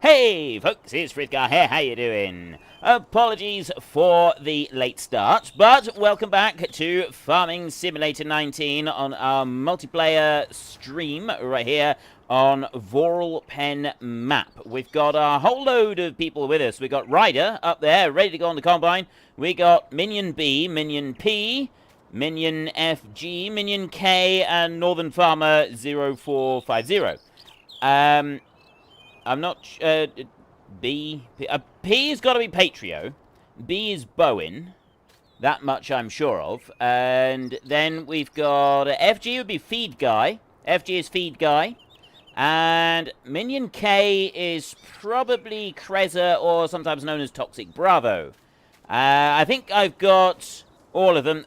Hey folks, it's Frithgar here, how you doing? Apologies for the late start, but welcome back to Farming Simulator 19 on our multiplayer stream right here on Voralpen map. We've got a whole load of people with us. We've got Ryder up there, ready to go on the combine. We got Minion B, Minion P, Minion FG, Minion K, and Northern Farmer 0450. I'm not... P has got to be Patrio. B is Bowen. That much I'm sure of. And then we've got... FG would be Feed Guy. FG is Feed Guy. And Minion K is probably Kreza, or sometimes known as Toxic Bravo. I think I've got all of them.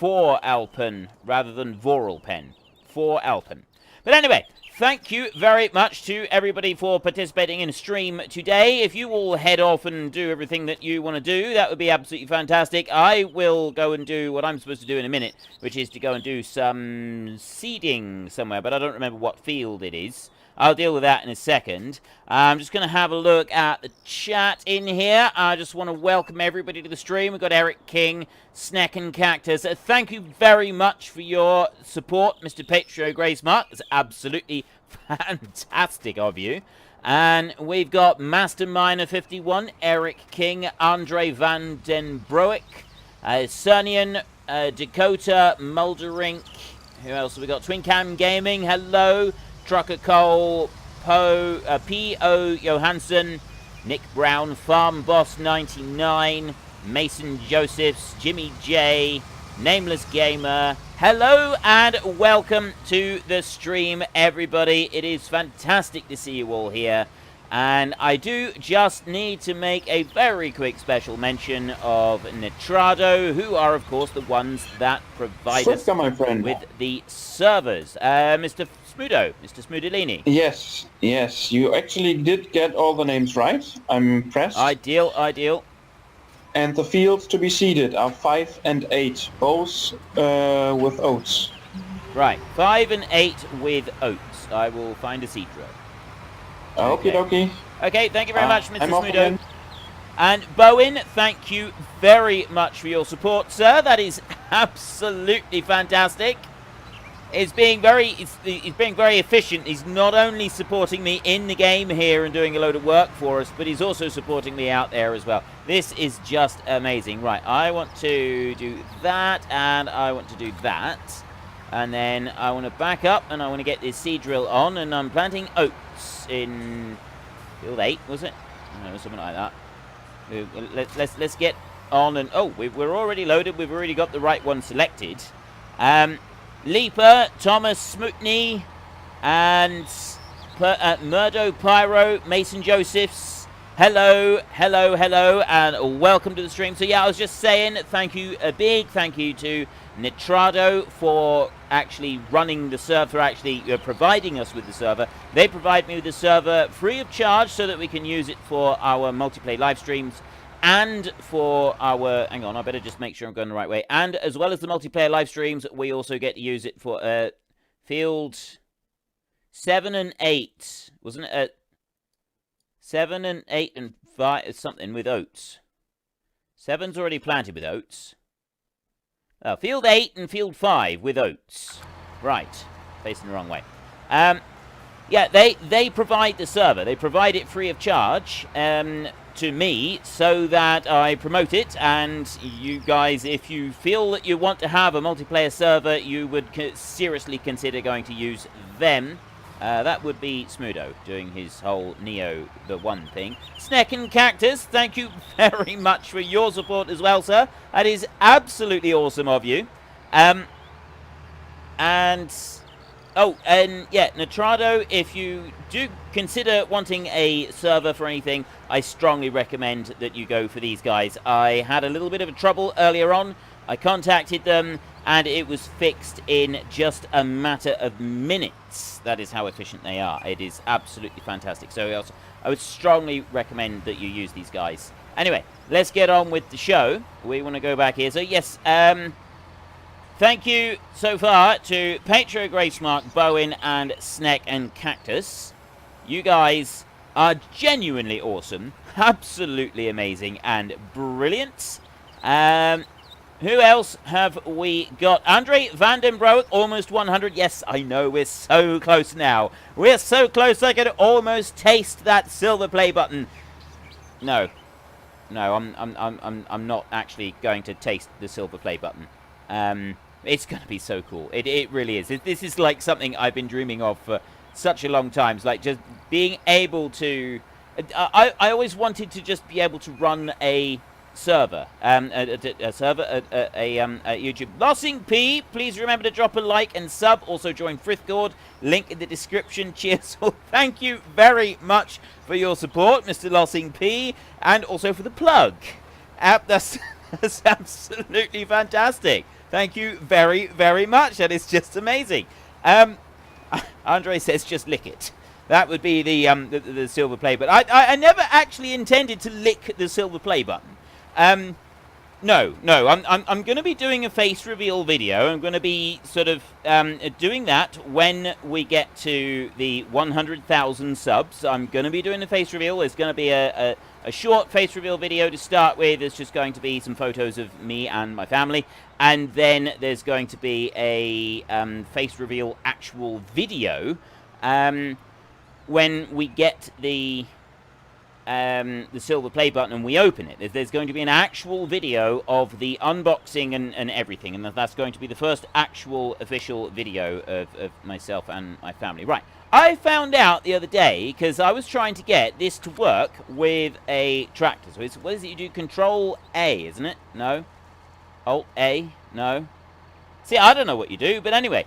Voralpen rather than Voralpen. Voralpen. But anyway... Thank you very much to everybody for participating in the stream today. If you all head off and do everything that you want to do, that would be absolutely fantastic. I will go and do what I'm supposed to do in a minute, which is to go and do some seeding somewhere, but I don't remember what field it is. I'll deal with that in a second. I'm just going to have a look at the chat in here. I just want to welcome everybody to the stream. We've got Eric King, Snack and Cactus. Thank you very much for your support, Mr. Patrio Gracemark. It's absolutely fantastic of you. And we've got Masterminer51, Eric King, Andre Van Den Broek, Cernian, Dakota, Muldering. Who else have we got? Twin Cam Gaming, hello. Trucker Cole, P.O. Johansson, Nick Brown, Farm Boss 99, Mason Josephs, JimmyJay, Nameless Gamer. Hello and welcome to the stream, everybody. It is fantastic to see you all here. And I do just need to make a very quick special mention of Nitrado, who are, of course, the ones that provide us with the servers. Mr. Smudolini. Yes, you actually did get all the names right. I'm impressed. Ideal. And the fields to be seeded are 5 and 8, both with oats. Right, 5 and 8 with oats. I will find a seed row. Okie dokie. Okay, thank you very much, Mr. Smudo. Again. And Bowen, thank you very much for your support, sir. That is absolutely fantastic. He's being very efficient. He's not only supporting me in the game here and doing a load of work for us, but he's also supporting me out there as well. This is just amazing. Right, I want to do that, and I want to do that. And then I want to back up, and I want to get this seed drill on, and I'm planting oats in field 8, was it? No, something like that. Let's get on, and oh, we're already loaded. We've already got the right one selected. Leaper, Thomas Smutney, and Murdo Pyro, Mason Josephs. Hello, and welcome to the stream. So yeah, I was just saying, a big thank you to Nitrado for actually running the server, actually providing us with the server. They provide me with the server free of charge so that we can use it for our multiplayer live streams and for our... Hang on, I better just make sure I'm going the right way. And as well as the multiplayer live streams, we also get to use it for field 7 and 8. Wasn't it? 7 and 8 and 5, something with oats. 7's already planted with oats. Oh, field 8 and field 5 with oats. Right. Facing the wrong way. Yeah, they provide the server. They provide it free of charge to me so that I promote it. And you guys, if you feel that you want to have a multiplayer server, you would seriously consider going to use them. That would be Smudo doing his whole Neo the One thing. Snack and Cactus, thank you very much for your support as well, sir. That is absolutely awesome of you. And yeah, Nitrado, if you do consider wanting a server for anything, I strongly recommend that you go for these guys. I had a little bit of trouble earlier on. I contacted them, and it was fixed in just a matter of minutes. That is how efficient they are. It is absolutely fantastic. So I would strongly recommend that you use these guys. Anyway, let's get on with the show. We want to go back here. So yes, thank you so far to Patrio Gracemark, Bowen, and Snack and Cactus. You guys are genuinely awesome, absolutely amazing and brilliant. Who else have we got? Andre Vandenbroek, almost 100. Yes, I know, we're so close now. We're so close I could almost taste that silver play button. No. No, I'm not actually going to taste the silver play button. It's going to be so cool. It really is. This is like something I've been dreaming of for such a long time. It's like just being able to... I always wanted to just be able to run a server, a YouTube. Lossing P, please remember to drop a like and sub. Also join Frithgord, link in the description. Cheers. Well, thank you very much for your support, Mr. Lossing P, and also for the plug. That's absolutely fantastic. Thank you very, very much. That is just amazing. Andre says just lick it. That would be the silver play button. I never actually intended to lick the silver play button. No. I'm going to be doing a face reveal video. I'm going to be sort of doing that when we get to the 100,000 subs. I'm going to be doing a face reveal. There's going to be a short face reveal video to start with. There's just going to be some photos of me and my family. And then there's going to be a face reveal actual video when we get the silver play button and we open it. There's going to be an actual video of the unboxing and everything, and that's going to be the first actual official video of myself and my family. Right, I found out the other day, because I was trying to get this to work with a tractor. So what is it you do? Control A, isn't it? No? Alt A? No? See, I don't know what you do, but anyway,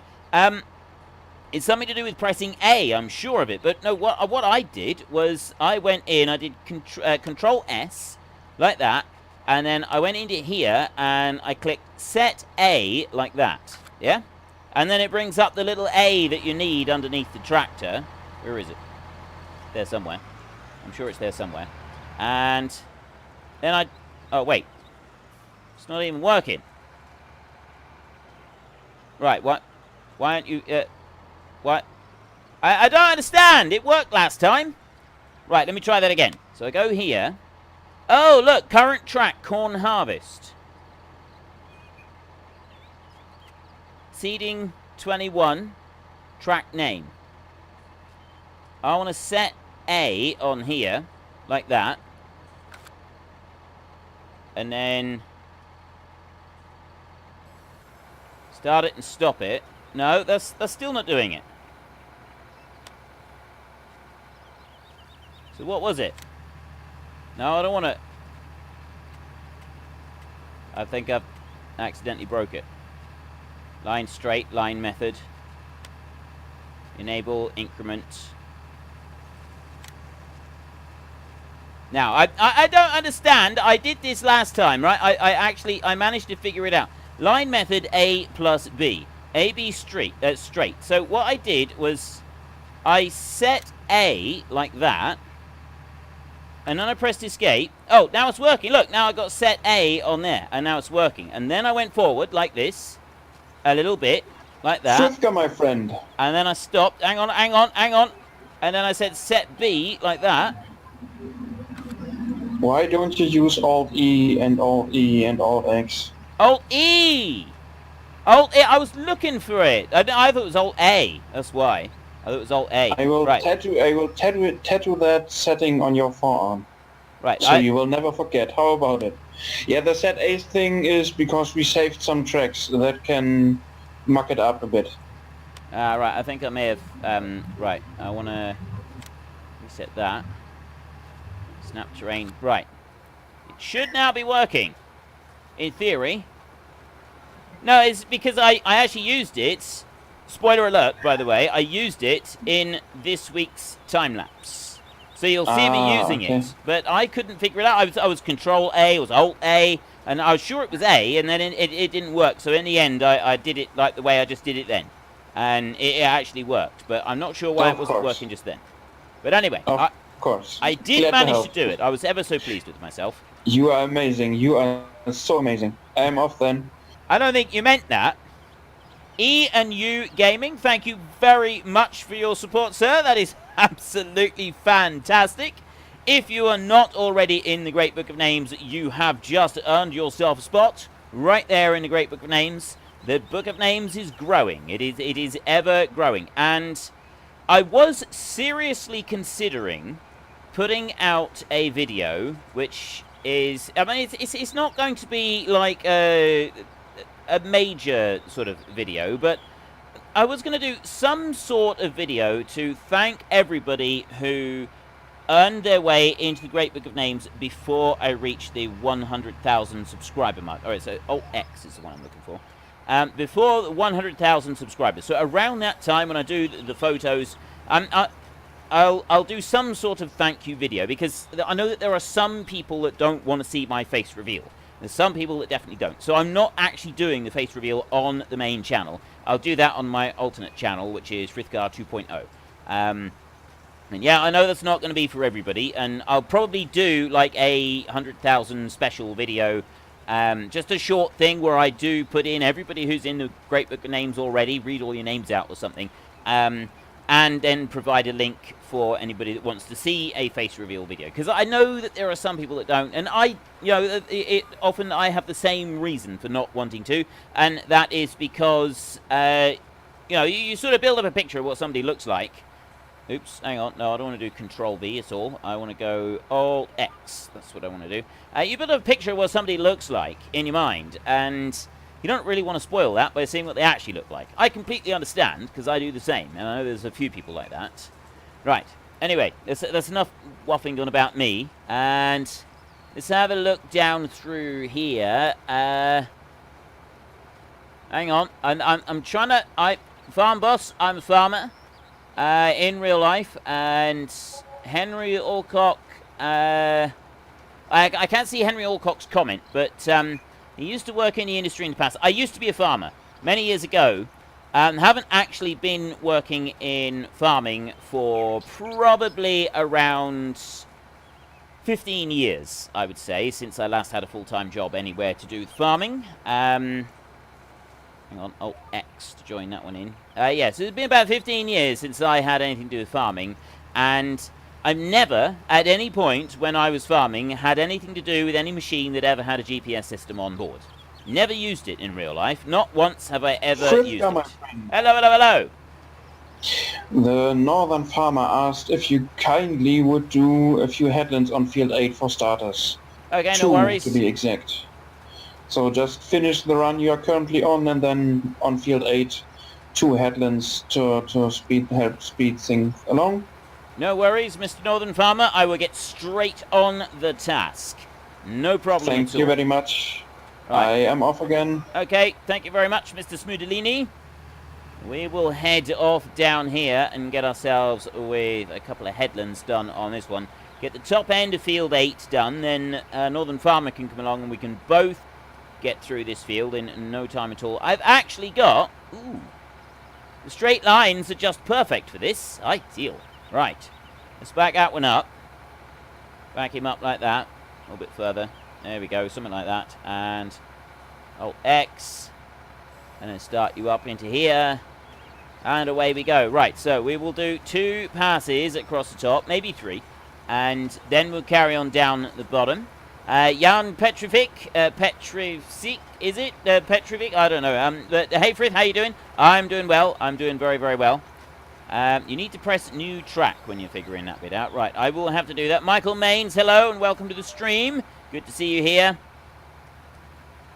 it's something to do with pressing A, I'm sure of it. But no, what I did was I went in, I did Control S, like that, and then I went into here, and I clicked Set A, like that, yeah? And then it brings up the little A that you need underneath the tractor. Where is it? There somewhere. I'm sure it's there somewhere. And then oh, wait. It's not even working. Right, what? Why aren't you... What? I don't understand. It worked last time. Right, let me try that again. So I go here. Oh, look. Current track, corn harvest. Seeding 21. Track name. I want to set A on here. Like that. And then... start it and stop it. No, that's still not doing it. So what was it? No, I don't want to... I think I've accidentally broke it. Line straight, line method. Enable, increment. Now, I don't understand. I did this last time, right? I managed to figure it out. Line method A plus B. A, B, straight. So what I did was I set A like that. And then I pressed escape. Oh, now it's working. Look, now I got set A on there. And now it's working. And then I went forward like this. A little bit. Like that. Shifter, my friend. And then I stopped. Hang on. And then I said set B like that. Why don't you use Alt E and Alt E and Alt X? Alt E! Alt E! I was looking for it. I thought it was Alt A. That's why. I thought it was Alt A. I will right. tattoo that setting on your forearm. Right. So you will never forget. How about it? Yeah, the set A thing is because we saved some tracks that can muck it up a bit. Right. I think I may have... right. I want to reset that. Snap terrain. Right. It should now be working. In theory. No, it's because I actually used it. Spoiler alert, by the way. I used it in this week's time-lapse. So you'll see me using it. But I couldn't figure it out. I was Control A, it was Alt A, and I was sure it was A, and then it didn't work. So in the end, I did it like the way I just did it then. And it actually worked. But I'm not sure why it wasn't working just then. But anyway, of course. I did manage to do it. I was ever so pleased with myself. You are amazing. You are so amazing. I'm off then. I don't think you meant that. E&U Gaming, thank you very much for your support, sir. That is absolutely fantastic. If you are not already in the Great Book of Names, you have just earned yourself a spot right there in the Great Book of Names. The Book of Names is growing. It is ever growing. And I was seriously considering putting out a video, which is, I mean, it's not going to be like a major sort of video, but I was going to do some sort of video to thank everybody who earned their way into the Great Book of Names before I reached the 100,000 subscriber mark. Alright, so X is the one I'm looking for. Before the 100,000 subscribers. So around that time when I do the photos, I'll do some sort of thank you video, because I know that there are some people that don't want to see my face reveal. There's some people that definitely don't. So I'm not actually doing the face reveal on the main channel. I'll do that on my alternate channel, which is Frithgar 2.0. And yeah, I know that's not going to be for everybody, and I'll probably do like a 100,000 special video, just a short thing where I do put in everybody who's in the Great Book of Names already, read all your names out or something, and then provide a link for anybody that wants to see a face reveal video. Because I know that there are some people that don't, and often I have the same reason for not wanting to, and that is because, you sort of build up a picture of what somebody looks like. Oops, hang on. No, I don't want to do Control-V at all. I want to go Alt-X. That's what I want to do. You build up a picture of what somebody looks like in your mind, and you don't really want to spoil that by seeing what they actually look like. I completely understand, because I do the same, and I know there's a few people like that. Right. Anyway, that's enough waffling on about me, and let's have a look down through here. Hang on. I'm trying to... Farm boss, I'm a farmer. In real life, and Henry Alcock, I can't see Henry Alcock's comment, but he used to work in the industry in the past. I used to be a farmer many years ago, haven't actually been working in farming for probably around 15 years, I would say, since I last had a full-time job anywhere to do with farming. Hang on, X to join that one in. Yeah, so it's been about 15 years since I had anything to do with farming, and I've never, at any point when I was farming, had anything to do with any machine that ever had a GPS system on board. Never used it in real life. Not once have I ever used it. Hello, hello, hello! The northern farmer asked if you kindly would do a few headlands on field 8 for starters. Okay, Two, no worries. to be exact. So just finish the run you are currently on, and then on field 8, 2 headlands to help speed things along. No worries, Mr. Northern Farmer. I will get straight on the task. No problem at all. Thank you very much. Right. I am off again. Okay, thank you very much, Mr. Smudolini. We will head off down here and get ourselves with a couple of headlands done on this one. Get the top end of field 8 done, then Northern Farmer can come along and we can both get through this field in no time at all. I've actually got... Ooh. The straight lines are just perfect for this. Ideal. Right. Let's back that one up. Back him up like that. A little bit further. There we go. Something like that. And... X. And then start you up into here. And away we go. Right. So we will do 2 passes across the top. Maybe 3. And then we'll carry on down the bottom. Jan Petrovic, is it? Petrovic? I don't know. But hey, Frith, how you doing? I'm doing well. I'm doing very, very well. You need to press new track when you're figuring that bit out. Right, I will have to do that. Michael Maines, hello, and welcome to the stream. Good to see you here.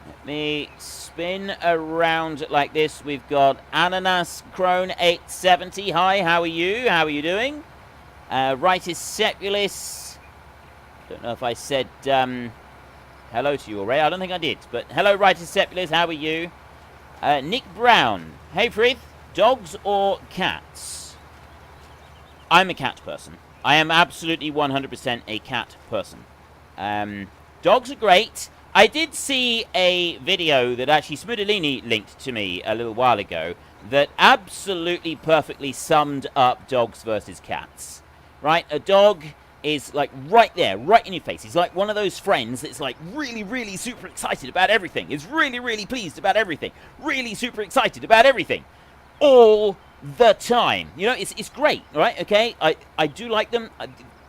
Let me spin around like this. We've got Ananas Crone 870. Hi, how are you? How are you doing? Rightus Sepulis. Don't know if I said hello to you already. I don't think I did. But hello, Rightus Sepulis. How are you? Nick Brown. Hey, Frith. Dogs or cats? I'm a cat person. I am absolutely 100% a cat person. Dogs are great. I did see a video that actually Smudolini linked to me a little while ago that absolutely perfectly summed up dogs versus cats. Right? A dog is like right there, right in your face. He's like one of those friends that's like really, really super excited about everything. Is really, really pleased about everything. Really super excited about everything. All the time. You know, it's great, right? Okay, I do like them.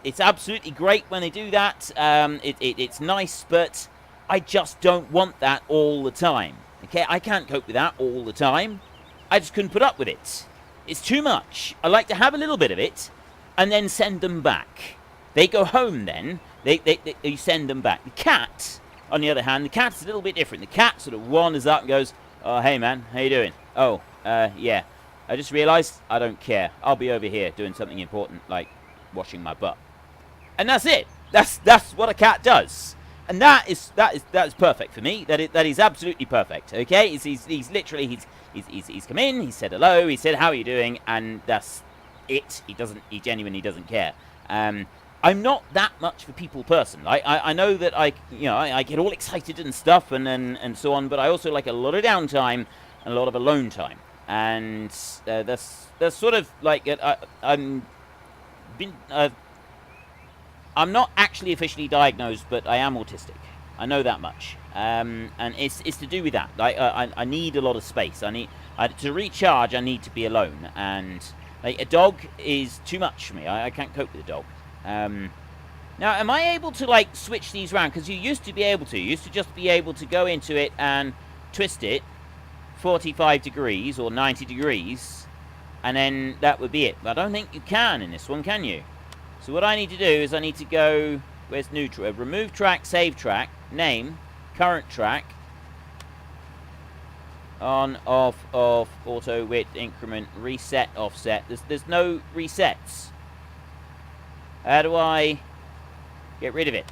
It's absolutely great when they do that. It's nice, but I just don't want that all the time. Okay, I can't cope with that all the time. I just couldn't put up with it. It's too much. I like to have a little bit of it and then send them back. They go home then. You send them back. The cat, on the other hand, the cat's a little bit different. The cat sort of wanders up and goes, "Oh, hey, man. How you doing? Oh, yeah. I just realised I don't care. I'll be over here doing something important, like washing my butt." And that's it. That's what a cat does. And that is perfect for me. That is absolutely perfect. Okay? He's literally he's come in, he said hello, he said how are you doing, and that's it. He genuinely doesn't care. I'm not that much of a people person. I know that I get all excited and stuff and so on, but I also like a lot of downtime and a lot of alone time. And that's sort of like I'm not actually officially diagnosed, but I am autistic. I know that much, and it's to do with that. Like I need a lot of space. To recharge. I need to be alone, and like a dog is too much for me. I can't cope with a dog. Now, am I able to like switch these around? Because you used to be able to. You used to just be able to go into it and twist it 45 degrees or 90 degrees, and then that would be it. But I don't think you can in this one, can you? So what I need to do is I need to go, where's new track? Remove track, save track, name, current track, on, off, auto, width, increment, reset, offset. There's no resets. How do I get rid of it?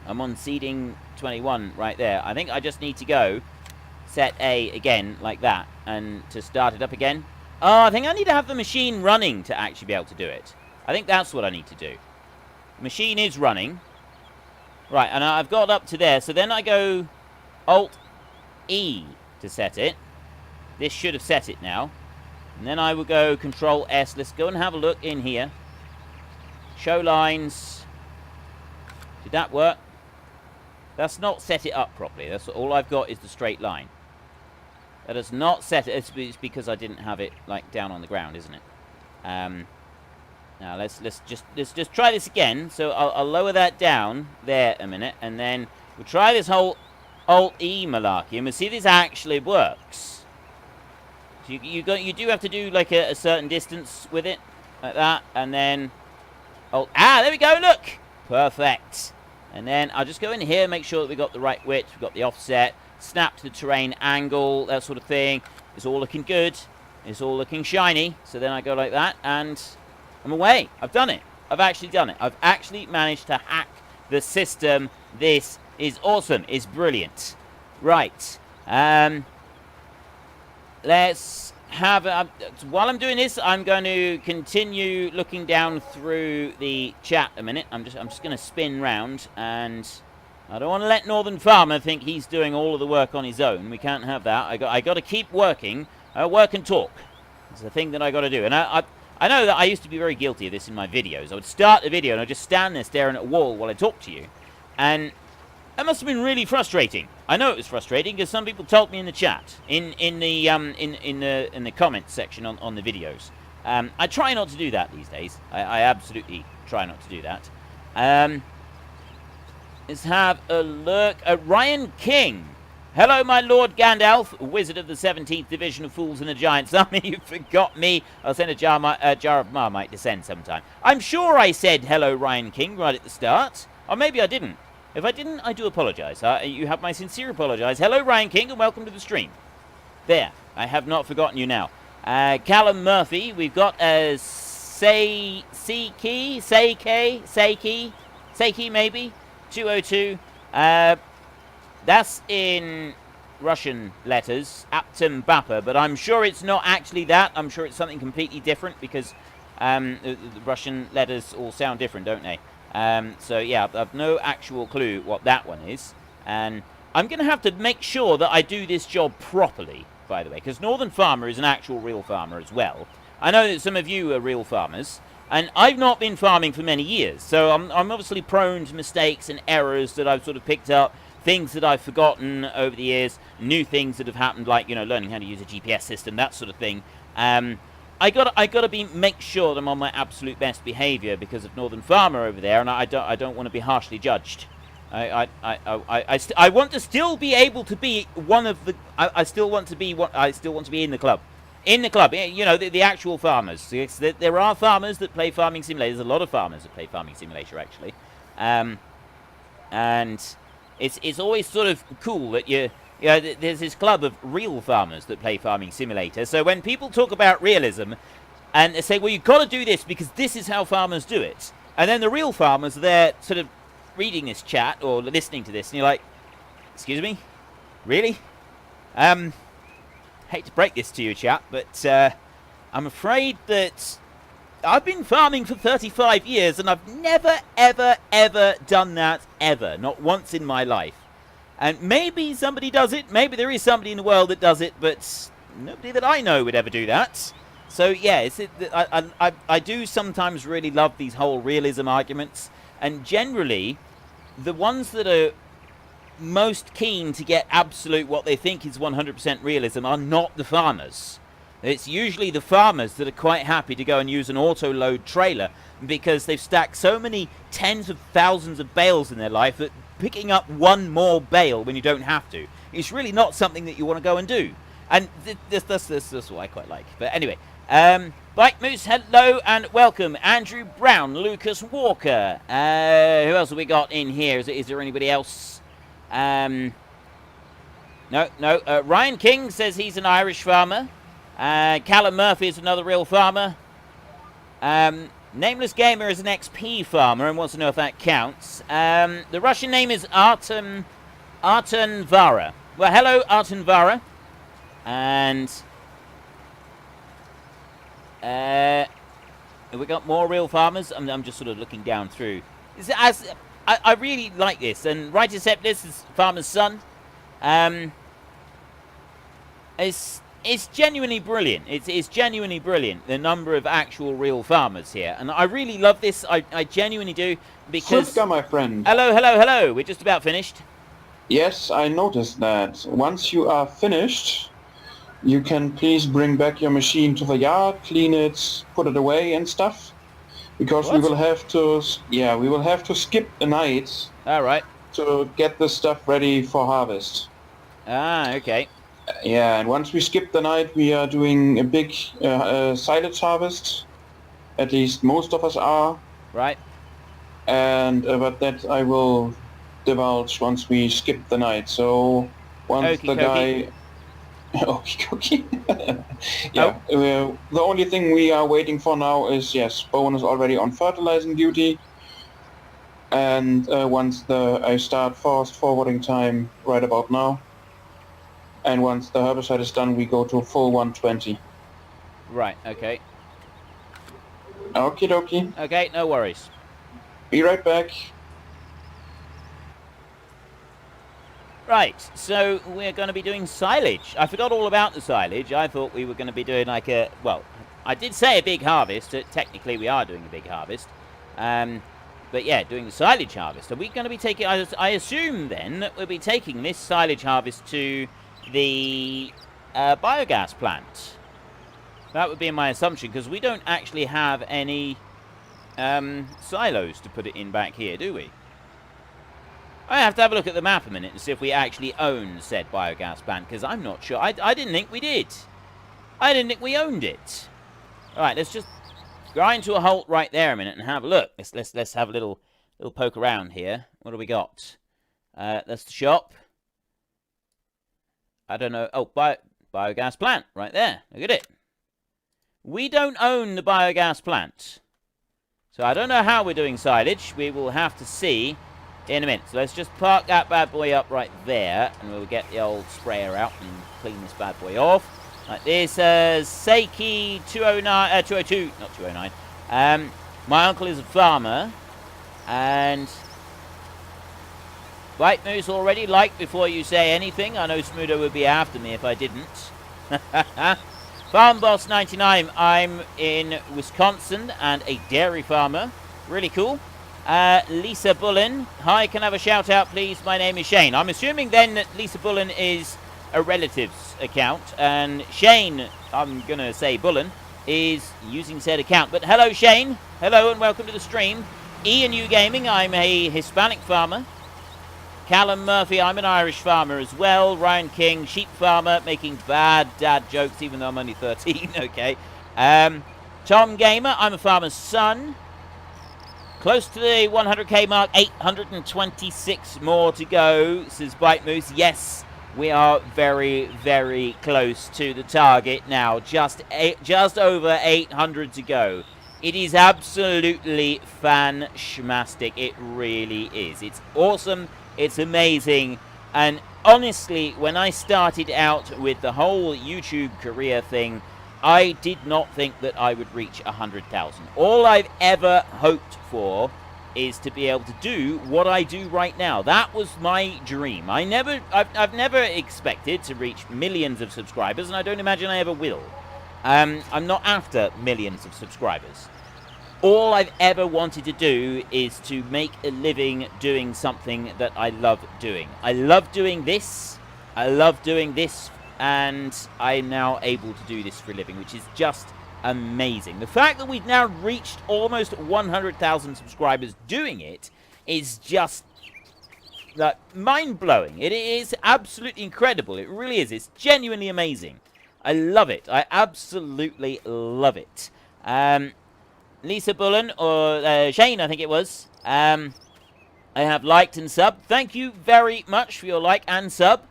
I'm on seeding 21 right there. I think I just need to go set A again like that and to start it up again. Oh, I think I need to have the machine running to actually be able to do it. I think that's what I need to do. The machine is running. Right, and I've got up to there. So then I go Alt-E to set it. This should have set it now. And then I will go Control-S. Let's go and have a look in here. Show lines. Did that work? That's not set it up properly. That's all I've got is the straight line. That has not set it. It's because I didn't have it like down on the ground, isn't it? Now let's just try this again. So I'll lower that down there a minute, and then we'll try this whole Alt-E malarkey, and we'll see if this actually works. So you do have to do like a certain distance with it, like that, and then there we go. Look, perfect. And then I'll just go in here, make sure that we've got the right width, we've got the offset, snap to the terrain angle, that sort of thing. It's all looking good. It's all looking shiny. So then I go like that, and I'm away. I've done it. I've actually done it. I've actually managed to hack the system. This is awesome. It's brilliant. Right. Let's have while I'm doing this, I'm going to continue looking down through the chat a minute. I'm just going to spin round, and I don't want to let Northern Farmer think he's doing all of the work on his own. We can't have that. I got to keep working. Work and talk. It's the thing that I got to do. And I know that I used to be very guilty of this in my videos. I would start a video and I'd just stand there staring at a wall while I talked to you, and that must have been really frustrating. I know it was frustrating because some people told me in the chat, in the comments section on the videos. I try not to do that these days. I absolutely try not to do that. Let's have a look at Ryan King. Hello, my Lord Gandalf, wizard of the 17th Division of Fools in the Giants Army. You forgot me. I'll send a jar of Marmite to send sometime. I'm sure I said hello, Ryan King, right at the start. Or maybe I didn't. If I didn't, I do apologise. You have my sincere apologise. Hello, Ryan King, and welcome to the stream. There. I have not forgotten you now. Callum Murphy. We've got Seiki, maybe. 202. That's in Russian letters. Aptum Bappa. But I'm sure it's not actually that. I'm sure it's something completely different because the Russian letters all sound different, don't they? So yeah, I've no actual clue what that one is, and I'm going to have to make sure that I do this job properly, by the way, because Northern Farmer is an actual real farmer as well. I know that some of you are real farmers, And I've not been farming for many years, so I'm obviously prone to mistakes and errors that I've sort of picked up, things that I've forgotten over the years, new things that have happened, like, you know, learning how to use a GPS system, that sort of thing. I gotta make sure that I'm on my absolute best behaviour because of Northern Farmer over there, and I don't want to be harshly judged. I want to still be able to be one of the. I still want to be in the club. In the club, you know, the actual farmers. There are farmers that play Farming Simulator. There's a lot of farmers that play Farming Simulator, actually. And it's always sort of cool that there's this club of real farmers that play Farming Simulator. So when people talk about realism, and they say, well, you've got to do this because this is how farmers do it. And then the real farmers are there sort of reading this chat or listening to this, and you're like, excuse me? Really? Hate to break this to you, chap, but I'm afraid that I've been farming for 35 years and I've never, ever, ever done that, ever. Not once in my life. And maybe somebody does it. Maybe there is somebody in the world that does it, but nobody that I know would ever do that. So, yeah, I do sometimes really love these whole realism arguments. And generally, the ones that are most keen to get absolute what they think is 100% realism are not the farmers. It's usually the farmers that are quite happy to go and use an autoload trailer because they've stacked so many tens of thousands of bales in their life that picking up one more bale when you don't have to is really not something that you want to go and do. And that's what I quite like. But anyway, Bike Moose, hello and welcome. Andrew Brown, Lucas Walker. Who else have we got in here? Is there anybody else? No. Ryan King says he's an Irish farmer. Callum Murphy is another real farmer. Nameless Gamer is an XP farmer and wants to know if that counts. The Russian name is Artem Vara. Well, hello, Artem Vara. And have we got more real farmers? I'm just sort of looking down through. I really like this, and Righteous Septis is Farmer's Son. It's genuinely brilliant. It's genuinely brilliant, the number of actual real farmers here. And I really love this. I genuinely do, because... Swiftgar, my friend. Hello. We're just about finished. Yes, I noticed that. Once you are finished, you can please bring back your machine to the yard, clean it, put it away and stuff. Because we will have to skip a night. All right. To get the stuff ready for harvest. Ah, okay. Yeah, and once we skip the night, we are doing a big silage harvest. At least most of us are. Right. And but that I will divulge once we skip the night. So once the guy... Okie yeah, the only thing we are waiting for now is, yes, Bowen is already on fertilizing duty. And once I start fast forwarding time right about now. And once the herbicide is done, we go to full 120. Right, okay. Okie dokie. Okay, no worries. Be right back. Right, so we're going to be doing silage. I forgot all about the silage. I thought we were going to be doing like a... Well, I did say a big harvest. Technically, we are doing a big harvest. But yeah, doing the silage harvest. Are we going to be taking... I assume, then, that we'll be taking this silage harvest to the biogas plant. That would be my assumption, because we don't actually have any silos to put it in back here, do we? I have to have a look at the map a minute and see if we actually own said biogas plant, because I'm not sure. I didn't think we did. I didn't think we owned it. All right, let's just grind to a halt right there a minute and have a look. Let's have a little poke around here. What do we got? That's the shop. I don't know. Oh, biogas plant right there. Look at it. We don't own the biogas plant. So I don't know how we're doing silage. We will have to see in a minute. So let's just park that bad boy up right there, and we'll get the old sprayer out and clean this bad boy off. Like this, Seiki 209, 202, not 209. My uncle is a farmer, and White Moose already liked before you say anything. I know Smudo would be after me if I didn't. Farm Boss 99, I'm in Wisconsin and a dairy farmer. Really cool. Lisa Bullen, hi, can I have a shout out please? My name is Shane. I'm assuming then that Lisa Bullen is a relative's account, and Shane, I'm going to say Bullen, is using said account. But hello Shane, hello and welcome to the stream. Ian U Gaming, I'm a Hispanic farmer. Callum Murphy, I'm an Irish farmer as well. Ryan King, sheep farmer, making bad dad jokes even though I'm only 13, okay. Tom Gamer, I'm a farmer's son. Close to the 100k mark, 826 more to go, says Bite Moose. Yes, we are very, very close to the target now. Just over 800 to go. It is absolutely fan-schmastic. It really is. It's awesome. It's amazing. And honestly, when I started out with the whole YouTube career thing, I did not think that I would reach 100,000. All I've ever hoped for is to be able to do what I do right now. That was my dream. I've never expected to reach millions of subscribers, and I don't imagine I ever will. I'm not after millions of subscribers. All I've ever wanted to do is to make a living doing something that I love doing. I love doing this. I love doing this. And I'm now able to do this for a living, which is just amazing. The fact that we've now reached almost 100,000 subscribers doing it is just mind-blowing. It is absolutely incredible. It really is. It's genuinely amazing. I love it. I absolutely love it. Lisa Bullen, or Shane, I think it was, I have liked and subbed. Thank you very much for your like and sub.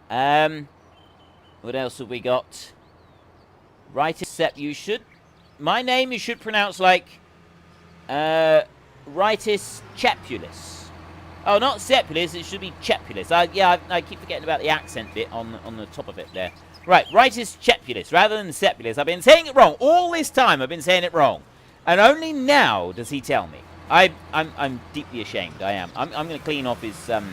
What else have we got? Right, except you should... My name you should pronounce like... Rightus Chepulus. Oh, not Sepulus, it should be Chepulus. I keep forgetting about the accent bit on the top of it there. Right, Rightus Chepulus rather than Sepulus. I've been saying it wrong. All this time I've been saying it wrong. And only now does he tell me. I'm deeply ashamed, I am. I'm going to clean off his... Oh,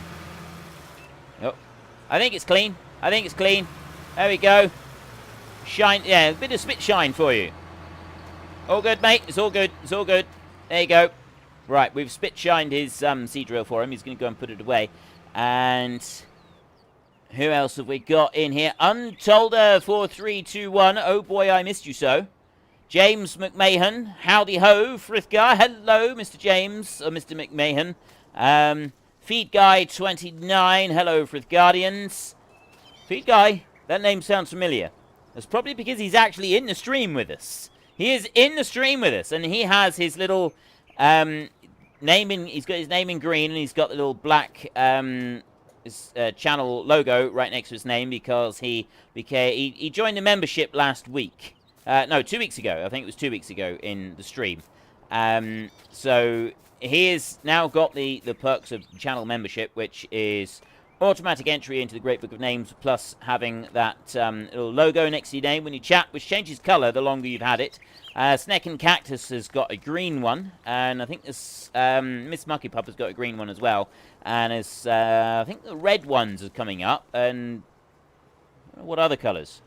I think it's clean. I think it's clean. There we go. Shine, yeah, a bit of spit shine for you. All good, mate. It's all good. It's all good. There you go. Right, we've spit shined his seed drill for him. He's going to go and put it away. And who else have we got in here? Untolder4321. Oh boy, I missed you so. James McMahon. Howdy ho, Frithgar. Hello, Mr. James, or Mr. McMahon. Feed Guy 29. Hello, Frithguardians. Feed Guy. That name sounds familiar. That's probably because he's actually in the stream with us. He is in the stream with us, and he has his little name in. He's got his name in green, and he's got the little black channel logo right next to his name because he joined the membership last week. No, 2 weeks ago. I think it was 2 weeks ago in the stream. So he has now got the perks of channel membership, which is automatic entry into the Great Book of Names, plus having that little logo next to your name when you chat, which changes colour the longer you've had it. Snake and Cactus has got a green one, and I think this Miss Mucky Pup has got a green one as well. And as I think the red ones are coming up, and what other colours?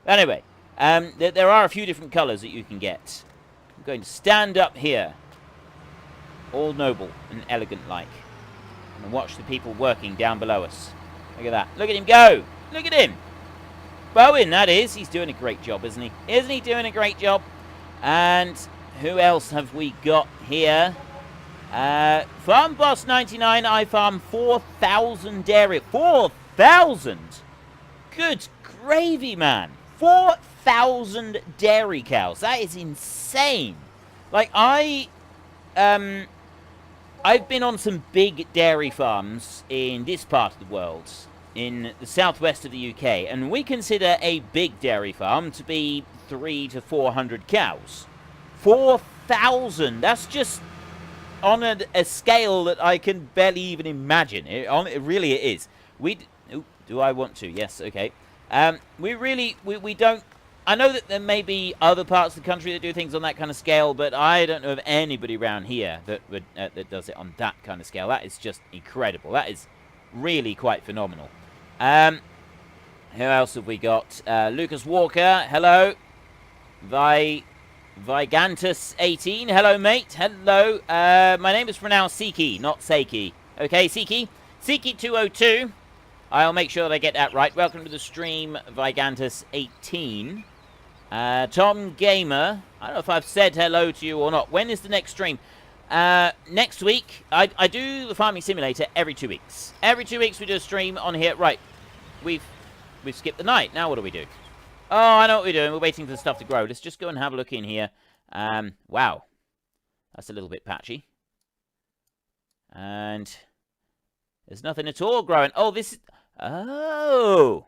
Anyway, there are a few different colours that you can get. I'm going to stand up here, all noble and elegant like, and watch the people working down below us. Look at that. Look at him go. Look at him. Bowen, that is. He's doing a great job, isn't he? Isn't he doing a great job? And who else have we got here? Farm Boss 99. I farm 4,000 dairy. 4,000? Good gravy, man. 4,000 dairy cows. That is insane. Like, I've been on some big dairy farms in this part of the world, in the southwest of the UK, and we consider a big dairy farm to be 300 to 400 cows. 4,000! That's just on a scale that I can barely even imagine. It really is. Do I want to? Yes, okay. We don't... I know that there may be other parts of the country that do things on that kind of scale, but I don't know of anybody around here that does it on that kind of scale. That is just incredible. That is really quite phenomenal. Who else have we got? Lucas Walker, hello. Vigantus18. Hello, mate. Hello. My name is pronounced Siki, not Seiki. Okay, Siki. Siki202. I'll make sure that I get that right. Welcome to the stream, Vigantus18. Tom Gamer. I don't know if I've said hello to you or not. When is the next stream? Next week. I do the Farming Simulator every 2 weeks. Every 2 weeks we do a stream on here. Right. We've skipped the night. Now what do we do? Oh, I know what we're doing. We're waiting for the stuff to grow. Let's just go and have a look in here. Wow. That's a little bit patchy. And there's nothing at all growing. Oh, this is... Oh,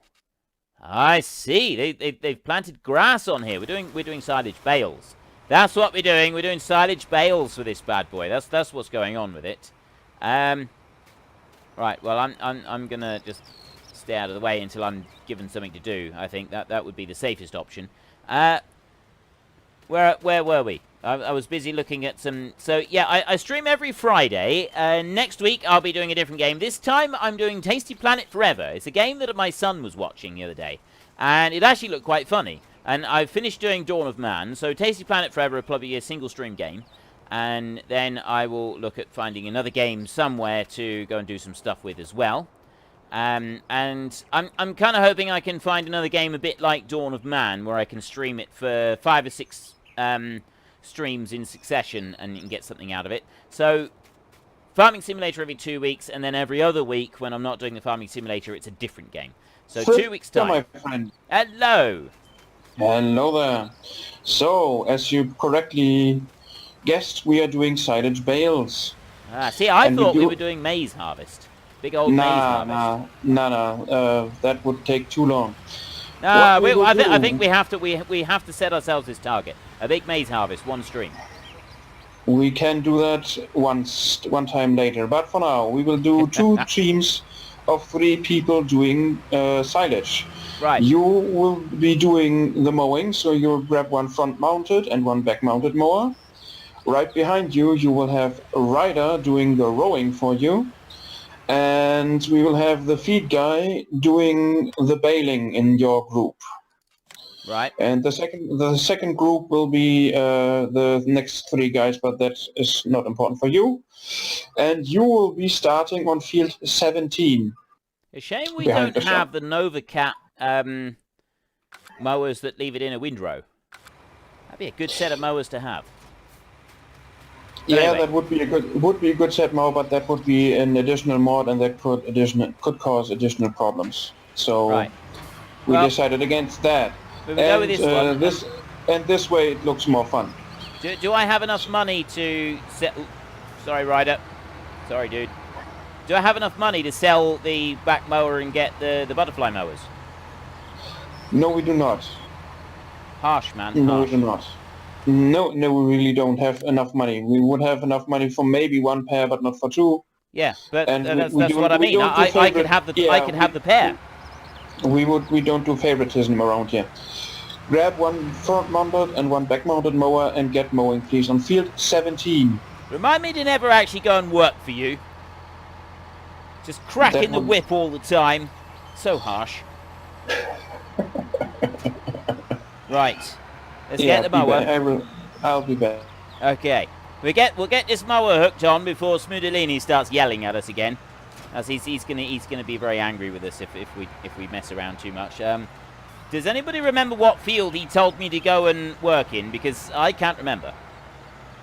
I see. They've planted grass on here. We're doing silage bales. That's what we're doing. We're doing silage bales for this bad boy. That's what's going on with it. Right. Well, I'm gonna just stay out of the way until I'm given something to do. I think that would be the safest option. Where were we? I was busy looking at some... So, yeah, I stream every Friday. Next week, I'll be doing a different game. This time, I'm doing Tasty Planet Forever. It's a game that my son was watching the other day. And it actually looked quite funny. And I've finished doing Dawn of Man. So, Tasty Planet Forever will probably be a single-stream game. And then I will look at finding another game somewhere to go and do some stuff with as well. And I'm kind of hoping I can find another game a bit like Dawn of Man, where I can stream it for 5 or 6... streams in succession and get something out of it. So, Farming Simulator every 2 weeks, and then every other week, when I'm not doing the Farming Simulator, it's a different game. So, 2 weeks' time. My friend. Hello! Hello there. So, as you correctly guessed, we are doing silage bales. See, I thought we were doing maize harvest. Big old maize harvest. Nah. That would take too long. I think we have to set ourselves this target. A big maize harvest, one stream. We can do that one time later, but for now we will do 2 teams of 3 people doing silage. Right. You will be doing the mowing, so you'll grab one front-mounted and one back-mounted mower. Right behind you, you will have a rider doing the rowing for you. And we will have the feed guy doing the baling in your group. Right. And the second group will be the next 3 guys, but that is not important for you. And you will be starting on field 17. A shame we don't have the Nova Cat mowers that leave it in a windrow. That'd be a good set of mowers to have. But yeah, anyway. that would be a good set mower, but that would be an additional mod, and that could cause additional problems. So right. We decided against that. We will go with this one. This way it looks more fun. Do I have enough money to sell... Sorry, Ryder. Sorry, dude. Do I have enough money to sell the back mower and get the butterfly mowers? No, we do not. Harsh, man. No, harsh. we do not. No, we really don't have enough money. We would have enough money for maybe 1 pair, but not for 2. Yeah, but that's we what I mean. I could have the pair. We don't do favoritism around here. Grab one front-mounted and one back-mounted mower and get mowing, please, on field 17. Remind me to never actually go and work for you. Just cracking the whip all the time. So harsh. Right. Let's get the mower. I'll be back. Okay. We'll get this mower hooked on before Smudolini starts yelling at us again. As he's gonna be very angry with us if we mess around too much. Does anybody remember what field he told me to go and work in? Because I can't remember.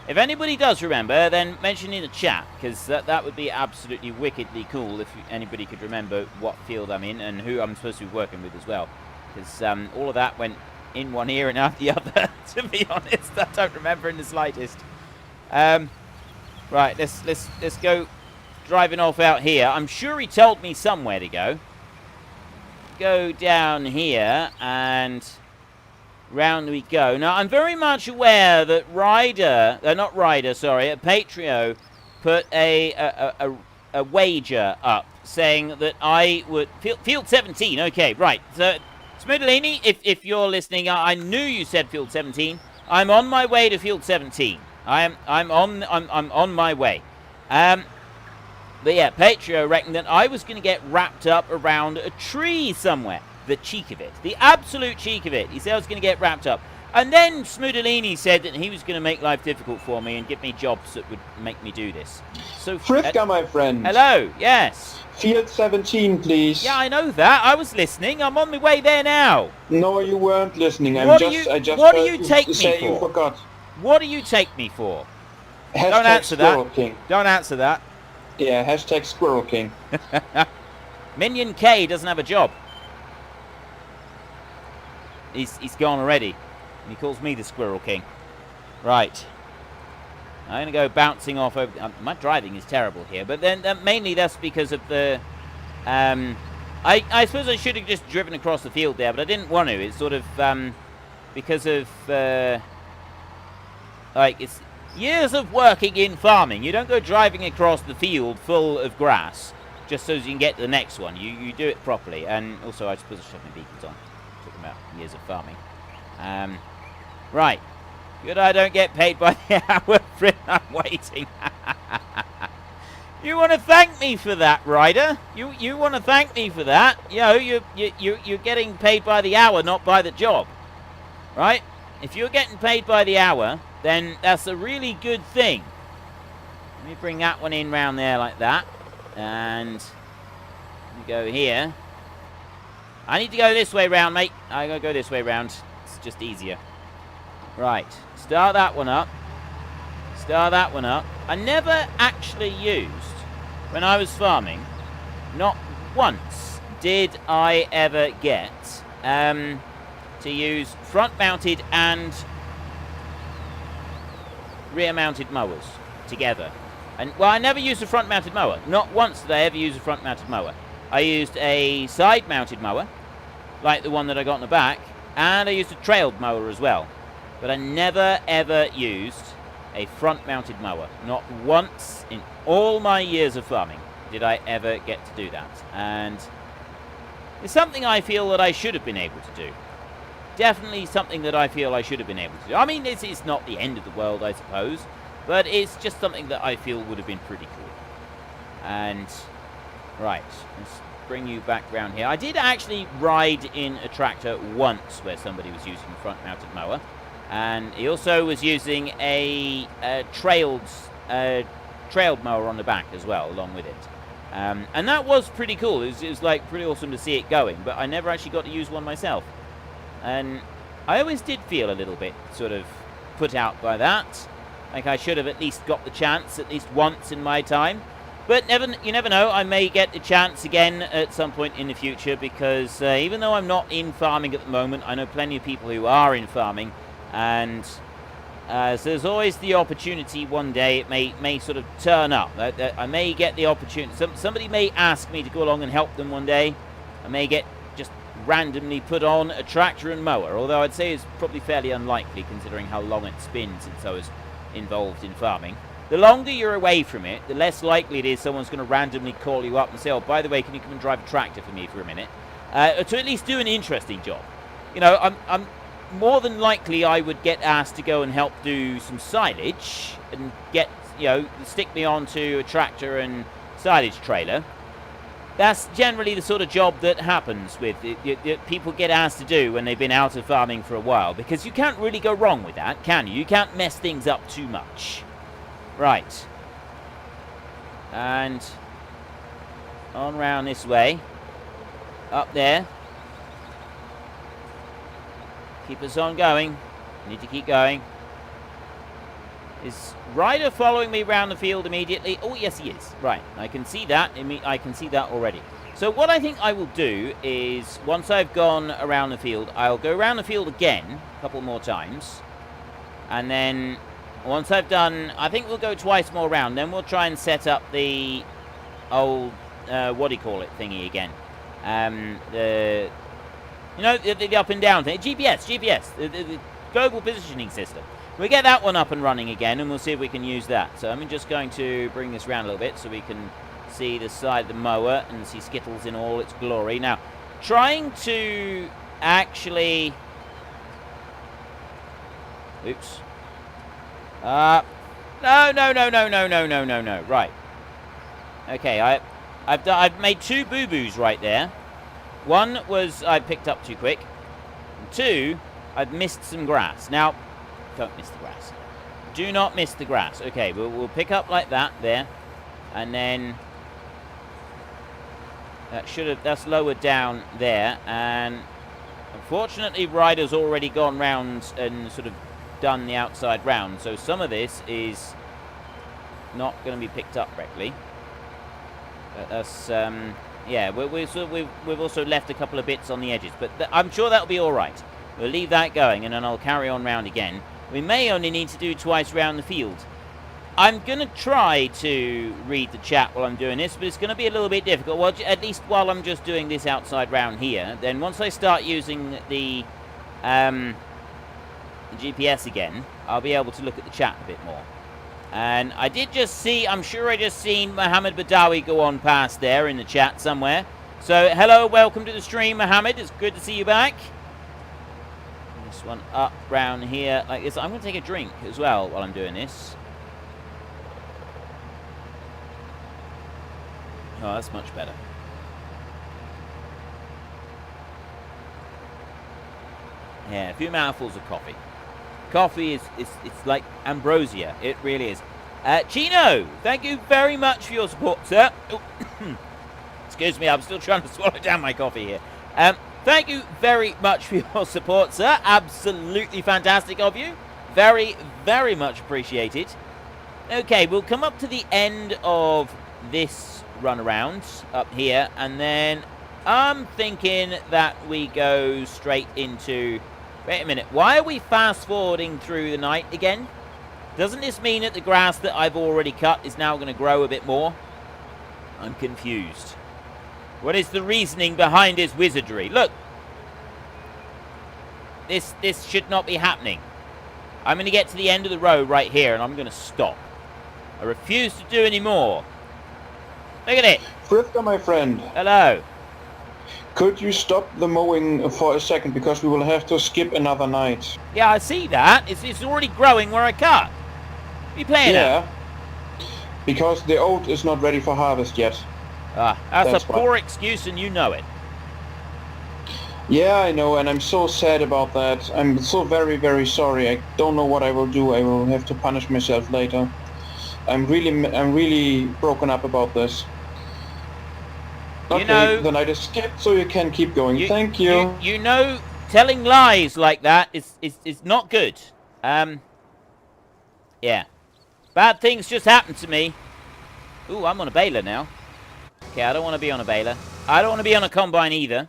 If anybody does remember, then mention in the chat, because that would be absolutely wickedly cool if anybody could remember what field I'm in and who I'm supposed to be working with as well. Because all of that went in one ear and out the other. To be honest, I don't remember in the slightest. Right, let's go driving off out here. I'm sure he told me somewhere to go. Go down here and round we go. Now, I'm very much aware that Patrio put a wager up saying that I would... Field 17, okay, right. So, Smudolini, if you're listening, I knew you said Field 17. I'm on my way to Field 17. I'm on my way. But yeah, Patrio reckoned that I was going to get wrapped up around a tree somewhere. The cheek of it. The absolute cheek of it. He said I was going to get wrapped up. And then Smudolini said that he was going to make life difficult for me and give me jobs that would make me do this. So, Frithka, my friend. Hello, yes. Field 17, please. Yeah, I know that. I was listening. I'm on my way there now. No, you weren't listening. What do you take me for? You forgot. What do you take me for? Hashtag Don't answer Squirrel that. King. Don't answer that. Yeah, hashtag Squirrel King. Minion K doesn't have a job. He's gone already. And he calls me the Squirrel King. Right. I'm going to go bouncing off over... my driving is terrible here. But then mainly that's because of the... I suppose I should have just driven across the field there, but I didn't want to. It's sort of... because of... like, it's years of working in farming. You don't go driving across the field full of grass just so as you can get to the next one. You do it properly. And also, I suppose I should have my beacons on. Talking about years of farming. Right. Good, I don't get paid by the hour, Fred. I'm waiting. You want to thank me for that, Ryder? You want to thank me for that? You know, you're getting paid by the hour, not by the job, right? If you're getting paid by the hour, then that's a really good thing. Let me bring that one in round there like that, and let me go here. I need to go this way round, mate. I gotta go this way round. It's just easier. Right, start that one up. Start that one up. I never actually used, when I was farming, not once did I ever get to use front-mounted and rear-mounted mowers together. And well, I never used a front-mounted mower. Not once did I ever use a front-mounted mower. I used a side-mounted mower, like the one that I got in the back, and I used a trailed mower as well. But I never ever used a front-mounted mower. Not once in all my years of farming did I ever get to do that. And it's something I feel that I should have been able to do. Definitely something that I feel I should have been able to do. I mean, it's not the end of the world, I suppose, but it's just something that I feel would have been pretty cool. And, right, let's bring you back round here. I did actually ride in a tractor once where somebody was using a front-mounted mower. And he also was using a trailed mower on the back as well, along with it. And that was pretty cool. It was like pretty awesome to see it going, but I never actually got to use one myself. And I always did feel a little bit sort of put out by that. Like I should have at least got the chance at least once in my time. But you never know. I may get the chance again at some point in the future, because even though I'm not in farming at the moment, I know plenty of people who are in farming. And so there's always the opportunity one day it may sort of turn up. I may get the opportunity. Somebody may ask me to go along and help them one day. I may get just randomly put on a tractor and mower, although I'd say it's probably fairly unlikely considering how long it's been since I was involved in farming. The longer you're away from it, the less likely it is someone's going to randomly call you up and say, oh, by the way, can you come and drive a tractor for me for a minute? To at least do an interesting job. You know, I'm more than likely I would get asked to go and help do some silage and get, you know, stick me onto a tractor and silage trailer. That's generally the sort of job that happens with people get asked to do when they've been out of farming for a while, because you can't really go wrong with that, can you? You can't mess things up too much. Right. And on round this way. Up there. Keep us on going. Need to keep going. Is Ryder following me around the field immediately? Oh, yes, he is. Right, I can see that. I can see that already. So what I think I will do is, once I've gone around the field, I'll go around the field again a couple more times. And then, once I've done, I think we'll go twice more around. Then we'll try and set up the old, what do you call it, thingy again. You know, the up and down thing. GPS, the global positioning system. We'll get that one up and running again, and we'll see if we can use that. So I'm just going to bring this around a little bit so we can see the side of the mower and see Skittles in all its glory. Now, trying to actually... Oops. No. Right. Okay, I've made two boo-boos right there. One was I picked up too quick. Two, I've missed some grass. Now, don't miss the grass. Do not miss the grass. Okay, we'll pick up like that there. And then that's lowered down there. And unfortunately, Ryder's already gone round and sort of done the outside round. So some of this is not going to be picked up correctly. But that's, yeah, we've also left a couple of bits on the edges. But I'm sure that'll be all right. We'll leave that going, and then I'll carry on round again. We may only need to do twice round the field. I'm going to try to read the chat while I'm doing this, but it's going to be a little bit difficult. Well, at least while I'm just doing this outside round here. Then once I start using the GPS again, I'll be able to look at the chat a bit more. And I did just see, I'm sure I just seen Mohammed Badawi go on past there in the chat somewhere. So, hello, welcome to the stream, Mohammed. It's good to see you back. This one up round here like this. I'm going to take a drink as well while I'm doing this. Oh, that's much better. Yeah, a few mouthfuls of coffee. Coffee is it's like ambrosia. It really is. Chino, thank you very much for your support, sir. Oh, excuse me, I'm still trying to swallow down my coffee here. Thank you very much for your support, sir. Absolutely fantastic of you. Very, very much appreciated. Okay, we'll come up to the end of this run around up here, and then I'm thinking that we go straight into... Wait a minute, why are we fast forwarding through the night again? Doesn't this mean that the grass that I've already cut is now going to grow a bit more? I'm confused. What is the reasoning behind this wizardry? Look. This should not be happening. I'm going to get to the end of the row right here, and I'm going to stop. I refuse to do any more. Look at it. Frithka, my friend. Hello. Could you stop the mowing for a second, because we will have to skip another night. Yeah, I see that. It's already growing where I cut. Are you playing Yeah. Because the oat is not ready for harvest yet. Ah, that's a poor excuse, and you know it. Yeah, I know, and I'm so sad about that. I'm so very, very sorry. I don't know what I will do. I will have to punish myself later. I'm really broken up about this. Okay, you know, the night is skipped, so you can keep going. Thank you. You know, telling lies like that is not good. Yeah. Bad things just happen to me. Ooh, I'm on a baler now. Okay, I don't want to be on a baler. I don't want to be on a combine either.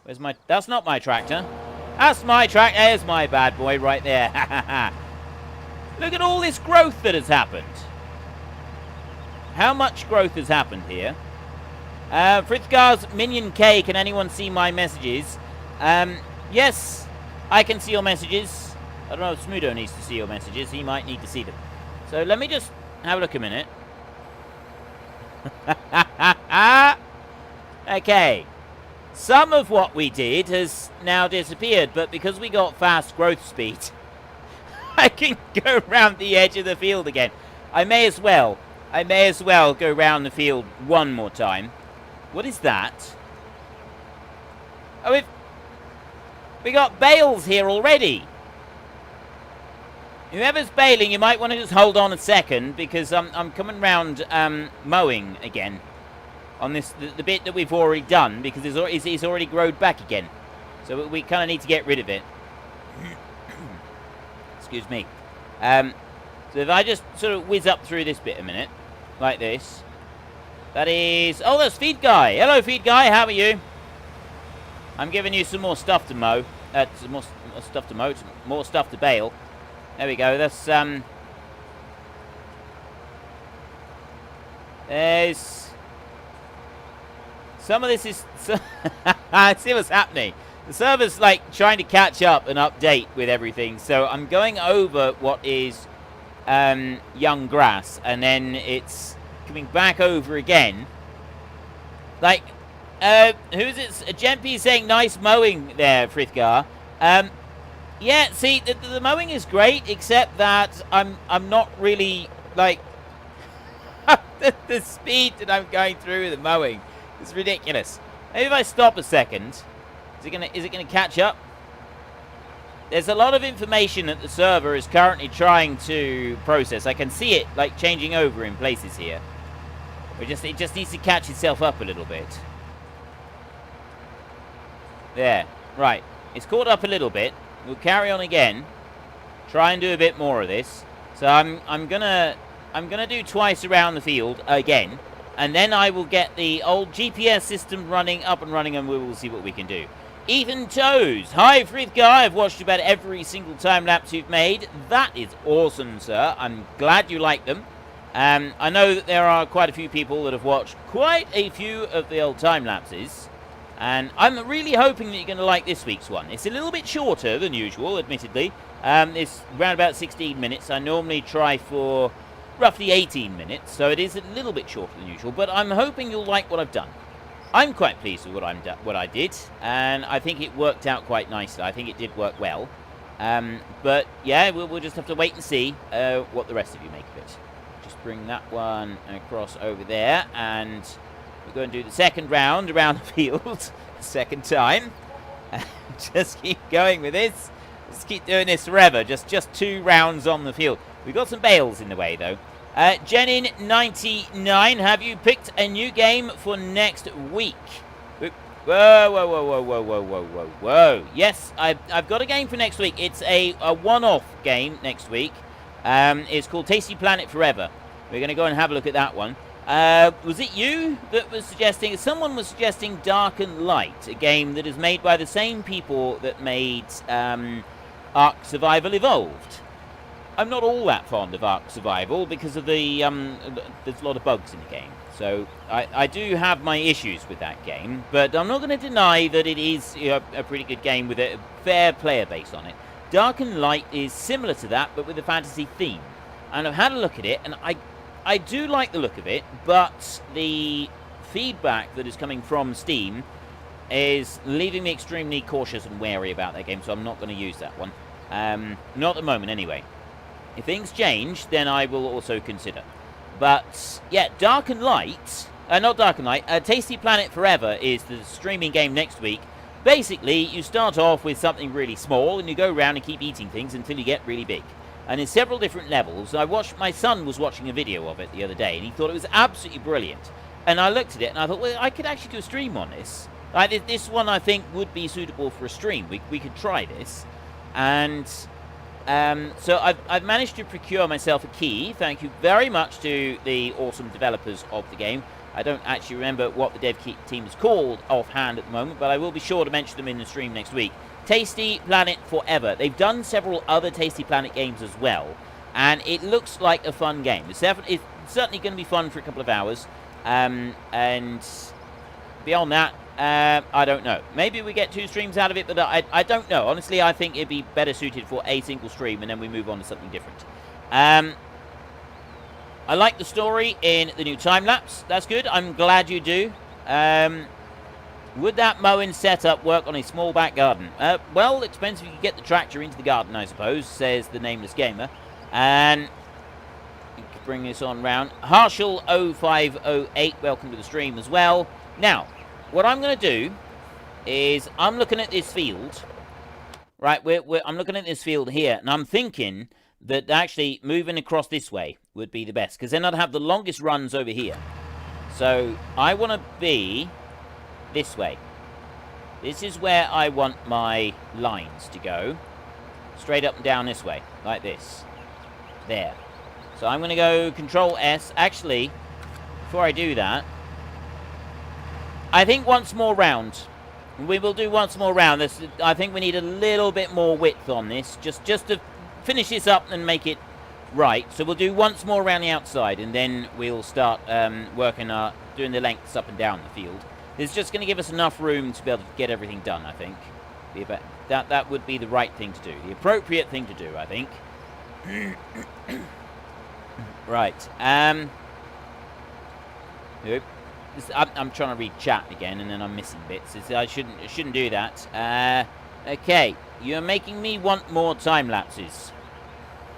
Where's my... That's not my tractor. That's my tractor. There's my bad boy right there. Look at all this growth that has happened. How much growth has happened here? Fritzgar's Minion K, can anyone see my messages? Yes, I can see your messages. I don't know if Smudo needs to see your messages. He might need to see them. So let me just have a look a minute. Okay. Some of what we did has now disappeared, but because we got fast growth speed, I can go around the edge of the field again. I may as well go around the field one more time. What is that? Oh, we got bales here already. Whoever's baling, you might want to just hold on a second, because I'm coming round mowing again on this the bit that we've already done, because it's already grown back again. So we kind of need to get rid of it. Excuse me. So if I just sort of whiz up through this bit a minute, like this. That is... Oh, that's Feed Guy. Hello, Feed Guy. How are you? I'm giving you some more stuff to mow. Some more stuff to mow. Some more stuff to bale. There we go. That's... There's... Some of this is... See what's happening. The server's, like, trying to catch up and update with everything. So I'm going over what is... young grass, and then it's coming back over again. Like, who's it? Jempi saying nice mowing there, Frithgar. Yeah, see, the mowing is great, except that I'm not really, like, the speed that I'm going through with the mowing is ridiculous. Maybe if I stop a second, Is it gonna catch up? There's a lot of information that the server is currently trying to process. I can see it like changing over in places here. It just needs to catch itself up a little bit. There. Right. It's caught up a little bit. We'll carry on again. Try and do a bit more of this. So I'm gonna do twice around the field again, and then I will get the old GPS system up and running, and we will see what we can do. Ethan Toes. Hi, Frithka. I've watched about every single time lapse you've made. That is awesome, sir. I'm glad you like them. I know that there are quite a few people that have watched quite a few of the old time lapses, and I'm really hoping that you're going to like this week's one. It's a little bit shorter than usual, admittedly. It's around about 16 minutes. I normally try for roughly 18 minutes, so it is a little bit shorter than usual, but I'm hoping you'll like what I've done. I'm quite pleased with what I did, and I think it worked out quite nicely. I think it did work well. But yeah, we'll just have to wait and see what the rest of you make of it. Just bring that one across over there, and we're going to do the second round around the field, second time. Just keep going with this. Just keep doing this forever. Just 2 rounds on the field. We've got some bales in the way, though. Jenin99, have you picked a new game for next week? Whoa. Yes, I've got a game for next week. It's a one-off game next week. It's called Tasty Planet Forever. We're going to go and have a look at that one. Was it you that was suggesting... Someone was suggesting Dark and Light, a game that is made by the same people that made Ark Survival Evolved. I'm not all that fond of Ark Survival because of the, there's a lot of bugs in the game. So I do have my issues with that game, but I'm not going to deny that it is a pretty good game with a fair player base on it. Dark and Light is similar to that, but with a fantasy theme. And I've had a look at it, and I do like the look of it, but the feedback that is coming from Steam is leaving me extremely cautious and wary about that game, so I'm not going to use that one. Not at the moment, anyway. If things change, then I will also consider. But, yeah, Dark and Light... not Dark and Light. Tasty Planet Forever is the streaming game next week. Basically, you start off with something really small, and you go around and keep eating things until you get really big. And in several different levels. My son was watching a video of it the other day, and he thought it was absolutely brilliant. And I looked at it, and I thought, well, I could actually do a stream on this. This one, I think, would be suitable for a stream. We could try this. And... so I've managed to procure myself a key. Thank you very much to the awesome developers of the game. I don't actually remember what the dev team is called offhand at the moment, but I will be sure to mention them in the stream next week. Tasty Planet Forever. They've done several other Tasty Planet games as well, and it looks like a fun game. It's certainly going to be fun for a couple of hours, and beyond that, I don't know. Maybe we get 2 streams out of it, but I don't know. Honestly, I think it'd be better suited for a single stream, and then we move on to something different. I like the story in the new time-lapse. That's good. I'm glad you do. Would that mowing setup work on a small back garden? Well, it depends if you can get the tractor into the garden, I suppose, says the nameless gamer. And you can bring this on round. Harshal0508, welcome to the stream as well. Now, what I'm going to do is I'm looking at this field, right? I'm looking at this field here, and I'm thinking that actually moving across this way would be the best, because then I'd have the longest runs over here. So I want to be this way. This is where I want my lines to go, straight up and down this way, like this. There. So I'm going to go Control S. Actually, before I do that, I think once more round. We will do once more round. I think we need a little bit more width on this, just to finish this up and make it right. So we'll do once more around the outside, and then we'll start working, doing the lengths up and down the field. It's just going to give us enough room to be able to get everything done, I think. That would be the right thing to do, the appropriate thing to do, I think. Right. Oop. I'm trying to read chat again, and then I'm missing bits. I shouldn't do that. Okay, you're making me want more time lapses.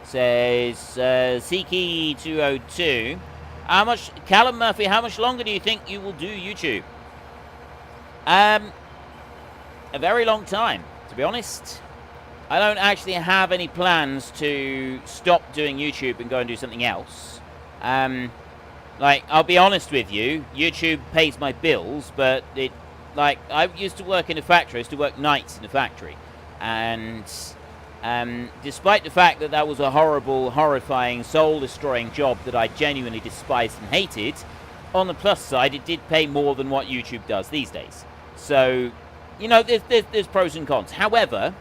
Says Siki202. Callum Murphy? How much longer do you think you will do YouTube? a very long time, to be honest. I don't actually have any plans to stop doing YouTube and go and do something else. Like, I'll be honest with you, YouTube pays my bills, but I used to work in a factory. I used to work nights in a factory. And despite the fact that that was a horrible, horrifying, soul-destroying job that I genuinely despised and hated, on the plus side, it did pay more than what YouTube does these days. So, you know, there's pros and cons. However,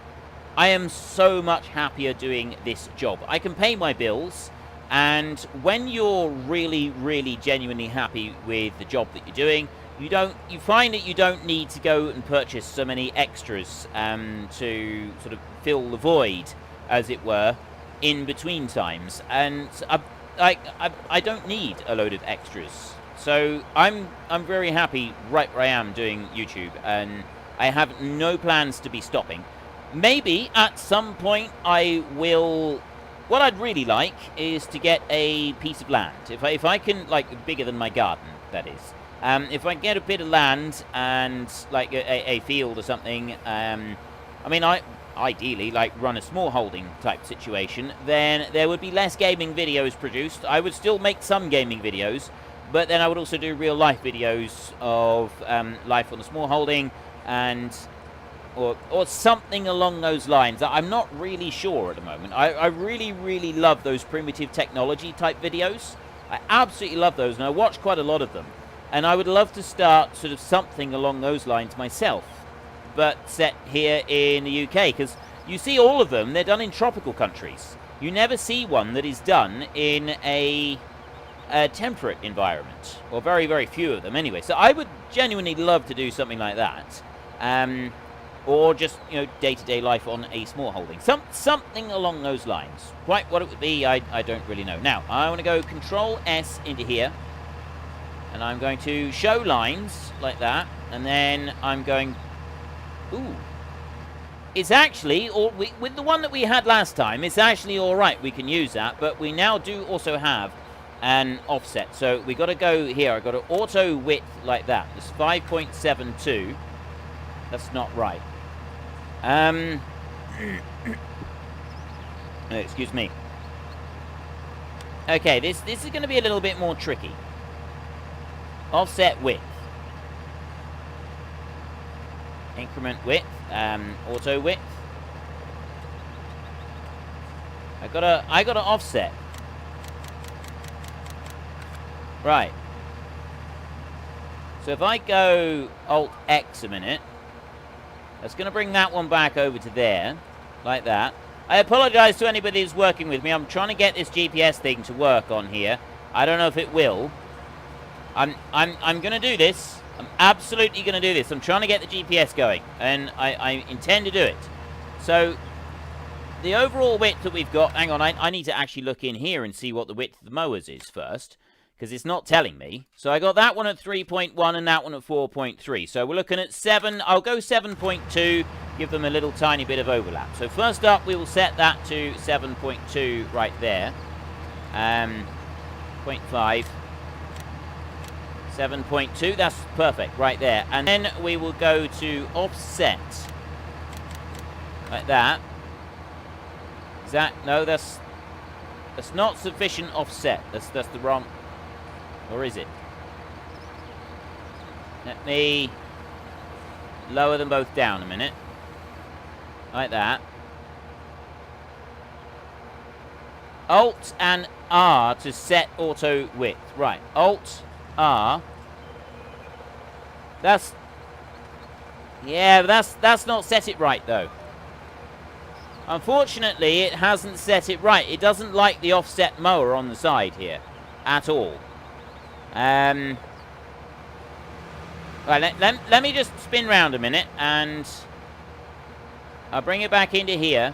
I am so much happier doing this job. I can pay my bills, and when you're really, really genuinely happy with the job that you're doing, you find that you don't need to go and purchase so many extras to sort of fill the void, as it were, in between times. And I don't need a load of extras. So I'm very happy right where I am doing YouTube, and I have no plans to be stopping. Maybe at some point I will. What I'd really like is to get a piece of land. If I can, like, bigger than my garden, that is. If I get a bit of land and like a field or something, I mean, I ideally like run a small holding type situation, then there would be less gaming videos produced. I would still make some gaming videos, but then I would also do real life videos of life on the small holding and or something along those lines. I'm not really sure at the moment. I really, really love those primitive technology type videos. I absolutely love those, and I watch quite a lot of them. And I would love to start sort of something along those lines myself, but set here in the UK, because you see all of them, they're done in tropical countries. You never see one that is done in a temperate environment, or very, very few of them anyway. So I would genuinely love to do something like that, or just, you know, day-to-day life on a small holding. Something along those lines. Quite what it would be, I don't really know. Now, I want to go Control S into here. And I'm going to show lines like that, and then I'm going. Ooh, it's actually with the one that we had last time. It's actually all right. We can use that, but we now do also have an offset. So we got to go here. I got to auto width like that. It's 5.72. That's not right. Excuse me. Okay, this is going to be a little bit more tricky. Offset width, increment width, auto width. I gotta offset. Right. So if I go Alt X a minute, that's gonna bring that one back over to there, like that. I apologize to anybody who's working with me. I'm trying to get this GPS thing to work on here. I don't know if it will. I'm going to do this. I'm absolutely going to do this. I'm trying to get the GPS going, and I intend to do it. So, the overall width that we've got... Hang on, I need to actually look in here and see what the width of the mowers is first, because it's not telling me. So, I got that one at 3.1 and that one at 4.3. So, we're looking at 7. I'll go 7.2, give them a little tiny bit of overlap. So, first up, we will set that to 7.2 right there. 0.5. 7.2, that's perfect, right there. And then we will go to offset. Like that. Is that... No, that's not sufficient offset. That's the wrong... Or is it? Let me lower them both down a minute. Like that. Alt and R to set auto width. Right, Alt... R. That's... Yeah, that's not set it right, though. Unfortunately, it hasn't set it right. It doesn't like the offset mower on the side here. At all. Right, let me just spin round a minute, and... I'll bring it back into here.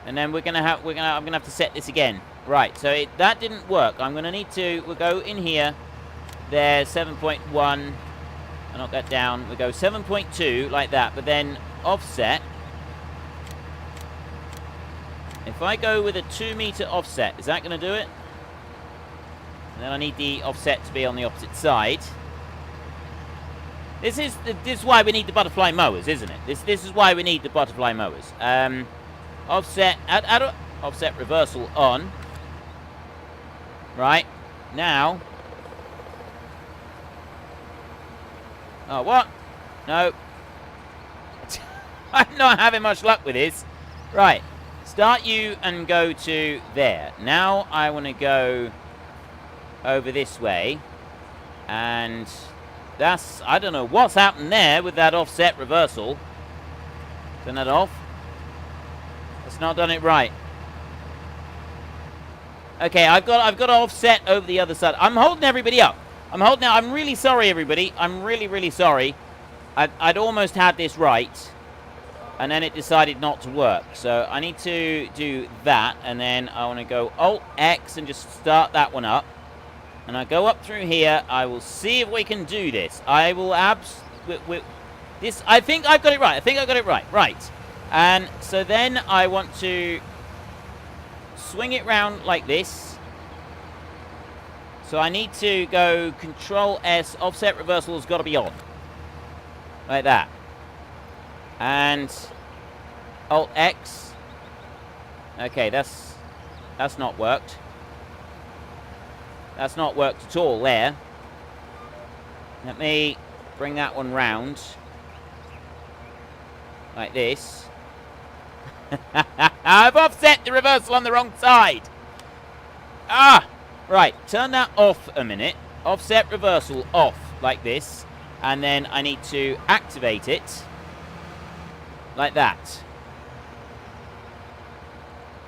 And then I'm gonna have to set this again. Right, so that didn't work. I'm going to need to... We'll go in here. There, 7.1. I'll knock that down. We'll go 7.2, like that. But then offset. If I go with a 2-meter offset, is that going to do it? And then I need the offset to be on the opposite side. This is why we need the butterfly mowers, isn't it? This is why we need the butterfly mowers. Offset, offset reversal on. Right, now. Oh, what? No. I'm not having much luck with this. Right, start you and go to there. Now I want to go over this way. And that's, I don't know what's happened there with that offset reversal. Turn that off. That's not done it right. Okay, I've got to offset over the other side. I'm holding everybody up. I'm really sorry, everybody. I'm really, really sorry. I'd almost had this right. And then it decided not to work. So I need to do that. And then I want to go Alt-X and just start that one up. And I go up through here. I will see if we can do this. I will this. I think I've got it right. Right. And so then I want to swing it round like this. So I need to go Control S. Offset reversal has got to be on. Like that. And Alt-X. Okay, that's not worked. That's not worked at all there. Let me bring that one round. Like this. I've offset the reversal on the wrong side. Ah! Right, turn that off a minute. Offset reversal off, like this. And then I need to activate it. Like that.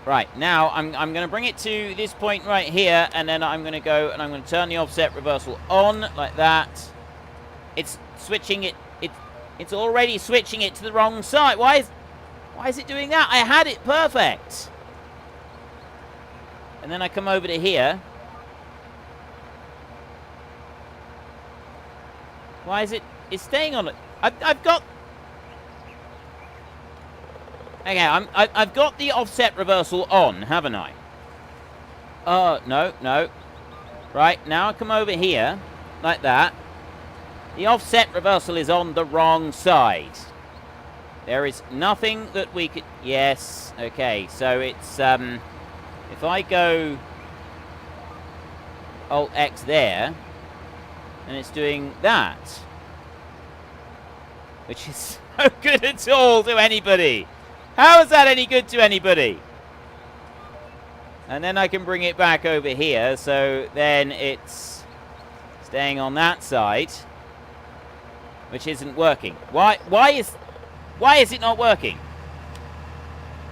Right, now I'm going to bring it to this point right here, and then I'm going to go and I'm going to turn the offset reversal on, like that. It's switching it. It's already switching it to the wrong side. Why is it doing that? I had it perfect. And then I come over to here. Why is it? It's staying on it. I've got. Okay, I've got the offset reversal on, haven't I? No. Right, now I come over here, like that. The offset reversal is on the wrong side. There is nothing that we could... Yes, okay, so it's, if I go Alt-X there, and it's doing that. Which is no good at all to anybody. How is that any good to anybody? And then I can bring it back over here, so then it's staying on that side, which isn't working. Why is it not working?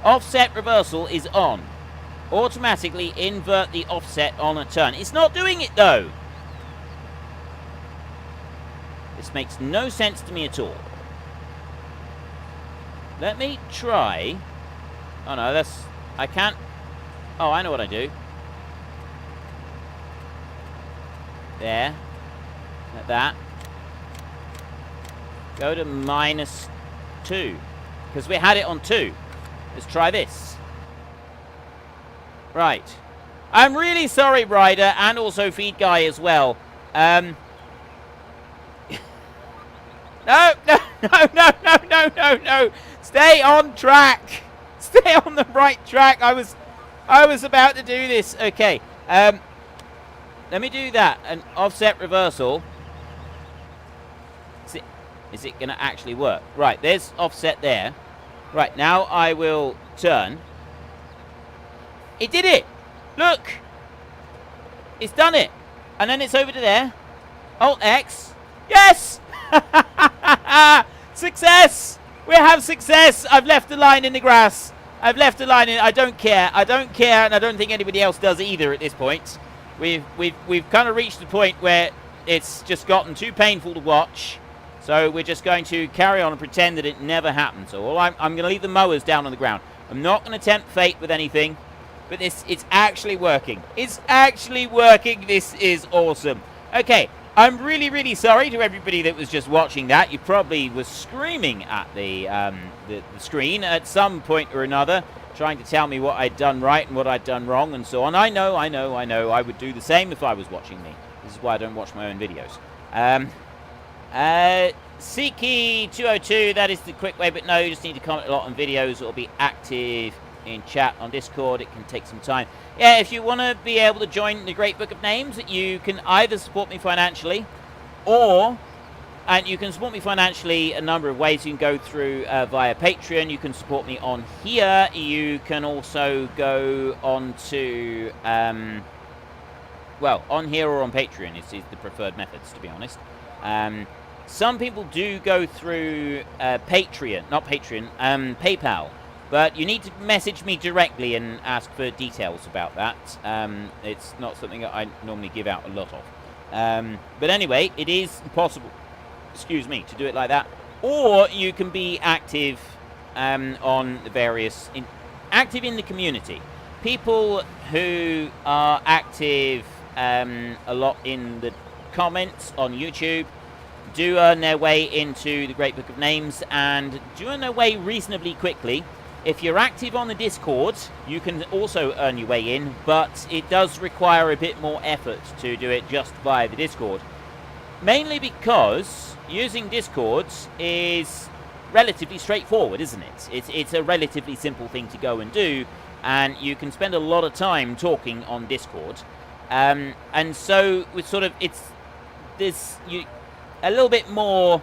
Offset reversal is on. Automatically invert the offset on a turn. It's not doing it though. This makes no sense to me at all. Let me try. Oh no, that's... I can't... Oh, I know what I do. There. Like that. Go to -2. Because we had it on 2. Let's try this. Right. I'm really sorry, Ryder, and also Feed Guy as well. No. Stay on track. Stay on the right track. I was about to do this. Okay. Let me do that. An offset reversal. Is it going to actually work? Right, there's offset there. Right, now I will turn. It did it. Look. It's done it. And then it's over to there. Alt-X. Yes! Success! We have success! I've left a line in the grass. I've left a line in... I don't care. I don't care, and I don't think anybody else does either at this point. We've kind of reached the point where it's just gotten too painful to watch. So we're just going to carry on and pretend that it never happened. So I'm going to leave the mowers down on the ground. I'm not going to tempt fate with anything. But it's actually working. It's actually working. This is awesome. Okay, I'm really, really sorry to everybody that was just watching that. You probably was screaming at the screen at some point or another, trying to tell me what I'd done right and what I'd done wrong and so on. I know. I would do the same if I was watching me. This is why I don't watch my own videos. Siki202, that is the quick way, but no, you just need to comment a lot on videos or be active in chat on Discord. It can take some time. Yeah, if you want to be able to join the Great Book of Names, you can either support me financially, or, and you can support me financially a number of ways. You can go through via Patreon. You can support me on here. You can also go on to, well, on here or on Patreon is the preferred methods, to be honest. Some people do go through Patreon, not Patreon, PayPal. But you need to message me directly and ask for details about that. It's not something that I normally give out a lot of. But anyway, it is possible, excuse me, to do it like that. Or you can be active on the various, active in the community. People who are active a lot in the comments on YouTube do earn their way into the Great Book of Names, and do earn their way reasonably quickly. If you're active on the Discord, you can also earn your way in, but it does require a bit more effort to do it just via the Discord. Mainly because using Discord is relatively straightforward, isn't it? It's a relatively simple thing to go and do, and you can spend a lot of time talking on Discord. And so it's sort of, there's a little bit more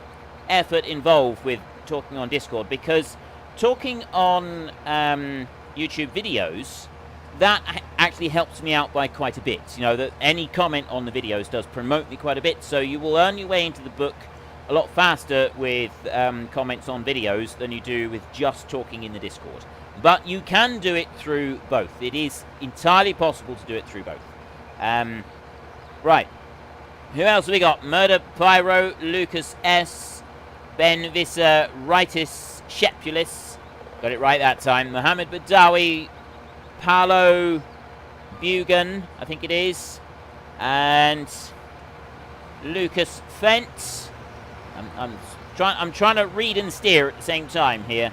effort involved with talking on Discord, because talking on YouTube videos, that actually helps me out by quite a bit. You know, that any comment on the videos does promote me quite a bit, so you will earn your way into the book a lot faster with comments on videos than you do with just talking in the Discord. But you can do it through both. It is entirely possible to do it through both. Right. Who else have we got? Murder Pyro, Lucas S, Ben Visser, Ritus, Shepulis. Got it right that time. Mohammed Badawi, Paolo Bugan, I think it is. And Lucas Fent. I'm trying to read and steer at the same time here.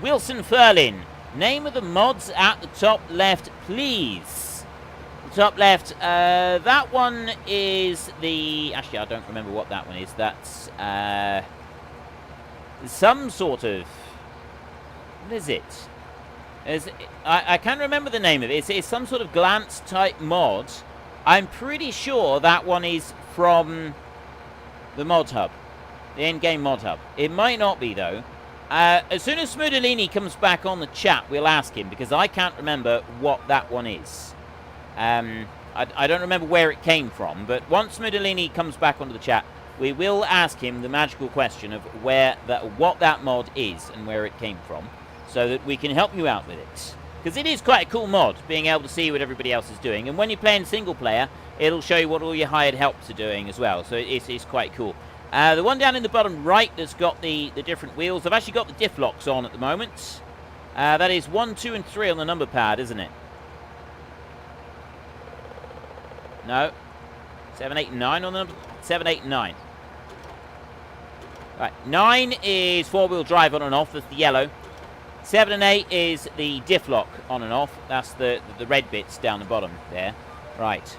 Wilson Furlin. Name of the mods at the top left, please. The top left. That one is the... Actually, I don't remember what that one is. That's some sort of... What is it? I can't remember the name of it. It's some sort of glance type mod. I'm pretty sure that one is from the Modhub, the in-game Modhub. It might not be, though. As soon as Smudolini comes back on the chat, we'll ask him, because I can't remember what that one is. I don't remember where it came from, but once Smudolini comes back onto the chat, we will ask him the magical question of what that mod is and where it came from, so that we can help you out with it. Because it is quite a cool mod, being able to see what everybody else is doing. And when you're playing single player, it'll show you what all your hired helps are doing as well. So it's quite cool. The one down in the bottom right that's got the different wheels, I've actually got the diff locks on at the moment. That is 1, 2, and 3 on the number pad, isn't it? No. 7, 8, and 9 on the number... 7, 8, and 9. Right, 9 is 4-wheel drive on and off, that's the yellow. 7 and 8 is the diff lock on and off, that's the red bits down the bottom there. Right.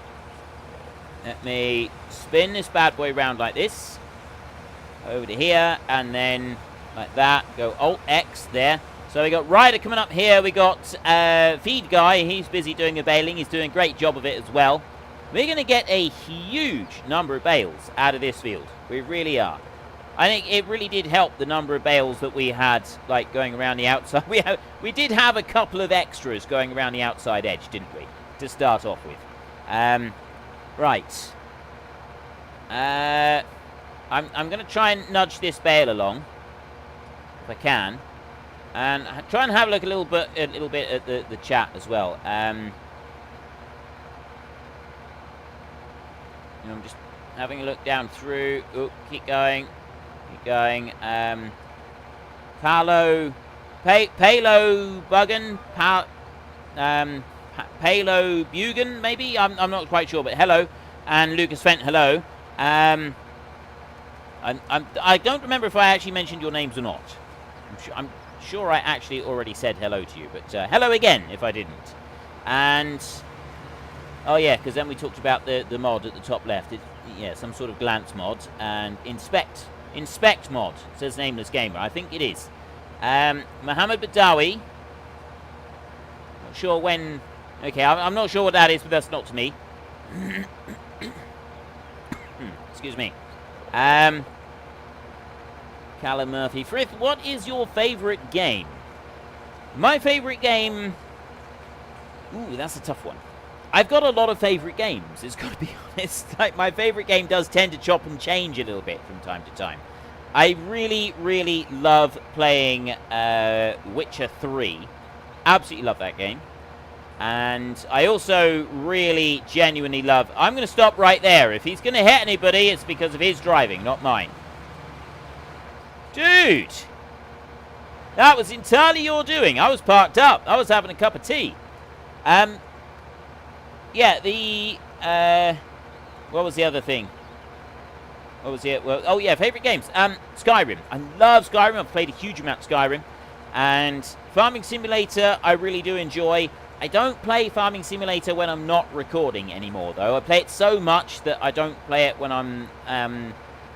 Let me spin this bad boy around like this. Over to here, and then like that. Go Alt-X there. So we got Ryder coming up here. We got Feed Guy, he's busy doing a baling. He's doing a great job of it as well. We're going to get a huge number of bales out of this field. We really are. I think it really did help the number of bales that we had, like, going around the outside. We did have a couple of extras going around the outside edge, didn't we? To start off with. Right. I'm going to try and nudge this bale along, if I can, and try and have a look a little bit at the chat as well. I'm just having a look down through. Oh, keep going. Keep going. Palo Buggen, Palo Bugan, maybe? I'm not quite sure, but hello. And Lucas Fent, hello. I don't remember if I actually mentioned your names or not. I'm sure I actually already said hello to you, but hello again if I didn't. And oh yeah, because then we talked about the mod at the top left. Yeah, some sort of glance mod, and inspect Inspect mod, says Nameless Gamer. I think it is. Mohammed Badawi. Not sure when... Okay, I'm not sure what that is, but that's not to me. Excuse me. Callum Murphy. Frith, what is your favourite game? My favourite game... Ooh, that's a tough one. I've got a lot of favourite games, it's got to be honest. Like, my favourite game does tend to chop and change a little bit from time to time. I really, really love playing Witcher 3. Absolutely love that game. And I also really, genuinely love... I'm going to stop right there. If he's going to hit anybody, it's because of his driving, not mine. Dude! That was entirely your doing. I was parked up. I was having a cup of tea. Yeah, the... what was the other thing? What was it? Well, oh, yeah, favourite games. Skyrim. I love Skyrim. I've played a huge amount of Skyrim. And Farming Simulator, I really do enjoy. I don't play Farming Simulator when I'm not recording anymore, though. I play it so much that I don't play it when I'm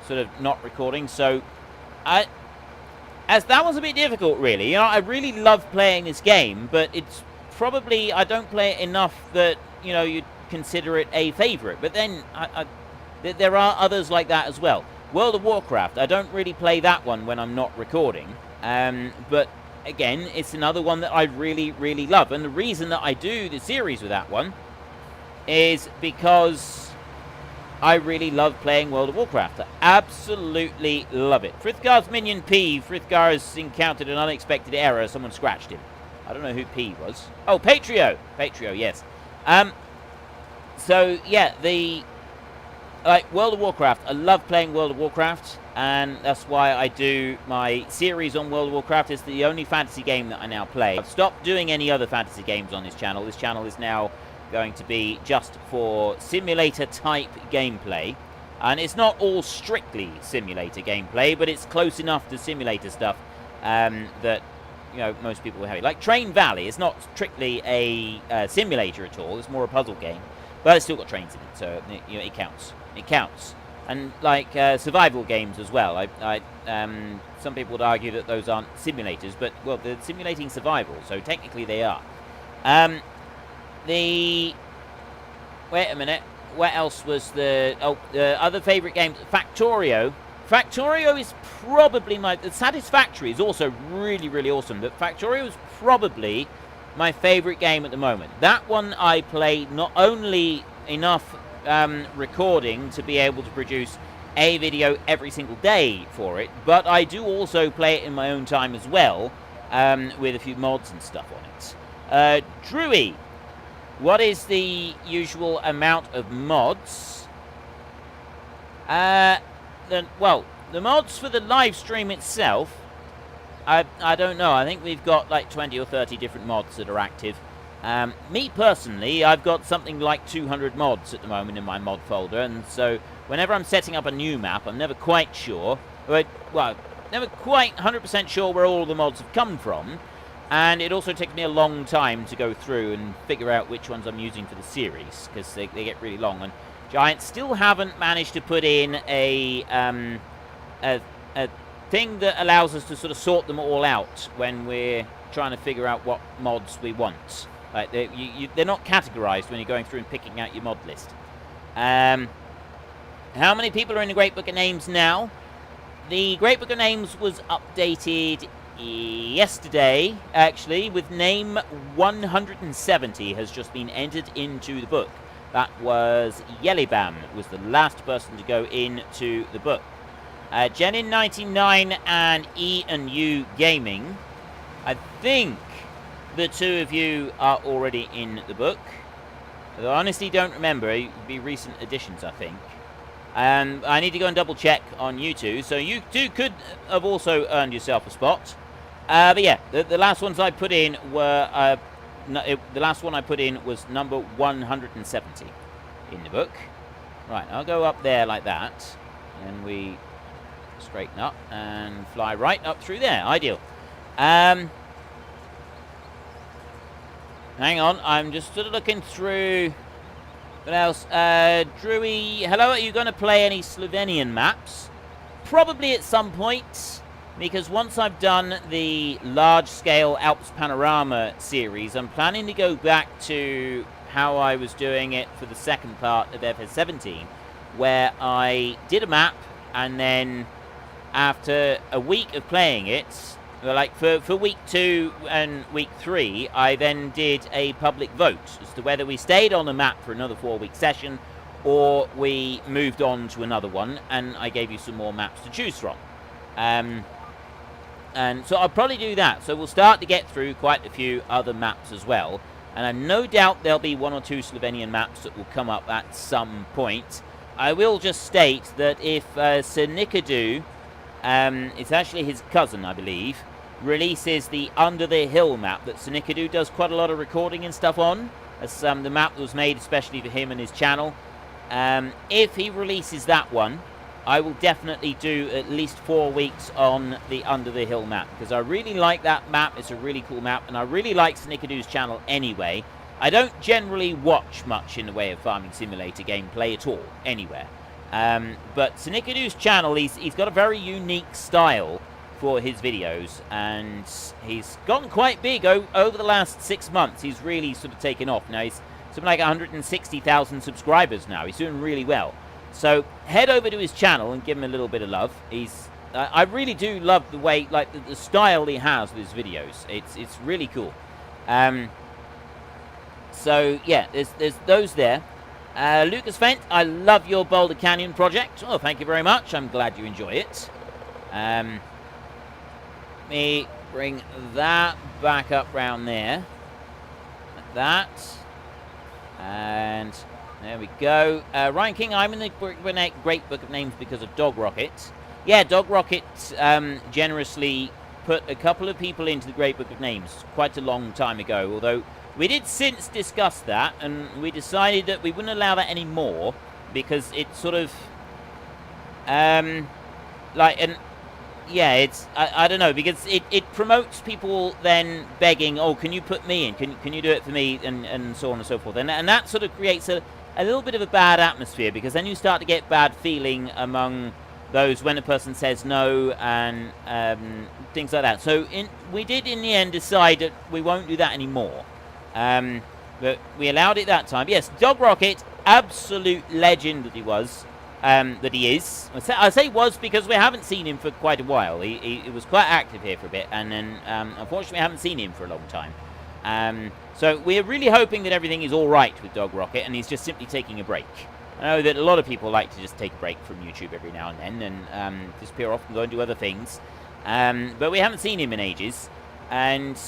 sort of not recording. So, as that was a bit difficult, really. You know, I really love playing this game, but it's probably... I don't play it enough that, you know, you'd consider it a favourite. But then, there are others like that as well. World of Warcraft, I don't really play that one when I'm not recording. But... again, it's another one that I really, really love. And the reason that I do the series with that one is because I really love playing World of Warcraft. I absolutely love it. Frithgar's minion P. Frithgar has encountered an unexpected error. Someone scratched him. I don't know who P was. Oh, Patrio. Patrio, yes. So, yeah, World of Warcraft. I love playing World of Warcraft. And that's why I do my series on World of Warcraft. It's the only fantasy game that I now play. I've stopped doing any other fantasy games on this channel. This channel is now going to be just for simulator-type gameplay. And it's not all strictly simulator gameplay, but it's close enough to simulator stuff that, you know, most people will have it. Like Train Valley, it's not strictly a simulator at all. It's more a puzzle game. But it's still got trains in it, so you know, it counts. It counts. And like survival games as well. Some people would argue that those aren't simulators, but well, they're simulating survival, so technically they are. Wait a minute. What else was the other favourite games? Factorio. Factorio is probably Satisfactory is also really, really awesome, but Factorio is probably my favourite game at the moment. That one I play not only enough recording to be able to produce a video every single day for it, but I do also play it in my own time as well, with a few mods and stuff on it. Drewy, what is the usual amount of mods? Well, the mods for the live stream itself, I don't know. I think we've got like 20 or 30 different mods that are active. Me personally, I've got something like 200 mods at the moment in my mod folder, and so whenever I'm setting up a new map, I'm never quite sure, well, never quite 100% sure where all the mods have come from, and it also takes me a long time to go through and figure out which ones I'm using for the series, because they get really long, and Giant still haven't managed to put in a thing that allows us to sort of sort them all out when we're trying to figure out what mods we want. Like they're not categorized when you're going through and picking out your mod list. How many people are in the Great Book of Names now? The Great Book of Names was updated yesterday, actually, with name 170 has just been entered into the book. That was Yellybam, was the last person to go into the book. Jenin99 and E&U Gaming, I think the two of you are already in the book. I honestly don't remember. It would be recent additions, I think. I need to go and double check on you two. So you two could have also earned yourself a spot. But yeah, the last ones I put in were... the last one I put in was number 170 in the book. Right, I'll go up there like that. And we straighten up and fly right up through there. Ideal. Hang on, I'm just sort of looking through. What else? Drewy, hello, are you going to play any Slovenian maps? probably at some point, because once I've done the large-scale Alps Panorama series, I'm planning to go back to how I was doing it for the second part of FS17, where I did a map, and then after a week of playing it, like for week 2 and week 3, I then did a public vote as to whether we stayed on the map for another 4-week session or we moved on to another one, and I gave you some more maps to choose from. And so I'll probably do that. So we'll start to get through quite a few other maps as well. And I no doubt there'll be 1 or 2 Slovenian maps that will come up at some point. I will just state that if Sir Nicodou, it's actually his cousin, I believe, releases the Under the Hill map that Sir Nicodou does quite a lot of recording and stuff on, as the map was made especially for him and his channel. If he releases that one, I will definitely do at least 4 weeks on the Under the Hill map, because I really like that map. It's a really cool map, and I really like Sir Nicodou's channel anyway. I don't generally watch much in the way of Farming Simulator gameplay at all, anywhere. But Sir Nicodou's channel, he's got a very unique style for his videos, and he's gotten quite big over the last 6 months. He's really sort of taken off. Now he's something like 160,000 subscribers now. He's doing really well. So head over to his channel and give him a little bit of love. I really do love the way, like the style he has with his videos. It's really cool. So yeah, there's those there. Lucas Fent, I love your Boulder Canyon project. Oh, thank you very much. I'm glad you enjoy it. Let me bring that back up round there. Like that. And there we go. Ryan King, I'm in the Great Book of Names because of Dog Rocket. Yeah, Dog Rocket generously put a couple of people into the Great Book of Names quite a long time ago, although we did since discuss that, and we decided that we wouldn't allow that anymore, because it's sort of, yeah, it's, I don't know, because it promotes people then begging, oh, can you put me in, can you do it for me, and so on and so forth, and that sort of creates a little bit of a bad atmosphere, because then you start to get bad feeling among those when a person says no, and things like that. So we did in the end decide that we won't do that anymore. But we allowed it that time. Yes, Dog Rocket, absolute legend that he was, that he is. I say was because we haven't seen him for quite a while. He was quite active here for a bit, and then unfortunately we haven't seen him for a long time. So we're really hoping that everything is all right with Dog Rocket, and he's just simply taking a break. I know that a lot of people like to just take a break from YouTube every now and then, and disappear off and go and do other things. But we haven't seen him in ages, and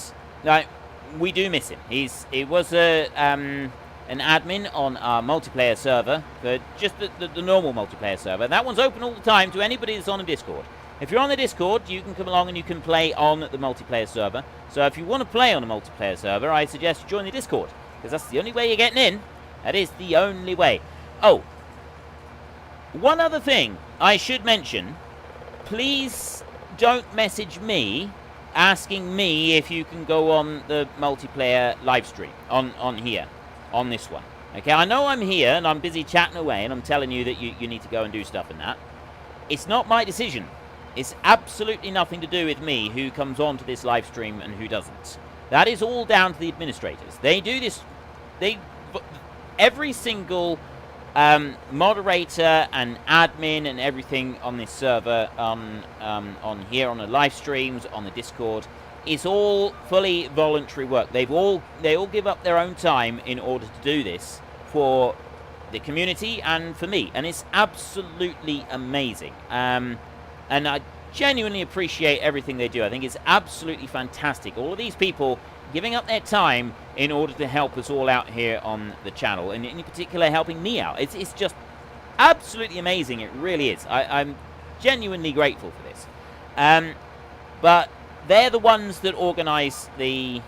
we do miss him. He was an admin on our multiplayer server, but just the normal multiplayer server. That one's open all the time to anybody that's on a Discord. If you're on the Discord, you can come along and you can play on the multiplayer server. So if you want to play on a multiplayer server, I suggest you join the Discord, because that's the only way you're getting in. That is the only way. Oh, one other thing I should mention. Please don't message me asking me if you can go on the multiplayer live stream on here, on this one. Okay, I know I'm here and I'm busy chatting away and I'm telling you that you need to go and do stuff and that. It's not my decision. It's absolutely nothing to do with me who comes on to this live stream and who doesn't. That is all down to the administrators. They do this. Every single moderator and admin and everything on this server, on here, on the live streams, on the Discord, is all fully voluntary work. They all give up their own time in order to do this for the community and for me, and it's absolutely amazing. And I genuinely appreciate everything they do. I think it's absolutely fantastic. All of these people giving up their time in order to help us all out here on the channel, and in particular helping me out. It's just absolutely amazing. It really is. I'm genuinely grateful for this. But they're the ones that organize the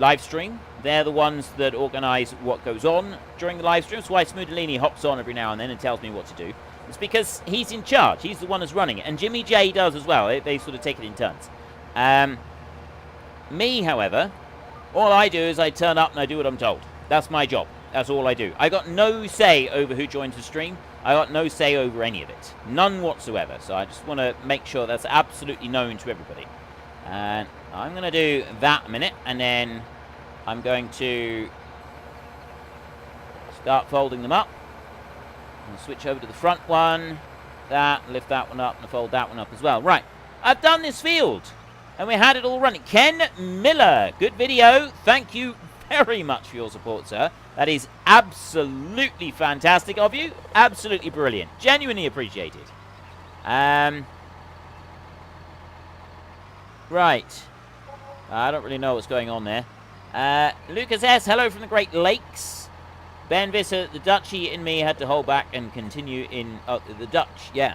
live stream. They're the ones that organize what goes on during the live stream. That's why Smudolini hops on every now and then and tells me what to do. It's because he's in charge. He's the one that's running it. And JimmyJay does as well. They sort of take it in turns. Me, however, all I do is I turn up and I do what I'm told. That's my job. That's all I do. I got no say over who joins the stream. I got no say over any of it. None whatsoever. So I just want to make sure that's absolutely known to everybody. And I'm going to do that a minute. And then I'm going to start folding them up. And switch over to the front one. That, lift that one up, and fold that one up as well. Right. I've done this field. And we had it all running. Ken Miller. Good video. Thank you very much for your support, sir. That is absolutely fantastic of you. Absolutely brilliant. Genuinely appreciated. Right. I don't really know what's going on there. Lucas S., hello from the Great Lakes. Ben Visser, the Ducky in me had to hold back and continue in... Oh, the Dutch, yeah.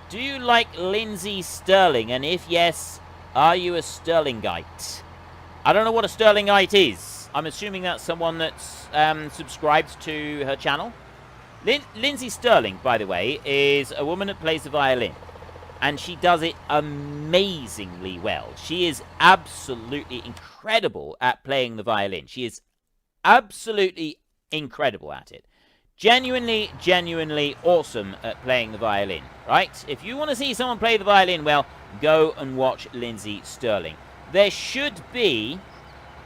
Do you like Lindsay Sterling? And if yes, are you a Sterlingite? I don't know what a Sterlingite is. I'm assuming that's someone that's subscribed to her channel. Lindsay Sterling, by the way, is a woman that plays the violin. And she does it amazingly well. She is absolutely incredible at playing the violin. She is absolutely incredible at it. Genuinely, genuinely awesome at playing the violin, right? If you want to see someone play the violin well, go and watch Lindsay Sterling. There should be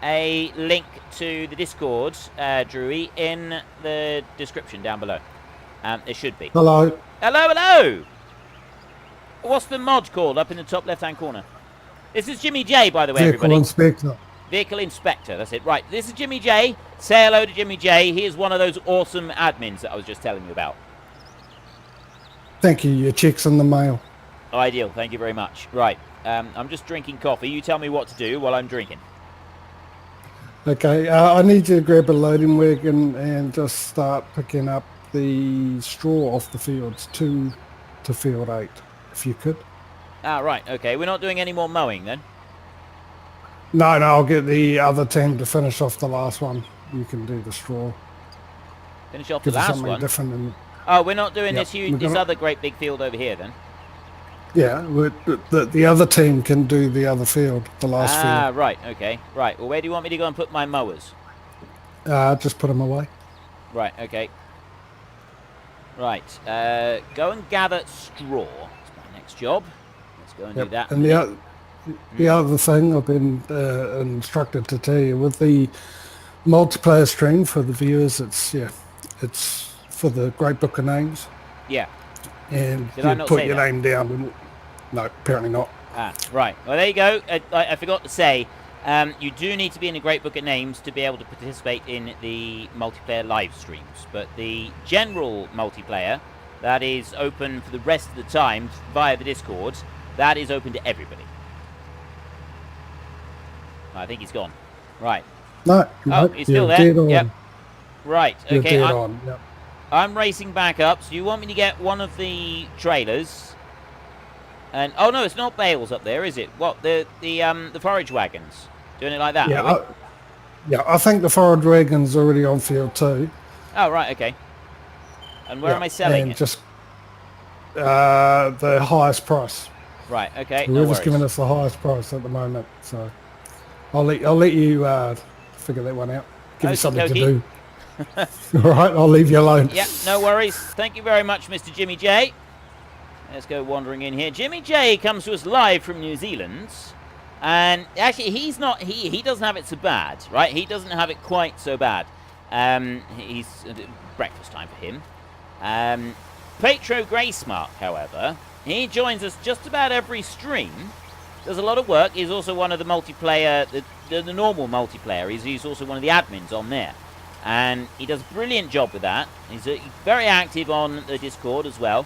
a link to the Discord, Drewy, in the description down below. There should be. Hello. Hello, hello! What's the mod called up in the top left-hand corner? This is JimmyJay, by the way, Vehicle everybody. Inspector. Vehicle Inspector, that's it. Right, this is JimmyJay. Say hello to JimmyJay. He is one of those awesome admins that I was just telling you about. Thank you. Your check's in the mail. Ideal, thank you very much. Right, I'm just drinking coffee. You tell me what to do while I'm drinking. Okay, I need you to grab a loading wagon and just start picking up the straw off the fields to field 8, if you could. Ah, right, okay. We're not doing any more mowing then? No, I'll get the other team to finish off the last one. You can do the straw. Finish off the Give us last something one? different. Oh, we're not doing Yep, this other great big field over here then? Yeah, the other team can do the other field, the last field. Ah, right, okay. Right, well, where do you want me to go and put my mowers? Just put them away. Right, okay. Right, go and gather straw. That's my next job. Let's go and do that. And the other thing I've been instructed to tell you, with the multiplayer stream for the viewers, it's for the Great Book of Names. Yeah. And Did I you not put say your that? name down. No, apparently not. Ah, right. Well, there you go. I forgot to say, you do need to be in the Great Book of Names to be able to participate in the multiplayer live streams. But the general multiplayer, that is open for the rest of the time via the Discord, that is open to everybody. I think he's gone. Right. No. Oh, he's still there. Yep. Right. You're Okay. dead on. Yep. I'm racing back up. So you want me to get one of the trailers? And oh no, it's not bales up there, is it? What the forage wagons? Doing it like that? Yeah, I think the forage wagon's already on field 2. Oh right, okay. And where am I selling it? Just the highest price. Right. Okay. Whoever's giving us the highest price at the moment. So I'll let you figure that one out. Give you something to do. All right, I'll leave you alone. Yeah, no worries. Thank you very much, Mr. JimmyJay. Let's go wandering in here. JimmyJay comes to us live from New Zealand. And actually, he's not. He doesn't have it so bad, right? He doesn't have it quite so bad. He's breakfast time for him. Petro Graysmark, however, he joins us just about every stream. Does a lot of work. He's also one of the multiplayer, the normal multiplayer. He's also one of the admins on there. And he does a brilliant job with that. He's very active on the Discord as well.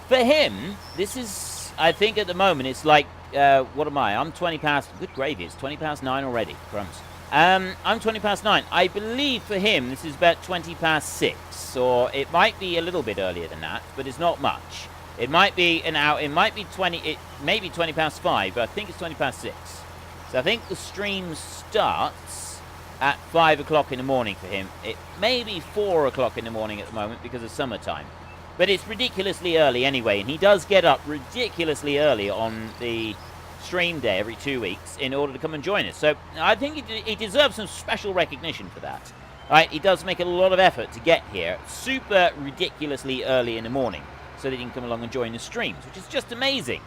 For him, this is, I think at the moment, it's like, what am I? I'm 20 past, good gravy, it's 20 past 9 already, crumbs. I'm 20 past 9. I believe for him, this is about 20 past 6, or it might be a little bit earlier than that, but it's not much. It might be an hour, it might be 20, it may be 20 past 5, but I think it's 20 past 6. So I think the stream starts at 5 o'clock in the morning for him. It may be 4 o'clock in the morning at the moment because of summertime. But it's ridiculously early anyway, and he does get up ridiculously early on the stream day every 2 weeks in order to come and join us. So I think he deserves some special recognition for that. Right, he does make a lot of effort to get here super ridiculously early in the morning so that he can come along and join the streams, which is just amazing.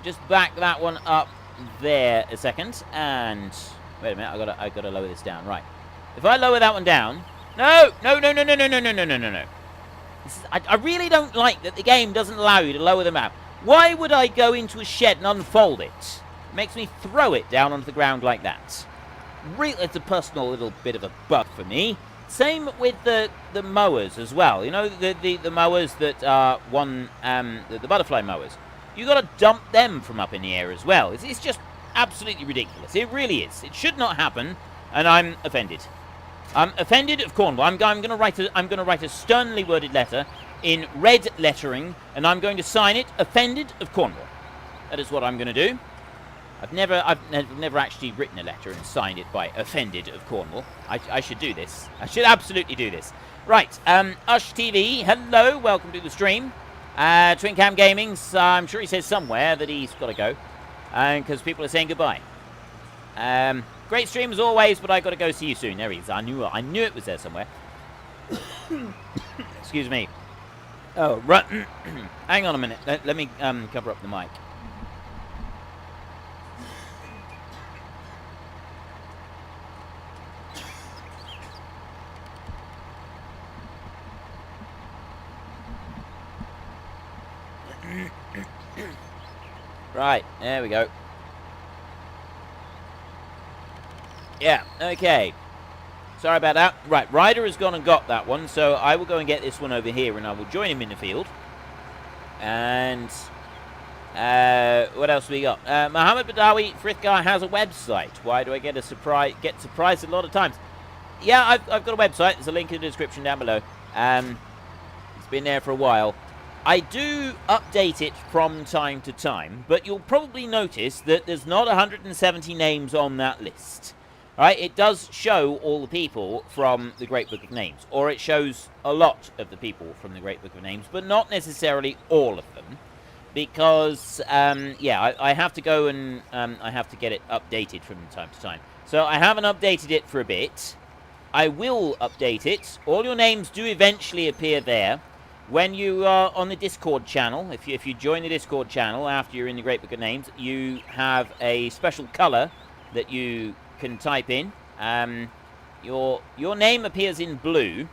Just back that one up there a second, and wait a minute, I gotta lower this down. Right, if I lower that one down, no. I really don't like that the game doesn't allow you to lower them out. Why would I go into a shed and unfold it? It makes me throw it down onto the ground like that. It's a personal little bit of a bug for me. Same with the mowers as well. You know, the mowers that are the butterfly mowers. You got to dump them from up in the air as well. It's just absolutely ridiculous. It really is. It should not happen, and I'm offended. I'm offended of Cornwall. I'm going to write a sternly worded letter in red lettering, and I'm going to sign it. Offended of Cornwall. That is what I'm going to do. I've never actually written a letter and signed it by offended of Cornwall. I should do this. I should absolutely do this. Right. Ush TV. Hello. Welcome to the stream. Twin Cam Gaming. I'm sure he says somewhere that he's got to go, because people are saying goodbye. Great stream as always, but I got to go. See you soon. There he is. I knew it was there somewhere. Excuse me. Oh, right. Hang on a minute. Let me cover up the mic. Right, there we go. Yeah, okay. Sorry about that. Right, Ryder has gone and got that one, so I will go and get this one over here, and I will join him in the field. And what else we got? Mohammed Badawi Frithgar has a website. Why do I get surprised a lot of times? Yeah, I've got a website. There's a link in the description down below. It's been there for a while. I do update it from time to time, but you'll probably notice that there's not 170 names on that list. Right? It does show all the people from the Great Book of Names, or it shows a lot of the people from the Great Book of Names, but not necessarily all of them, because, yeah, I have to go and I have to get it updated from time to time. So I haven't updated it for a bit. I will update it. All your names do eventually appear there. When you are on the Discord channel, if you join the Discord channel after you're in the Great Book of Names, you have a special color that you can type in. Your name appears in blue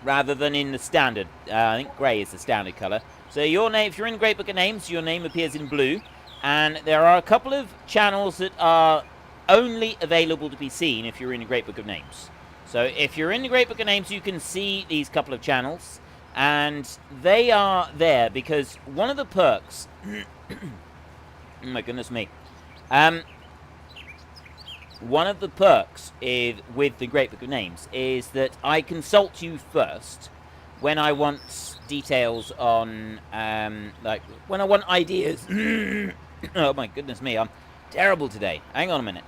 rather than in the standard. I think grey is the standard color. So your name, if you're in the Great Book of Names, your name appears in blue. And there are a couple of channels that are only available to be seen if you're in the Great Book of Names. So if you're in the Great Book of Names, you can see these couple of channels. And they are there because one of the perks... oh my goodness me. One of the perks with the Great Book of Names is that I consult you first when I want details on, like, when I want ideas. Oh my goodness me, I'm terrible today. Hang on a minute.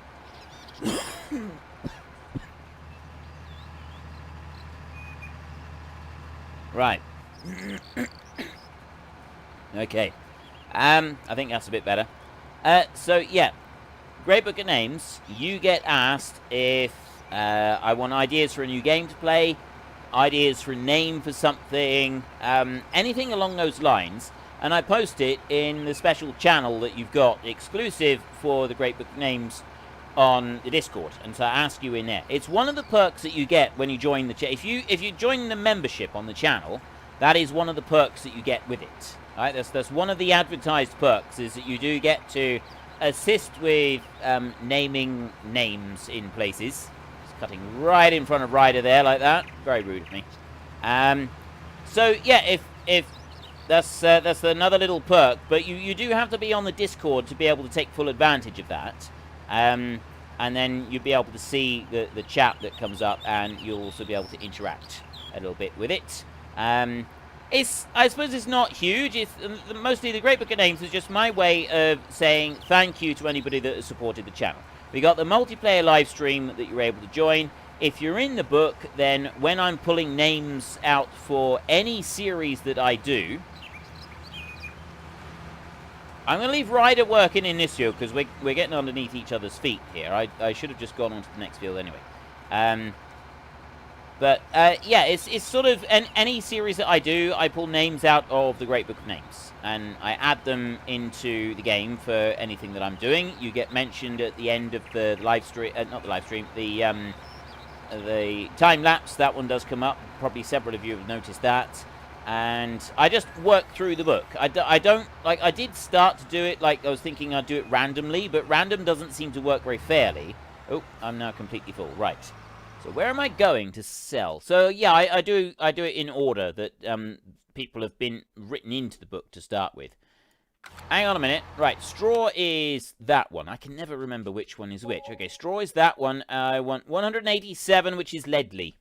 Right. Okay. I think that's a bit better. So, yeah. Great Book of Names, you get asked if I want ideas for a new game to play, ideas for a name for something, anything along those lines, and I post it in the special channel that you've got exclusive for the Great Book of Names on the Discord, and so I ask you in there. It's one of the perks that you get when you join the channel. If you join the membership on the channel, that is one of the perks that you get with it. All right, that's one of the advertised perks, is that you do get to assist with naming names in places. Just cutting right in front of Ryder there like that. Very rude of me. So yeah, if that's another little perk, but you do have to be on the Discord to be able to take full advantage of that. And then you'll be able to see the chat that comes up, and you'll also be able to interact a little bit with it. I suppose it's not huge. It's mostly the Great Book of Names is just my way of saying thank you to anybody that has supported the channel. We got the multiplayer live stream that you're able to join. If you're in the book, then when I'm pulling names out for any series that I do, I'm going to leave Ryder working in this field because we're getting underneath each other's feet here. I should have just gone on to the next field anyway. But yeah, it's sort of any series that I do, I pull names out of the Great Book of Names. And I add them into the game for anything that I'm doing. You get mentioned at the end of the live stream, not the live stream, the time lapse. That one does come up. Probably several of you have noticed that. And I just work through the book. I don't, like, I did start to do it, like, I was thinking I'd do it randomly, but random doesn't seem to work very fairly. Oh, I'm now completely full. Right. So where am I going to sell? So, yeah, I do it in order that people have been written into the book to start with. Hang on a minute. Right, straw is that one. I can never remember which one is which. Okay, straw is that one. I want 187, which is Ledley.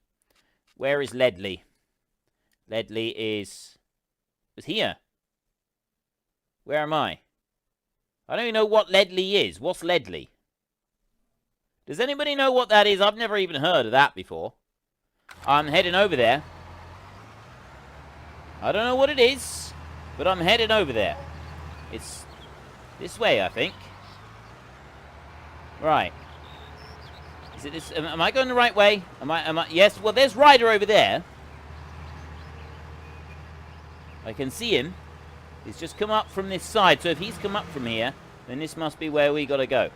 Where is Ledley? Ledley is here. Where am I? I don't even know what Ledley is. What's Ledley? Does anybody know what that is? I've never even heard of that before. I'm heading over there. I don't know what it is, but I'm heading over there. It's this way, I think. Right. Is it this? Am I going the right way? Am I? Yes. Well, there's Ryder over there. I can see him. He's just come up from this side. So if he's come up from here, then this must be where we got to go.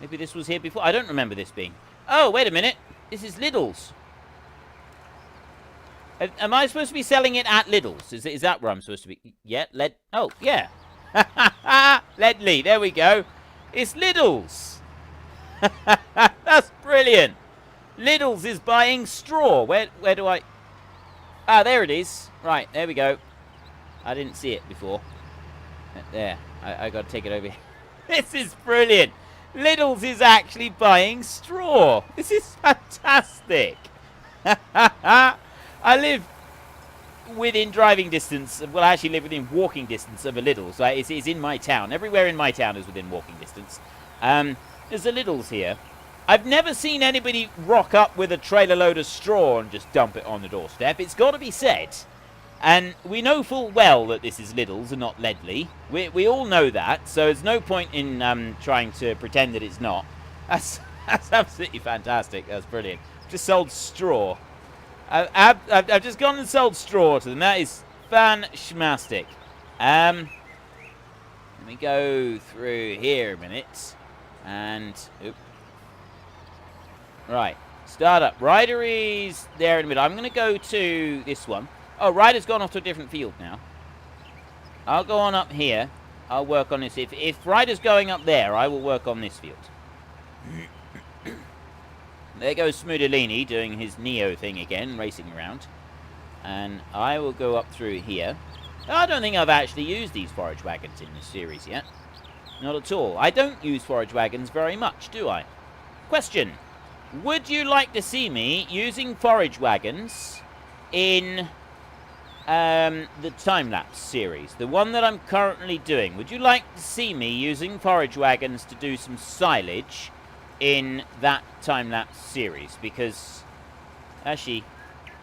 Maybe this was here before. I don't remember this being. Oh, wait a minute. This is Lidl's. Am I supposed to be selling it at Lidl's? Is that where I'm supposed to be? Yeah, oh, yeah. Ledley, there we go. It's Lidl's. That's brilliant. Lidl's is buying straw. Where do I... Ah, there it is. Right, there we go. I didn't see it before. There. I got to take it over here. This is brilliant. Lidl's is actually buying straw. This is fantastic. I live within driving distance. Well, I actually live within walking distance of a Lidl's. Right? It's in my town. Everywhere in my town is within walking distance. There's a Lidl's here. I've never seen anybody rock up with a trailer load of straw and just dump it on the doorstep. It's got to be said. And we know full well that this is Lidl's and not Ledley. We all know that, so there's no point in trying to pretend that it's not. That's absolutely fantastic. That's brilliant. Just sold straw. I've just gone and sold straw to them. That is fan-schmastic. Let me go through here a minute. And... Oop. Right. Start up. Ryder is there in a minute. I'm going to go to this one. Oh, Ryder's gone off to a different field now. I'll go on up here. I'll work on this. If Ryder's going up there, I will work on this field. There goes Smudolini doing his Neo thing again, racing around. And I will go up through here. I don't think I've actually used these forage wagons in this series yet. Not at all. I don't use forage wagons very much, do I? Question. Would you like to see me using forage wagons in the time-lapse series? The one that I'm currently doing. Would you like to see me using forage wagons to do some silage in that time-lapse series? Because, actually,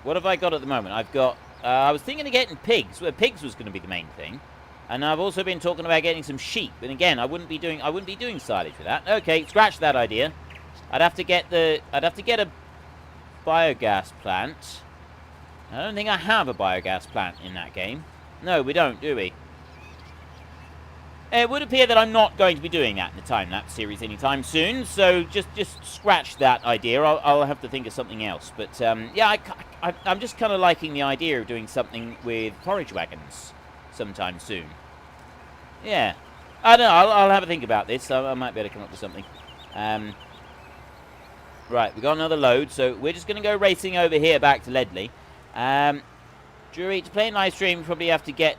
what have I got at the moment? I've got, I was thinking of getting pigs. Well, pigs was going to be the main thing. And I've also been talking about getting some sheep. And again, I wouldn't be doing silage with that. Okay, scratch that idea. I'd have to get a biogas plant. I don't think I have a biogas plant in that game. No, we don't, do we? It would appear that I'm not going to be doing that in the time-lapse series anytime soon, so just scratch that idea. I'll have to think of something else. But, yeah, I'm just kind of liking the idea of doing something with forage wagons sometime soon. Yeah. I don't know, I'll have a think about this. I might be able to come up with something. Right, we've got another load, so we're just going to go racing over here back to Ledley. Drury, to play in live stream, you probably have to get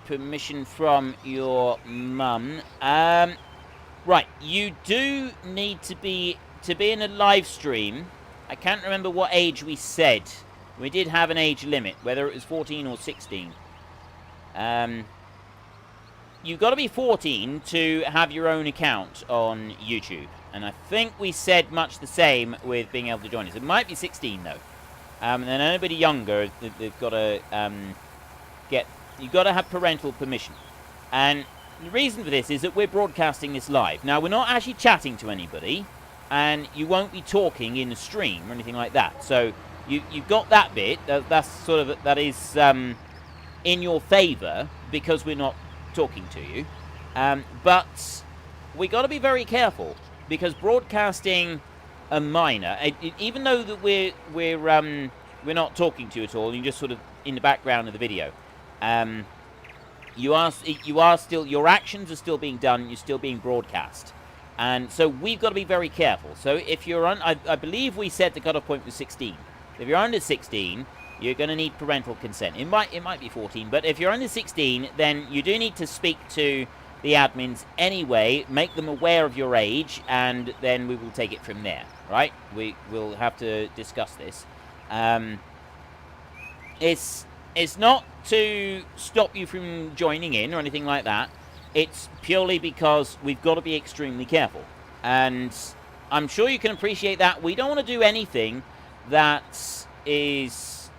permission from your mum. Right, you do need to be in a live stream. I can't remember what age we said. We did have an age limit, whether it was 14 or 16. You've got to be 14 to have your own account on YouTube. And I think we said much the same with being able to join us. It might be 16, though. And then anybody younger, they've got to you've got to have parental permission. And the reason for this is that we're broadcasting this live. Now, we're not actually chatting to anybody, and you won't be talking in the stream or anything like that. So you've got that bit. That is in your favour because we're not talking to you. But we got to be very careful because broadcasting a miner, even though that we're not talking to you at all, you're just sort of in the background of the video. You are still, your actions are still being done. You're still being broadcast, and so we've got to be very careful. So if you're on, I believe we said the cutoff point was 16. If you're under 16, you're going to need parental consent. It might be 14, but if you're under 16, then you do need to speak to the admins anyway, make them aware of your age, and then we will take it from there. Right? We will have to discuss this. It's not to stop you from joining in or anything like that. It's purely because we've got to be extremely careful. And I'm sure you can appreciate that. We don't want to do anything that is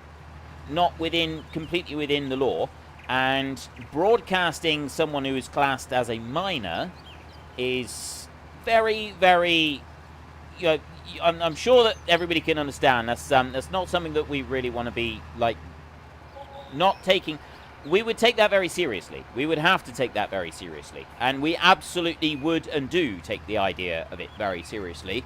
not completely within the law. And broadcasting someone who is classed as a minor is very, very... I'm sure that everybody can understand. That's not something that we really want to be, like... not taking. We would take that very seriously. We would have to take that very seriously, and we absolutely would and do take the idea of it very seriously.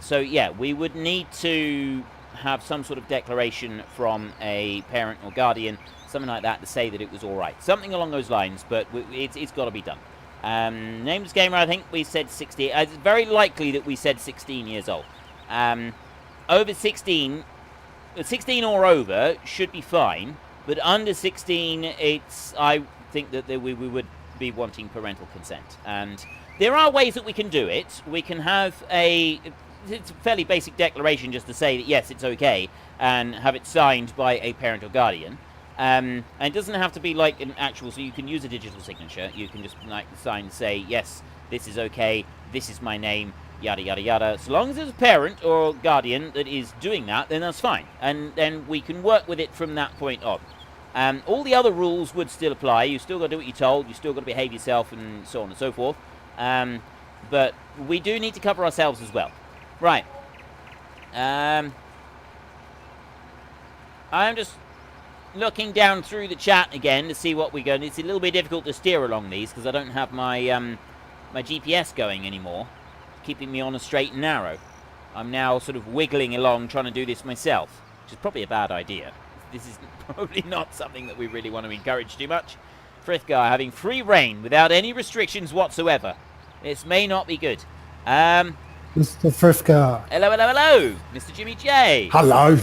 So yeah, we would need to have some sort of declaration from a parent or guardian, something like that, to say that it was all right, something along those lines. But it's got to be done. Nameless gamer, I think we said 16. It's very likely that we said 16 years old. Over 16 or over should be fine. But under 16, I think that we would be wanting parental consent. And there are ways that we can do it. We can have it's a fairly basic declaration just to say that, yes, it's okay, and have it signed by a parent or guardian. And it doesn't have to be like an actual, so you can use a digital signature. You can just like sign and say, yes, this is okay, this is my name, yada, yada, yada. So long as there's a parent or guardian that is doing that, then that's fine. And then we can work with it from that point on. All the other rules would still apply. You still got to do what you're told. You still got to behave yourself and so on and so forth. But we do need to cover ourselves as well. Right. I'm just looking down through the chat again to see what we go. It's a little bit difficult to steer along these because I don't have my my GPS going anymore, keeping me on a straight and narrow. I'm now sort of wiggling along trying to do this myself, which is probably a bad idea. This is probably not something that we really want to encourage too much. Frithgar having free reign without any restrictions whatsoever. This may not be good. Mr. Frithgar. Hello, hello, hello, Mr. JimmyJay. Hello.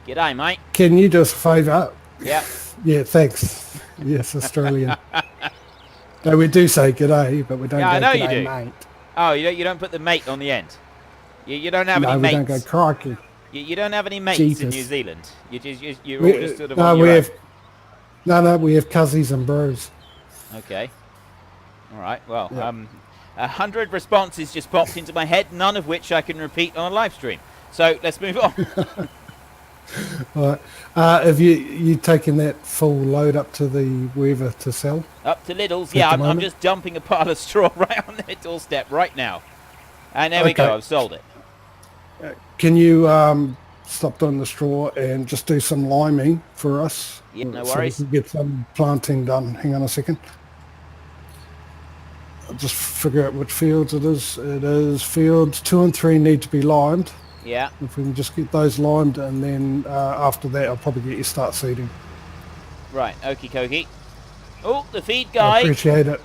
G'day, mate. Can you do us a favour? Yeah. Yeah, thanks. Yes, Australian. No, we do say g'day, but we don't go I know g'day, you do. mate. Oh, you don't put the mate on the end. You don't have any we mates. don't go crikey. You don't have any mates Jesus. in New Zealand. You're all just sort of on we your have. No, we have cousins and bros. own. Okay. All right. Well, Yeah. 100 responses just popped into my head, none of which I can repeat on a live stream. So let's move on. All right. Have you taken that full load up to the wherever to sell? Up to Lidl's. Yeah, I'm just dumping a pile of straw right on their doorstep right now. And there we go. I've sold it. Can you stop doing the straw and just do some liming for us? Yeah, no so worries. we can get some planting done. Hang on a second. I'll just figure out which fields it is. It is fields 2 and 3 need to be limed. Yeah. If we can just get those limed, and then after that I'll probably get you start seeding. Right. Okie dokie. Oh, the feed guy. I appreciate it.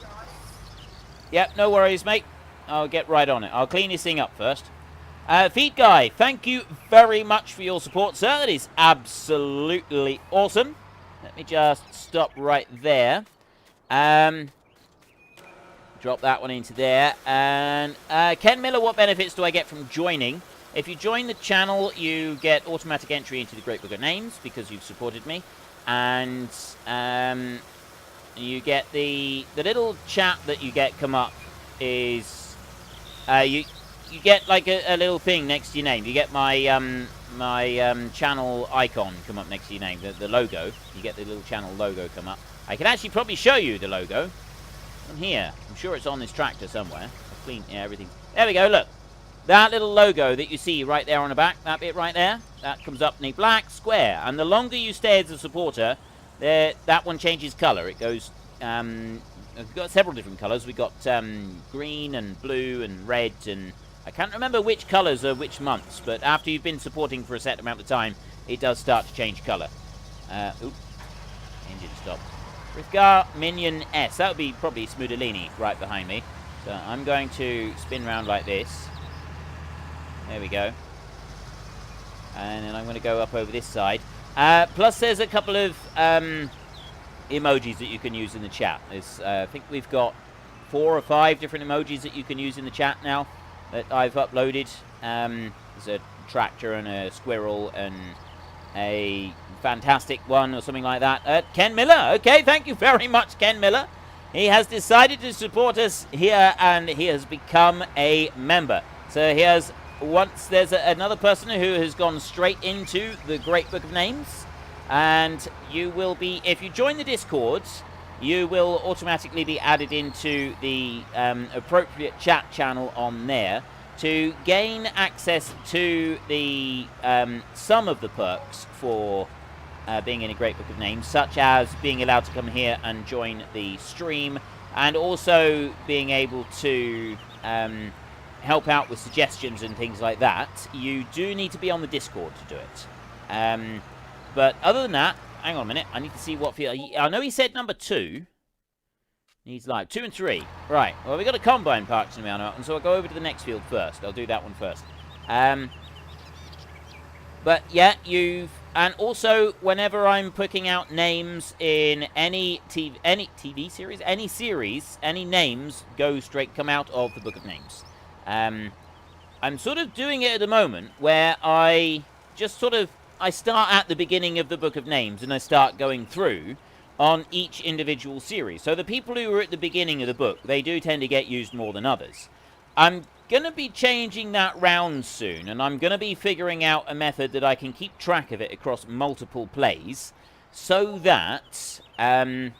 Yep, no worries, mate. I'll get right on it. I'll clean this thing up first. Feed guy, thank you very much for your support, sir. That is absolutely awesome. Let me just stop right there. Drop that one into there. And Ken Miller, what benefits do I get from joining? If you join the channel, you get automatic entry into the Great Book of Names because you've supported me. And you get the little chat that you get come up is... You get like a little thing next to your name. You get my channel icon come up next to your name, the logo. You get the little channel logo come up. I can actually probably show you the logo. From here. I'm sure it's on this tractor somewhere. I've cleaned everything. There we go, look. That little logo that you see right there on the back, that bit right there, that comes up in a black square. And the longer you stay as a supporter, that one changes colour. It goes, we've got several different colours. We've got green and blue and red, and I can't remember which colours are which months, but after you've been supporting for a set amount of time, it does start to change colour. Oop. Engine stopped. Rithgar Minion S. That would be probably Smudolini right behind me. So I'm going to spin round like this. There we go. And then I'm going to go up over this side. Plus there's a couple of emojis that you can use in the chat. I think we've got 4 or 5 different emojis that you can use in the chat now that I've uploaded. There's a tractor and a squirrel and a fantastic one or something like that. Ken Miller. Okay, thank you very much, Ken Miller. He has decided to support us here and he has become a member. So here's there's another person who has gone straight into the Great Book of Names, and you will be, if you join the Discord, you will automatically be added into the appropriate chat channel on there to gain access to the some of the perks for being in a Great Book of Names, such as being allowed to come here and join the stream, and also being able to help out with suggestions and things like that. You do need to be on the Discord to do it. But other than that, hang on a minute, I need to see what field. I know he said number 2. He's live. 2 and 3. Right. Well, we've got a combine parked in the mountain, so I'll go over to the next field first. I'll do that one first. But yeah, and also whenever I'm picking out names in any TV series, any names come out of the Book of Names. I'm sort of doing it at the moment where I start at the beginning of the Book of Names and I start going through on each individual series. So the people who are at the beginning of the book, they do tend to get used more than others. I'm going to be changing that round soon, and I'm going to be figuring out a method that I can keep track of it across multiple plays so that I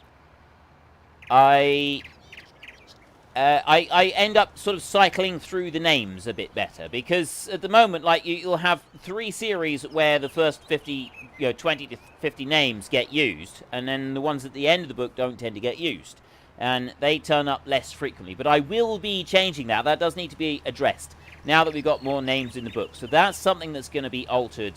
end up sort of cycling through the names a bit better, because at the moment, like, you'll have 3 series where the first 20 to 50 names get used, and then the ones at the end of the book don't tend to get used, and they turn up less frequently. But I will be changing that. That does need to be addressed now that we've got more names in the book. So that's something that's going to be altered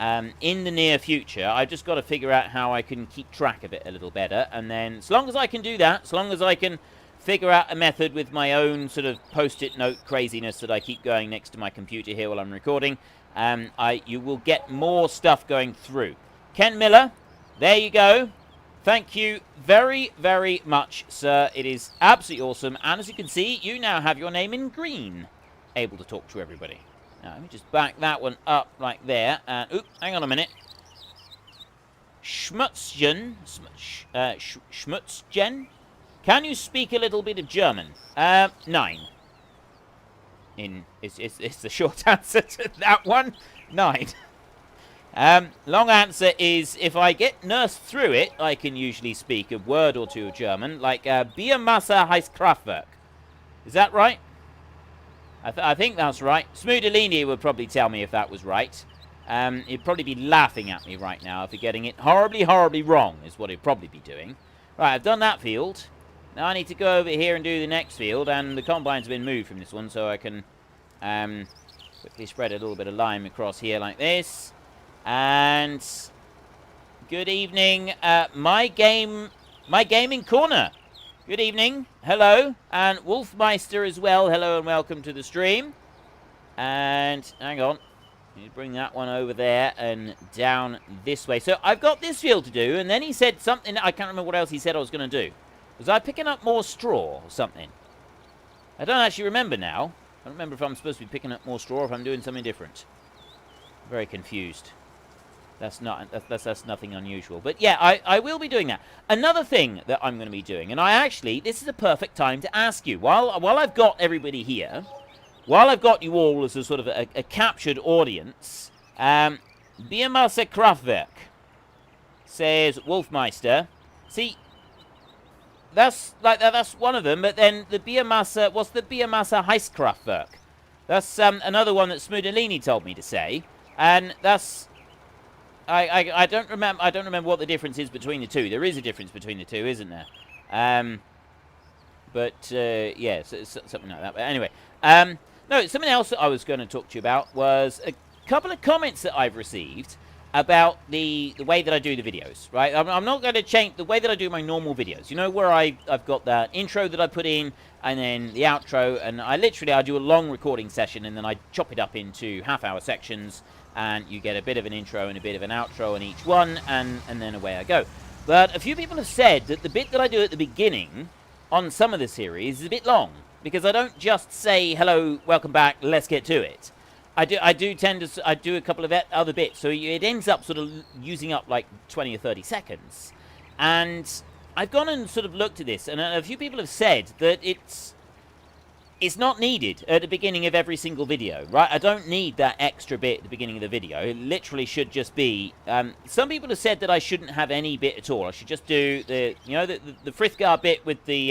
in the near future. I've just got to figure out how I can keep track of it a little better, and then as long as I can do that, as long as I can figure out a method with my own sort of post-it note craziness that I keep going next to my computer here while I'm recording, you will get more stuff going through. Ken Miller, there you go. Thank you very, very much, sir. It is absolutely awesome. And as you can see, you now have your name in green, able to talk to everybody. Now, let me just back that one up like there. And, oop, hang on a minute. Schmutzgen. Schmutzgen? Can you speak a little bit of German? 9. It's the short answer to that one. 9. Long answer is, if I get nursed through it, I can usually speak a word or two of German, like Biermasse heißt Kraftwerk. Is that right? I think that's right. Smudolini would probably tell me if that was right. He'd probably be laughing at me right now for getting it horribly, horribly wrong, is what he'd probably be doing. Right, I've done that field. Now I need to go over here and do the next field, and the combine's been moved from this one, so I can quickly spread a little bit of lime across here like this. And good evening, my gaming corner. Good evening, hello, and Wolfmeister as well. Hello and welcome to the stream. And hang on, you bring that one over there and down this way. So I've got this field to do, and then he said something. I can't remember what else he said I was going to do. Was I picking up more straw or something? I don't actually remember now. I don't remember if I'm supposed to be picking up more straw or if I'm doing something different. I'm very confused. That's nothing unusual. But yeah, I will be doing that. Another thing that I'm going to be doing, and this is a perfect time to ask you, while I've got everybody here, while I've got you all as a sort of a captured audience, Biermasse Kraftwerk, says Wolfmeister. See, that's one of them. But then the Biermasse, what's the Biermasse Heißkraftwerk? That's another one that Smudolini told me to say, and that's I don't remember what the difference is between the two. There is a difference between the two, isn't there? Yeah, so something like that. But anyway, no, something else that I was going to talk to you about was a couple of comments that I've received about the way that I do the videos, right? I'm not going to change the way that I do my normal videos. You know, where I've got that intro that I put in, and then the outro, and I do a long recording session, and then I chop it up into half-hour sections, and you get a bit of an intro and a bit of an outro on each one, and then away I go. But a few people have said that the bit that I do at the beginning on some of the series is a bit long, because I don't just say, hello, welcome back, let's get to it. I do tend to do a couple of other bits, so it ends up sort of using up like 20 or 30 seconds. And I've gone and sort of looked at this, and a few people have said that it's not needed at the beginning of every single video, right? I don't need that extra bit at the beginning of the video. It literally should just be... some people have said that I shouldn't have any bit at all. I should just do the Frithgar bit with the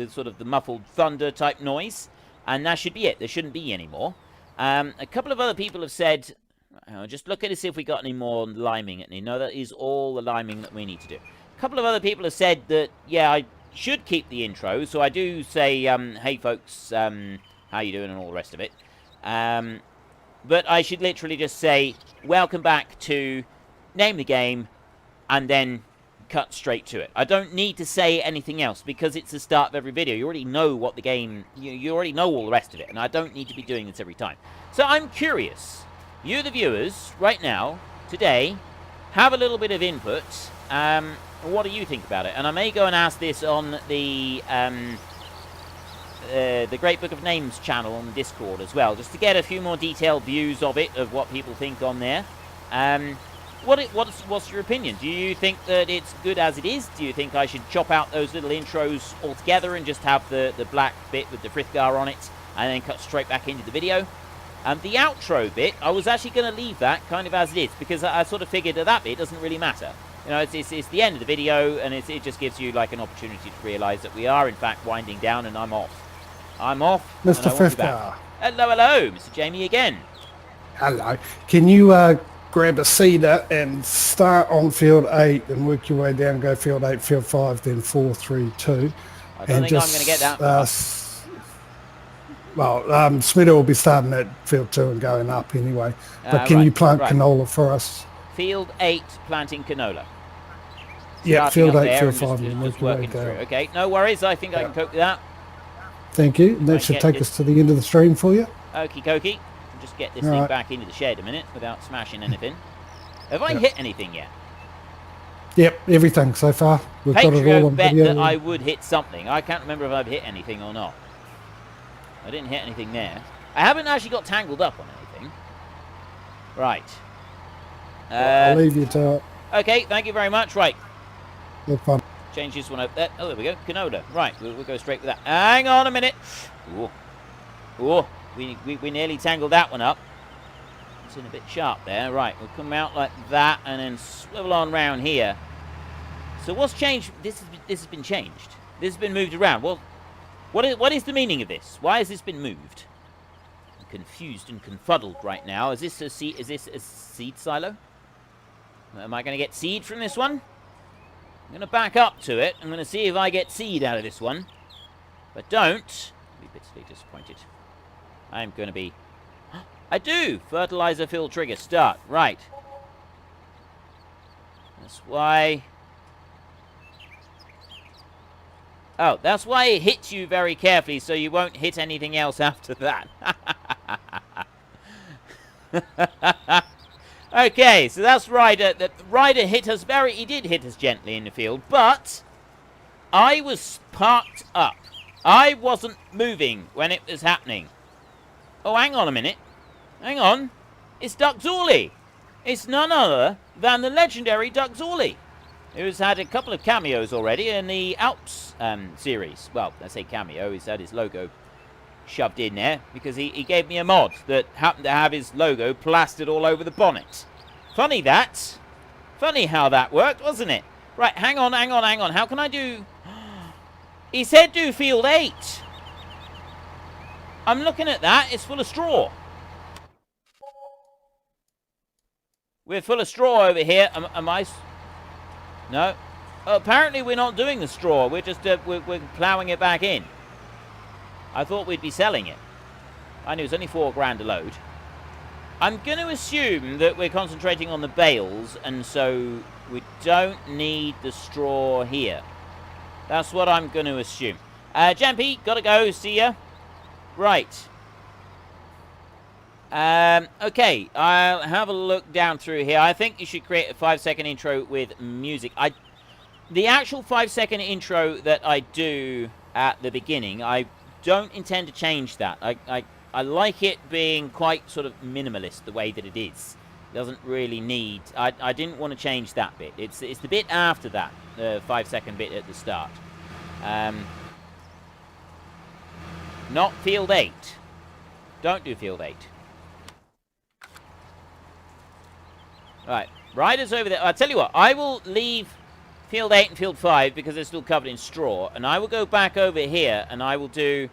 sort of the muffled thunder type noise, and that should be it. There shouldn't be any more. A couple of other people have said, just look at it, see if we got any more liming. No, that is all the liming that we need to do. A couple of other people have said that, yeah, I should keep the intro, so I do say, hey folks, how you doing, and all the rest of it. But I should literally just say, welcome back to name the game, and then cut straight to it. I don't need to say anything else, because it's the start of every video. You already know what the game, you already know all the rest of it, and I don't need to be doing this every time. So I'm curious, you the viewers, right now, today, have a little bit of input. What do you think about it? And I may go and ask this on the Great Book of Names channel on Discord as well, just to get a few more detailed views of it, of what people think on there. What's your opinion? Do you think that it's good as it is? Do you think I should chop out those little intros altogether and just have the black bit with the Frithgar on it, and then cut straight back into the video? The outro bit, I was actually going to leave that kind of as it is, because I sort of figured that bit doesn't really matter. You know, it's the end of the video, and it just gives you like an opportunity to realise that we are in fact winding down, and I'm off. I'm off. Mr. Frithgar. Hello, Mr. Jamie again. Hello. Can you grab a cedar and start on field 8 and work your way down, go field 8, field 5, then 4, 3, 2. I don't think I'm going to get that far. Smitter will be starting at field 2 and going up anyway. But can you plant canola for us? Field 8, planting canola. Yeah, field 8, field 5. Just working through. Okay, no worries. I think I can cope with that. Thank you. That should take us to the end of the stream for you. Okie dokie. Just get this thing back into the shed a minute without smashing anything. Have I hit anything yet? Yep, everything so far. We've got it all on bet video. that I would hit something. I can't remember if I've hit anything or not. I didn't hit anything there. I haven't actually got tangled up on anything. Right. I'll leave you to it. Okay, thank you very much. Right. No fun. Change this one up there. Oh, there we go. Canola. Right, we'll go straight with that. Hang on a minute. Ooh. Ooh. We nearly tangled that one up. It's in a bit sharp there. Right, we'll come out like that and then swivel on round here. So what's changed? This has been changed. This has been moved around. Well, what is the meaning of this? Why has this been moved? I'm confused and confuddled right now. Is this a seed silo? Am I going to get seed from this one? I'm going to back up to it. I'm going to see if I get seed out of this one. If I don't, I'll be bitterly disappointed. I'm going to be... I do! Fertilizer fill trigger. Start. Right. That's why... Oh, that's why it hits you very carefully, so you won't hit anything else after that. Okay, so that's Ryder. Ryder hit us very... He did hit us gently in the field, but... I was parked up. I wasn't moving when it was happening. Oh, hang on a minute. Hang on. It's Duck Zorley. It's none other than the legendary Duck Zorley, who's had a couple of cameos already in the Alps series. Well, I say cameo, he's had his logo shoved in there because he gave me a mod that happened to have his logo plastered all over the bonnet. Funny that. Funny how that worked, wasn't it? Right, hang on. How can I do... He said do field 8. I'm looking at that. It's full of straw. We're full of straw over here. Am I... No. Oh, apparently we're not doing the straw. We're just we're ploughing it back in. I thought we'd be selling it. I knew it was only $4 a load. I'm going to assume that we're concentrating on the bales, and so we don't need the straw here. That's what I'm going to assume. Jampy, gotta go. See ya. Right. Okay, I'll have a look down through here. I think you should create a 5-second intro with music. The actual 5-second intro that I do at the beginning, I don't intend to change that. I like it being quite sort of minimalist the way that it is. It doesn't really need... I didn't want to change that bit. It's the bit after that, the 5-second bit at the start. Not field 8. Don't do field 8. Right, riders over there. I'll tell you what, I will leave field 8 and field 5 because they're still covered in straw, and I will go back over here and I will do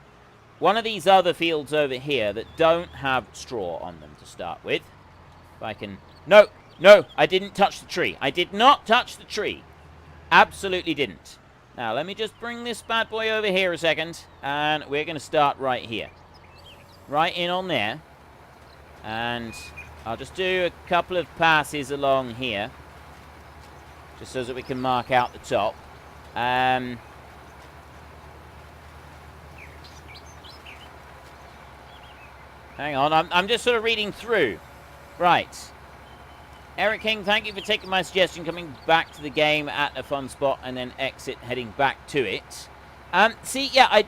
one of these other fields over here that don't have straw on them to start with. If I can... No, I didn't touch the tree. I did not touch the tree. Absolutely didn't. Now, let me just bring this bad boy over here a second, and we're going to start right here. Right in on there. And I'll just do a couple of passes along here, just so that we can mark out the top. Hang on, I'm just sort of reading through. Right. Eric King, thank you for taking my suggestion, coming back to the game at a fun spot and then exit heading back to it. See, yeah,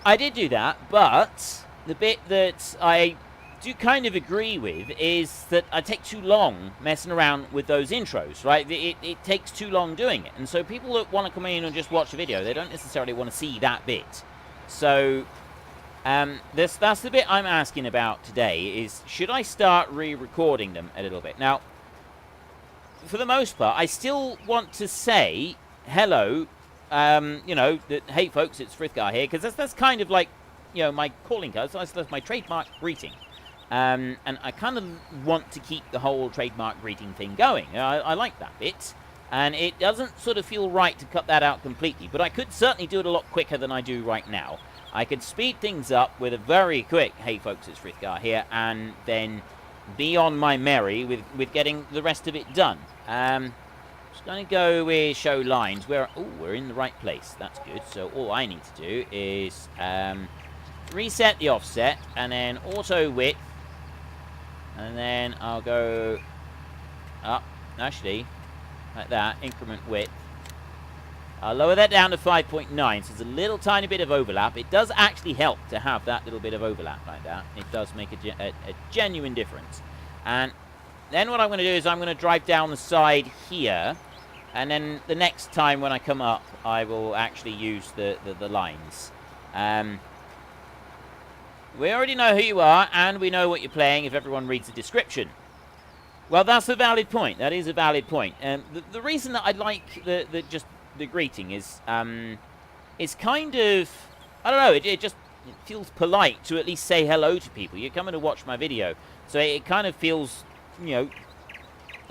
I did do that, but the bit that I do kind of agree with is that I take too long messing around with those intros, right? It takes too long doing it. And so people that want to come in and just watch the video, they don't necessarily want to see that bit. So... that's the bit I'm asking about today, is should I start re-recording them a little bit? Now, for the most part, I still want to say hello, you know, that, hey folks, it's Frithgar here, because that's kind of like, you know, my calling card, that's my trademark greeting. And I kind of want to keep the whole trademark greeting thing going. I like that bit, and it doesn't sort of feel right to cut that out completely, but I could certainly do it a lot quicker than I do right now. I could speed things up with a very quick, hey folks, it's Frithgar here, and then be on my merry with getting the rest of it done. Just going to go with show lines. We're in the right place. That's good. So all I need to do is reset the offset, and then auto width, and then I'll go up, actually, like that, increment width. I'll lower that down to 5.9, so there's a little tiny bit of overlap. It does actually help to have that little bit of overlap like that. It does make a genuine difference. And then what I'm going to do is I'm going to drive down the side here, and then the next time when I come up, I will actually use the lines. We already know who you are, and we know what you're playing if everyone reads the description. Well, that's a valid point. That is a valid point. The reason that I like the greeting is, it's kind of, I don't know, it just feels polite to at least say hello to people. You're coming to watch my video, so it kind of feels, you know,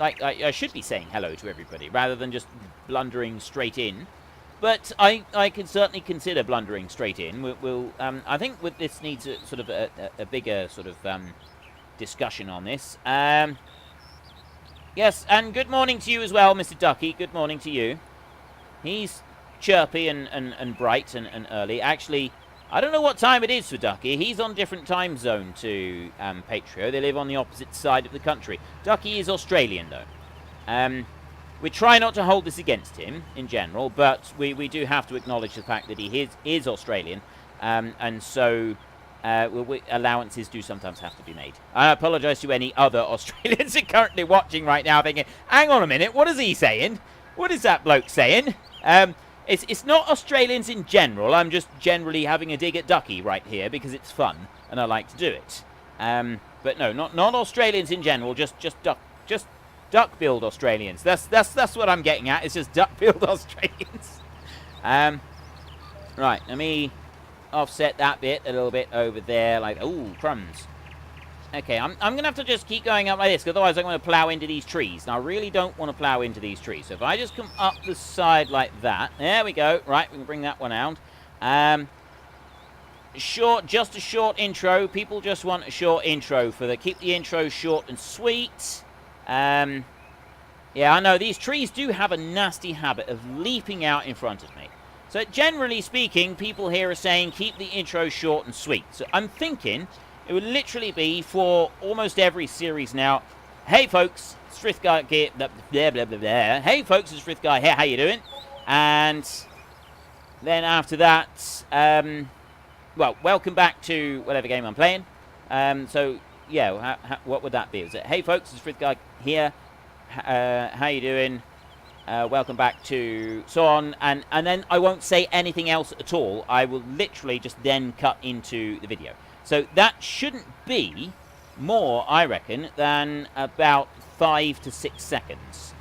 like I should be saying hello to everybody rather than just blundering straight in. But I can certainly consider blundering straight in. I think this needs a sort of a bigger sort of discussion on this. Yes, and good morning to you as well, Mr. Ducky. Good morning to you. He's chirpy and bright and early. Actually, I don't know what time it is for Ducky. He's on a different time zone to Patrio. They live on the opposite side of the country. Ducky is Australian, though. We try not to hold this against him in general, but we do have to acknowledge the fact that he is Australian, and so allowances do sometimes have to be made. I apologise to any other Australians who are currently watching right now thinking, hang on a minute, what is he saying? What is that bloke saying? It's not Australians in general. I'm just generally having a dig at Ducky right here because it's fun and I like to do it. But no, not Australians in general. Just duck-billed Australians. That's what I'm getting at. It's just duck-billed Australians. Right, let me offset that bit a little bit over there. Like, ooh, crumbs. Okay, I'm going to have to just keep going up like this, because otherwise I'm going to plow into these trees. And I really don't want to plow into these trees. So if I just come up the side like that. There we go. Right, we can bring that one out. Just a short intro. People just want a short intro for the... Keep the intro short and sweet. Yeah, I know. These trees do have a nasty habit of leaping out in front of me. So generally speaking, people here are saying keep the intro short and sweet. So I'm thinking... It would literally be for almost every series now. Hey folks, it's Frithguy here. Blah, blah, blah, blah. Hey folks, it's Frithguy here. How you doing? And then after that, well, welcome back to whatever game I'm playing. So yeah, what would that be? Is it hey folks, it's Frithguy here. How you doing? Welcome back to so on, and then I won't say anything else at all. I will literally just then cut into the video. So that shouldn't be more, I reckon, than about 5 to 6 seconds.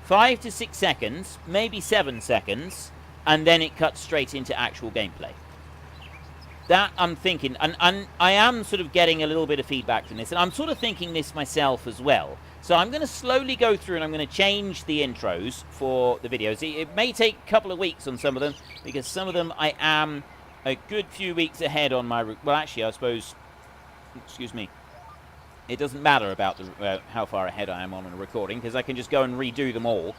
5 to 6 seconds, maybe 7 seconds, and then it cuts straight into actual gameplay. That I'm thinking, and I am sort of getting a little bit of feedback from this, and I'm sort of thinking this myself as well. So I'm going to slowly go through and I'm going to change the intros for the videos. It may take a couple of weeks on some of them, because some of them I am... a good few weeks ahead on my... Well, actually, I suppose... Excuse me. It doesn't matter about how far ahead I am on a recording, because I can just go and redo them all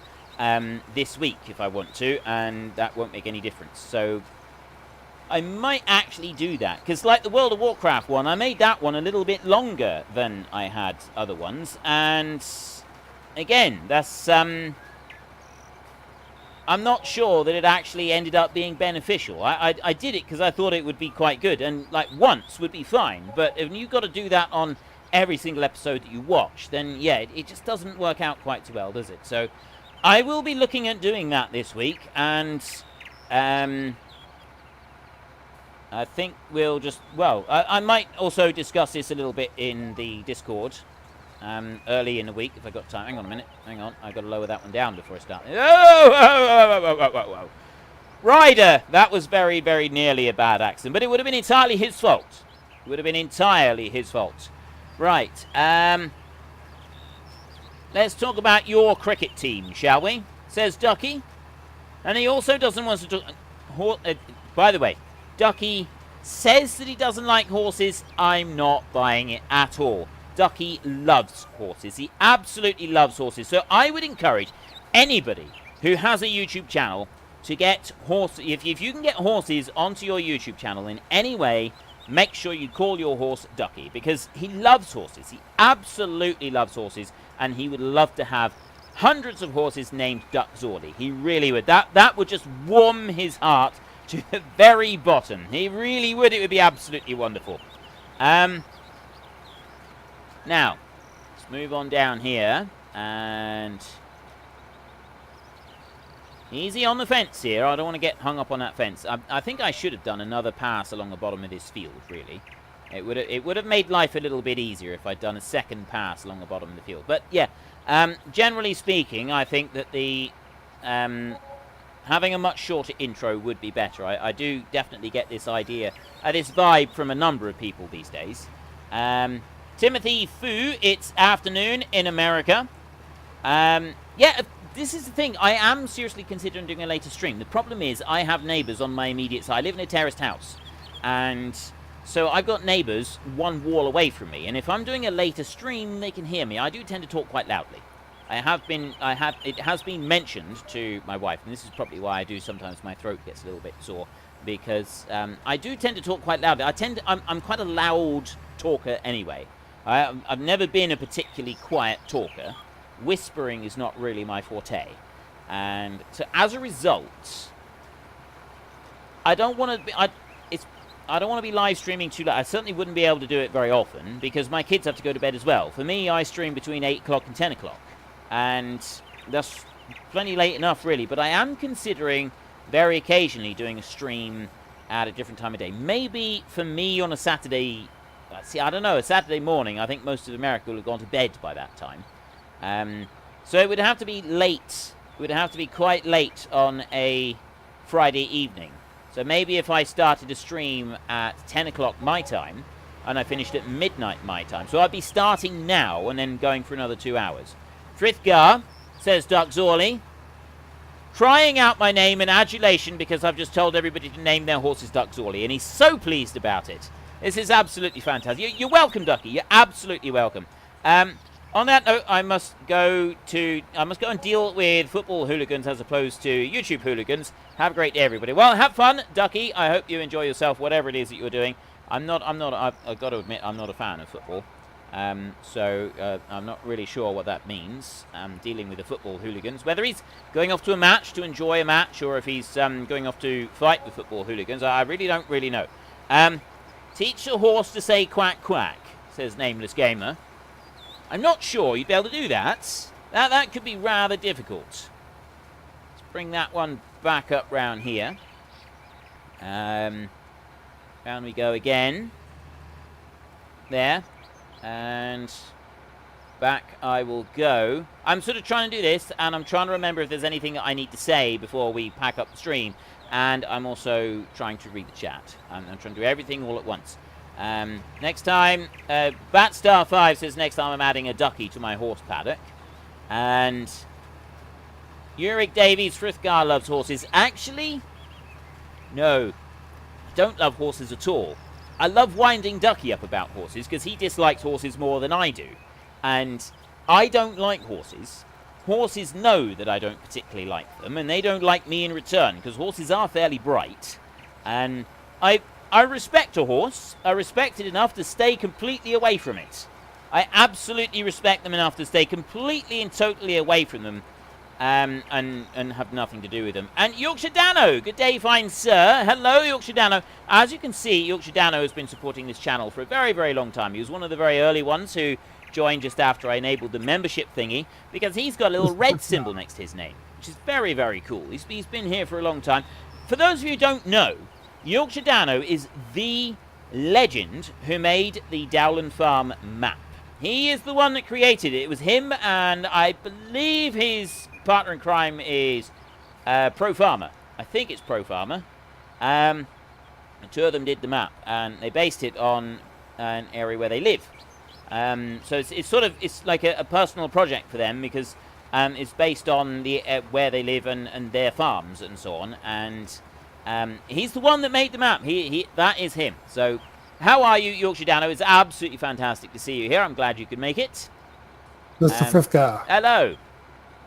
this week if I want to, and that won't make any difference. So I might actually do that, because like the World of Warcraft one, I made that one a little bit longer than I had other ones, and again, that's... I'm not sure that it actually ended up being beneficial. I did it because I thought it would be quite good, and like once would be fine. But if you've got to do that on every single episode that you watch, then yeah, it just doesn't work out quite too well, does it? So I will be looking at doing that this week, and I think we'll just... Well, I might also discuss this a little bit in the Discord. Early in the week, if I got time. Hang on a minute. Hang on. I've got to lower that one down before I start. Oh! Ryder! That was very, very nearly a bad accident. But it would have been entirely his fault. It would have been entirely his fault. Right. Let's talk about your cricket team, shall we? Says Ducky. And he also doesn't want to talk... by the way, Ducky says that he doesn't like horses. I'm not buying it at all. Ducky loves horses. He absolutely loves horses. So I would encourage anybody who has a YouTube channel to get horses. If you can get horses onto your YouTube channel in any way, make sure you call your horse Ducky, because he loves horses. He absolutely loves horses, and he would love to have hundreds of horses named Duck Zordy. He really would. That would just warm his heart to the very bottom. He really would. It would be absolutely wonderful. Now, let's move on down here, and easy on the fence here. I don't want to get hung up on that fence. I think I should have done another pass along the bottom of this field, really. It would have made life a little bit easier if I'd done a second pass along the bottom of the field. But, yeah, generally speaking, I think that the having a much shorter intro would be better. I do definitely get this idea, this vibe from a number of people these days. Timothy Fu, it's afternoon in America. Yeah, this is the thing. I am seriously considering doing a later stream. The problem is I have neighbours on my immediate side. I live in a terraced house. And so I've got neighbours one wall away from me. And if I'm doing a later stream, they can hear me. I do tend to talk quite loudly. It has been mentioned to my wife, and this is probably why I do sometimes my throat gets a little bit sore, because I do tend to talk quite loudly. I'm quite a loud talker anyway. I've never been a particularly quiet talker. Whispering is not really my forte. And so as a result, I don't want to be... I don't want to be live streaming too late. I certainly wouldn't be able to do it very often, because my kids have to go to bed as well. For me, I stream between 8 o'clock and 10 o'clock. And that's plenty late enough, really. But I am considering very occasionally doing a stream at a different time of day. Maybe for me on a Saturday... See, I don't know, a Saturday morning. I think most of America will have gone to bed by that time. So it would have to be late. It would have to be quite late on a Friday evening. So maybe if I started a stream at 10 o'clock my time, and I finished at midnight my time. So I'd be starting now and then going for another 2 hours. Frithgar, says Duck Zorley, crying out my name in adulation because I've just told everybody to name their horses Duck Zorley, and he's so pleased about it. This is absolutely fantastic. You're welcome, Ducky. You're absolutely welcome. On that note, I must go and deal with football hooligans as opposed to YouTube hooligans. Have a great day, everybody. Well, have fun, Ducky. I hope you enjoy yourself, whatever it is that you're doing. I've got to admit, I'm not a fan of football. So I'm not really sure what that means, dealing with the football hooligans. Whether he's going off to a match to enjoy a match, or if he's going off to fight with football hooligans, I really don't really know. Teach a horse to say quack quack, says Nameless Gamer. I'm not sure you'd be able to do that. That could be rather difficult. Let's bring that one back up round here. Down we go again. There. And back I will go. I'm sort of trying to do this, and I'm trying to remember if there's anything that I need to say before we pack up the stream. And I'm also trying to read the chat. I'm trying to do everything all at once. Next time, Batstar5 says next time I'm adding a ducky to my horse paddock. And Uric Davies, Frithgar loves horses. Actually, no, I don't love horses at all. I love winding Ducky up about horses because he dislikes horses more than I do. And I don't like horses. Horses know that I don't particularly like them, and they don't like me in return because horses are fairly bright. And I respect a horse. I respect it enough to stay completely away from it. I absolutely respect them enough to stay completely and totally away from them, and have nothing to do with them. And Yorkshire Dano, good day, fine sir. Hello, Yorkshire Dano. As you can see, Yorkshire Dano has been supporting this channel for a very, very long time. He was one of the very early ones who joined just after I enabled the membership thingy, because he's got a little red symbol next to his name, which is very, very cool. He's been here for a long time. For those of you who don't know, Yorkshire Dano is the legend who made the Dowland Farm map. He is the one that created it. It was him, and I believe his partner in crime is Pro Farmer. I think it's Pro Farmer. The two of them did the map, and they based it on an area where they live. So it's like a personal project for them, because it's based on the where they live and their farms and so on. And he's the one that made the map. That is him. So how are you, Yorkshire Dano? It's absolutely fantastic to see you here. I'm glad you could make it. Mr. Frithgar. Hello.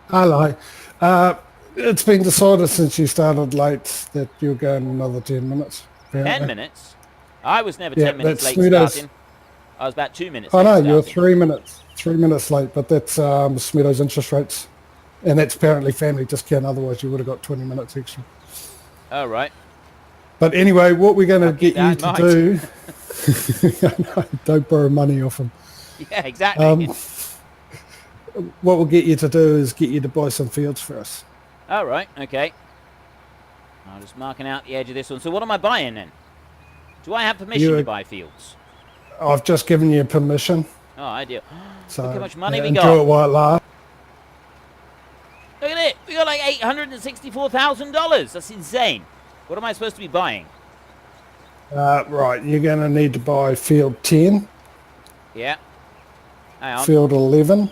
Hello. It's been decided since you started late that you're going another 10 minutes. Apparently. 10 minutes? I was never 10 minutes late starting. I was about 2 minutes late. I know, you're starting. 3 minutes late, but that's Smedo's interest rates. And that's apparently family discount, otherwise you would have got 20 minutes extra. Oh, right. But anyway, what we're going to get you to do... Don't borrow money off them. Yeah, exactly. What we'll get you to do is get you to buy some fields for us. All right, okay. I'm just marking out the edge of this one. So what am I buying then? Do I have permission to buy fields? I've just given you permission. Oh, ideal. So, look how much money we got. Enjoy it while it lasts. Look at it. We got like $864,000. That's insane. What am I supposed to be buying? Right, you're going to need to buy field 10. Yeah. Hang on. Field 11.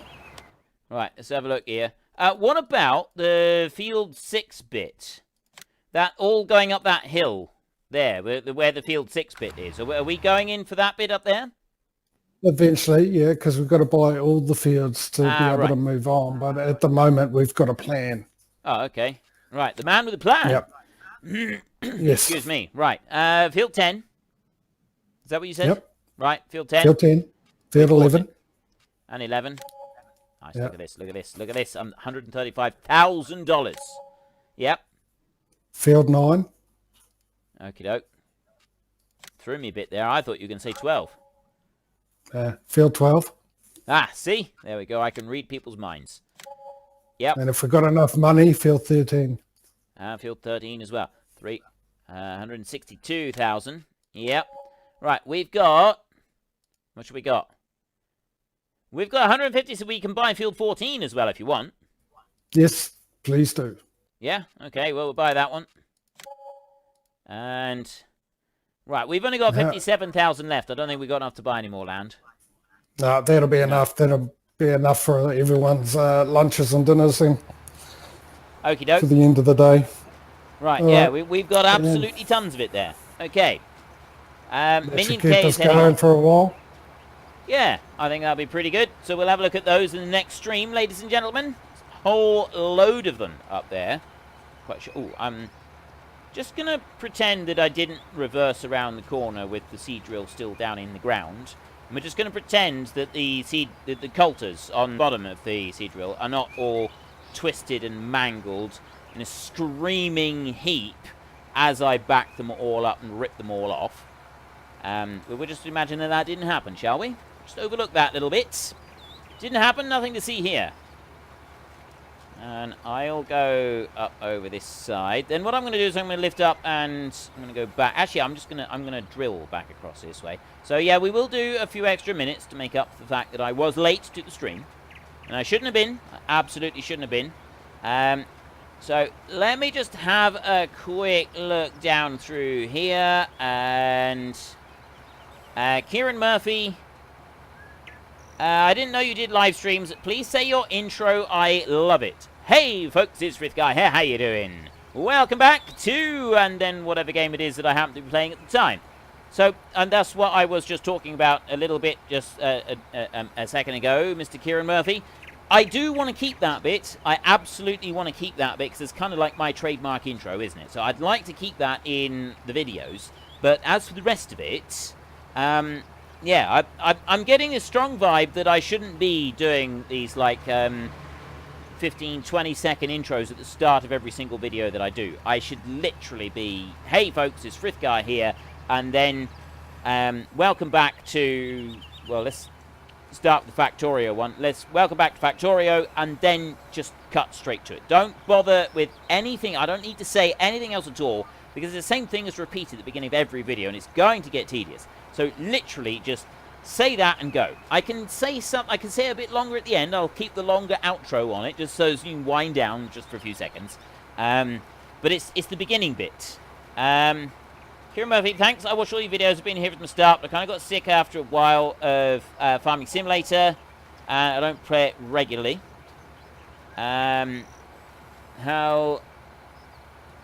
Right, let's have a look here. What about the field 6 bit? That all going up that hill there, where the field 6 bit is. Are we going in for that bit up there? Eventually, yeah, because we've got to buy all the fields to be able to move on. But at the moment, we've got a plan. Oh, okay. Right, the man with a plan. Yep. Yes. Excuse me. Right, field 10. Is that what you said? Yep. Right, field 10. Field 10. Field 11. And 11. Nice, yep. Look at this, look at this, look at this. $135,000. Yep. Field 9. Okie doke. Threw me a bit there. I thought you were going to say 12. Field 12. Ah, see? There we go. I can read people's minds. Yep. And if we've got enough money, field 13. Field 13 as well. 162,000. Yep. Right, we've got... What should we got? We've got 150, so we can buy field 14 as well if you want. Yes, please do. Yeah? Okay, well, we'll buy that one. And right, we've only got 57,000 left. I don't think we've got enough to buy any more land. No, that'll be enough. That'll be enough for everyone's lunches and dinners then. Okie doke. To the end of the day. Right, yeah, we've got absolutely tons of it there. Okay. Minion keep K us is heading going on. for a while. Yeah, I think that'll be pretty good. So we'll have a look at those in the next stream, ladies and gentlemen. Whole load of them up there. Quite sure. Oh, I'm just going to pretend that I didn't reverse around the corner with the seed drill still down in the ground. And we're just going to pretend that the coulters on the bottom of the seed drill are not all twisted and mangled in a screaming heap as I back them all up and rip them all off. But we'll just imagine that that didn't happen, shall we? Just overlook that little bit. Didn't happen, nothing to see here. And I'll go up over this side. Then what I'm going to do is I'm going to lift up and I'm going to go back. Actually, I'm going to drill back across this way. So yeah, we will do a few extra minutes to make up for the fact that I was late to the stream. And I shouldn't have been. I absolutely shouldn't have been. So let me just have a quick look down through here. And Kieran Murphy, I didn't know you did live streams. Please say your intro. I love it. Hey, folks, it's Frith Guy here. How you doing? Welcome back to, and then whatever game it is that I happen to be playing at the time. So, and that's what I was just talking about a little bit just a second ago, Mr. Kieran Murphy. I do want to keep that bit. I absolutely want to keep that bit because it's kind of like my trademark intro, isn't it? So I'd like to keep that in the videos. But as for the rest of it, yeah, I'm getting a strong vibe that I shouldn't be doing these, like, 15, 20-second intros at the start of every single video that I do. I should literally be, hey, folks, it's Frith Guy here, and then welcome back to, well, let's start with the Factorio one. Welcome back to Factorio, and then just cut straight to it. Don't bother with anything. I don't need to say anything else at all, because it's the same thing as repeated at the beginning of every video, and it's going to get tedious. So literally just say that and go. I can say a bit longer at the end. I'll keep the longer outro on it, just so you can wind down just for a few seconds. But it's the beginning bit. Kieran Murphy, thanks. I watched all your videos. I've been here from the start, but I kind of got sick after a while of Farming Simulator. I don't play it regularly.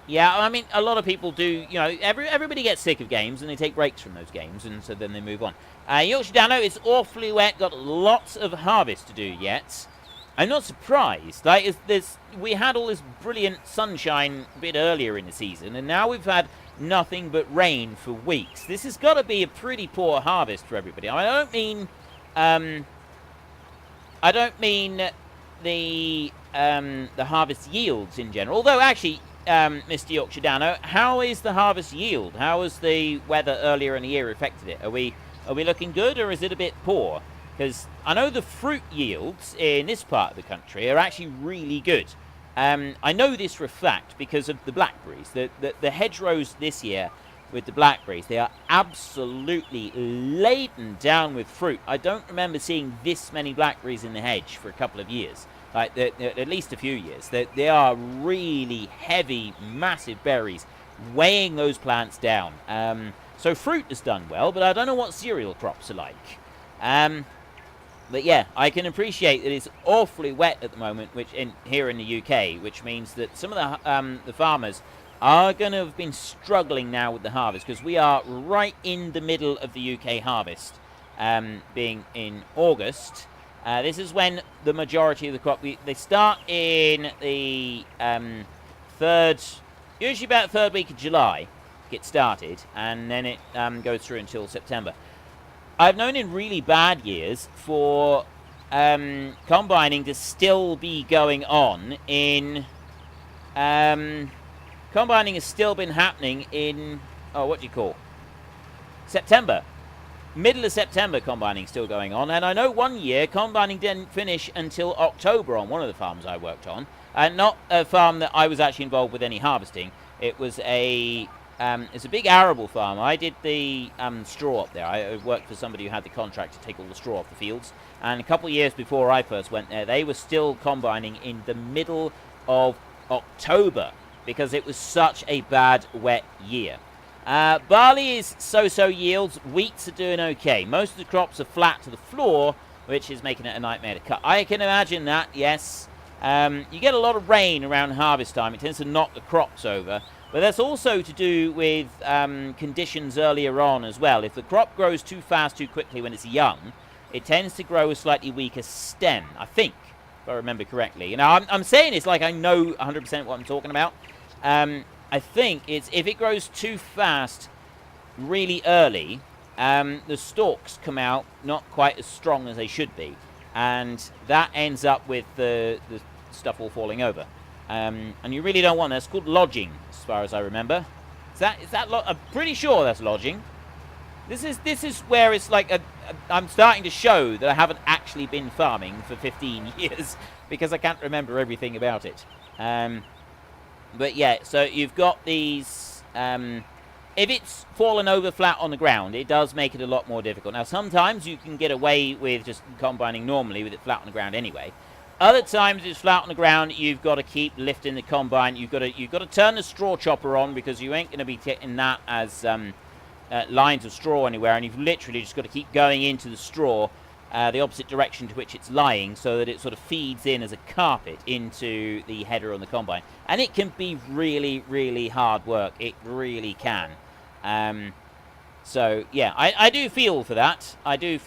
Yeah, I mean, a lot of people do, you know, everybody gets sick of games and they take breaks from those games, and so then they move on. Yorkshire Dano is awfully wet, got lots of harvest to do yet. I'm not surprised. Like, we had all this brilliant sunshine a bit earlier in the season, and now we've had nothing but rain for weeks. This has got to be a pretty poor harvest for everybody. I mean, I don't mean the harvest yields in general, although actually, Mr. Yorkshire Dano, how is the harvest yield? How has the weather earlier in the year affected it? Are we looking good, or is it a bit poor? Because I know the fruit yields in this part of the country are actually really good. I know this for a fact because of the blackberries. The hedgerows this year with the blackberries, they are absolutely laden down with fruit. I don't remember seeing this many blackberries in the hedge for a couple of years. Like, at least a few years. They are really heavy, massive berries, weighing those plants down. So fruit has done well, but I don't know what cereal crops are like. But yeah, I can appreciate that it's awfully wet at the moment, here in the UK, which means that some of the farmers are going to have been struggling now with the harvest, because we are right in the middle of the UK harvest, being in August. This is when the majority of the crop, they start in the usually about third week of July, get started, and then it goes through until September. I've known in really bad years for combining to still be going on in... combining has still been happening in... Oh, what do you call? September. Middle of September, combining still going on. And I know one year, combining didn't finish until October on one of the farms I worked on. And not a farm that I was actually involved with any harvesting. It was it's a big arable farm. I did the straw up there. I worked for somebody who had the contract to take all the straw off the fields. And a couple of years before I first went there, they were still combining in the middle of October because it was such a bad, wet year. Barley is so-so yields. Wheats are doing okay. Most of the crops are flat to the floor, which is making it a nightmare to cut. I can imagine that, yes. You get a lot of rain around harvest time. It tends to knock the crops over. But that's also to do with conditions earlier on as well. If the crop grows too fast, too quickly when it's young, it tends to grow a slightly weaker stem, I think, if I remember correctly. You know, I'm saying it's like I know 100% what I'm talking about. I think it's if it grows too fast really early, the stalks come out not quite as strong as they should be. And that ends up with the stuff all falling over. And you really don't want that. It's called lodging, as far as I remember. Is that I'm pretty sure that's lodging. This is where it's like I'm starting to show that I haven't actually been farming for 15 years because I can't remember everything about it. But yeah, so you've got these. If it's fallen over flat on the ground, it does make it a lot more difficult. Now, sometimes you can get away with just combining normally with it flat on the ground anyway. Other times it's flat on the ground. You've got to keep lifting the combine. You've got to turn the straw chopper on because you ain't going to be getting that as lines of straw anywhere, and you've literally just got to keep going into the straw the opposite direction to which it's lying so that it sort of feeds in as a carpet into the header on the combine. And it can be really, really hard work. It really can. So yeah, I do feel for that. I do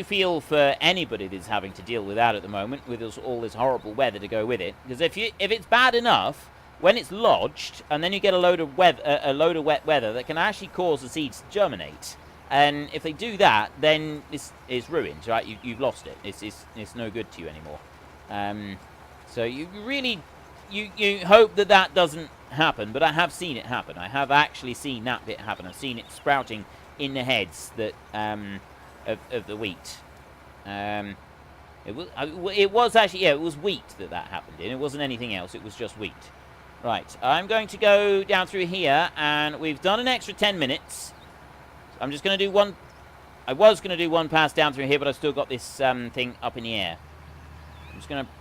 feel for anybody that's having to deal with that at the moment, with all this horrible weather to go with it. Because if it's bad enough when it's lodged, and then you get a load of wet weather that can actually cause the seeds to germinate. And if they do that, then it's ruined, right? You've lost it. It's no good to you anymore. So you really you hope that doesn't happen, but I have seen it happen. I have actually seen that bit happen. I've seen it sprouting in the heads that of the wheat. It was actually, yeah, it was wheat that happened in. It wasn't anything else. It was just wheat. Right, I'm going to go down through here, and we've done an extra 10 minutes. I'm just going to do one. I was going to do one pass down through here, but I've still got this thing up in the air. I'm just going to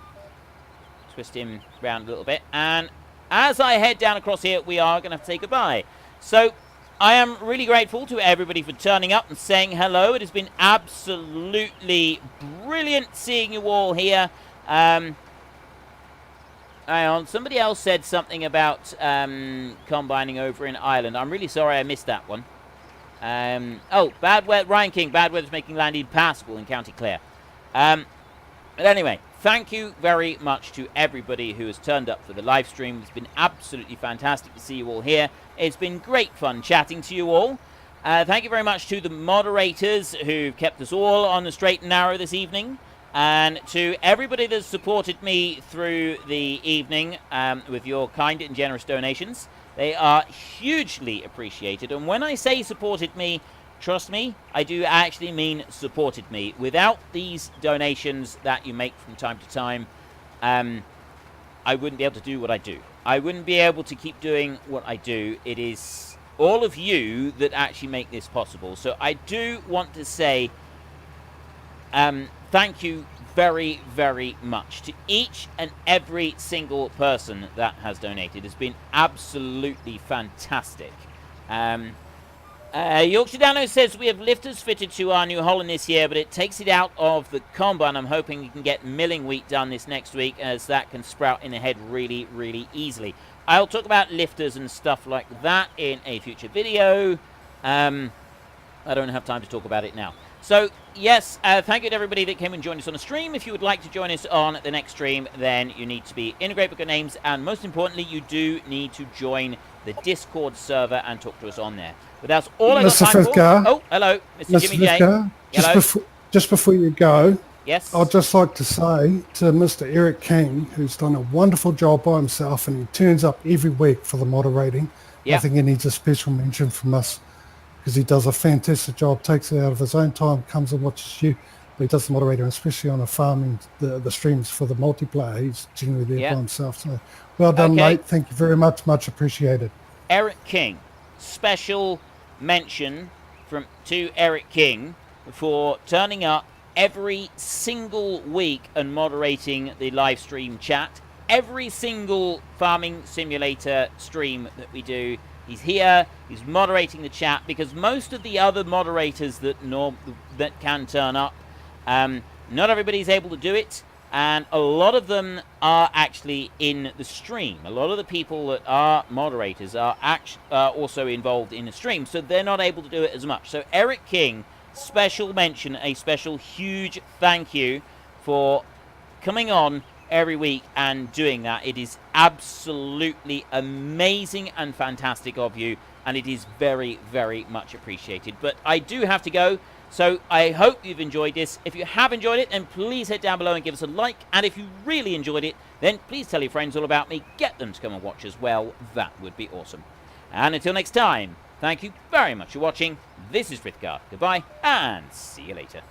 twist him around a little bit. And as I head down across here, we are going to have to say goodbye. So I am really grateful to everybody for turning up and saying hello. It has been absolutely brilliant seeing you all here. Hang on. Somebody else said something about combining over in Ireland. I'm really sorry I missed that one. Oh, bad weather. Ryan King, bad weather's making land impassable in County Clare. But anyway, thank you very much to everybody who has turned up for the live stream. It's been absolutely fantastic to see you all here. It's been great fun chatting to you all. Thank you very much to the moderators who've kept us all on the straight and narrow this evening. And to everybody that's supported me through the evening with your kind and generous donations. They are hugely appreciated. And when I say supported me, trust me, I do actually mean supported me. Without these donations that you make from time to time, I wouldn't be able to do what I do. I wouldn't be able to keep doing what I do. It is all of you that actually make this possible. So I do want to say thank you very, very much to each and every single person that has donated. It's been absolutely fantastic. Yorkshire Dano says we have lifters fitted to our New Holland this year, but it takes it out of the combine. I'm hoping you can get milling wheat done this next week, as that can sprout in the head really, really easily. I'll talk about lifters and stuff like that in a future video. I don't have time to talk about it now. So, yes, thank you to everybody that came and joined us on the stream. If you would like to join us on the next stream, then you need to be in a great book of names, and most importantly, you do need to join the Discord server and talk to us on there. But that's all I got time for. Oh, hello, Mr. JimmyJay. Hello. Just before you go, yes, I'd just like to say to Mr. Eric King, who's done a wonderful job by himself, and he turns up every week for the moderating. Yep. I think he needs a special mention from us, because he does a fantastic job, takes it out of his own time, comes and watches you, but he does the moderator, especially on the farming, the streams for the multiplayer. He's generally there by himself. So well done, mate. Thank you very much. Much appreciated. Eric King, special mention to Eric King for turning up every single week and moderating the live stream chat. Every single farming simulator stream that we do, He's here. He's moderating the chat, because most of the other moderators that can turn up, not everybody's able to do it, and a lot of them are actually in the stream. A lot of the people that are moderators are also involved in the stream, so they're not able to do it as much. So Eric King, special mention, a special huge thank you for coming on every week and doing that. It is absolutely amazing and fantastic of you, and it is very, very much appreciated. But I do have to go, so I hope you've enjoyed this. If you have enjoyed it, then please head down below and give us a like, and if you really enjoyed it, then please tell your friends all about me. Get them to come and watch as well. That would be awesome. And until next time, thank you very much for watching. This is Frithgar. Goodbye, and see you later.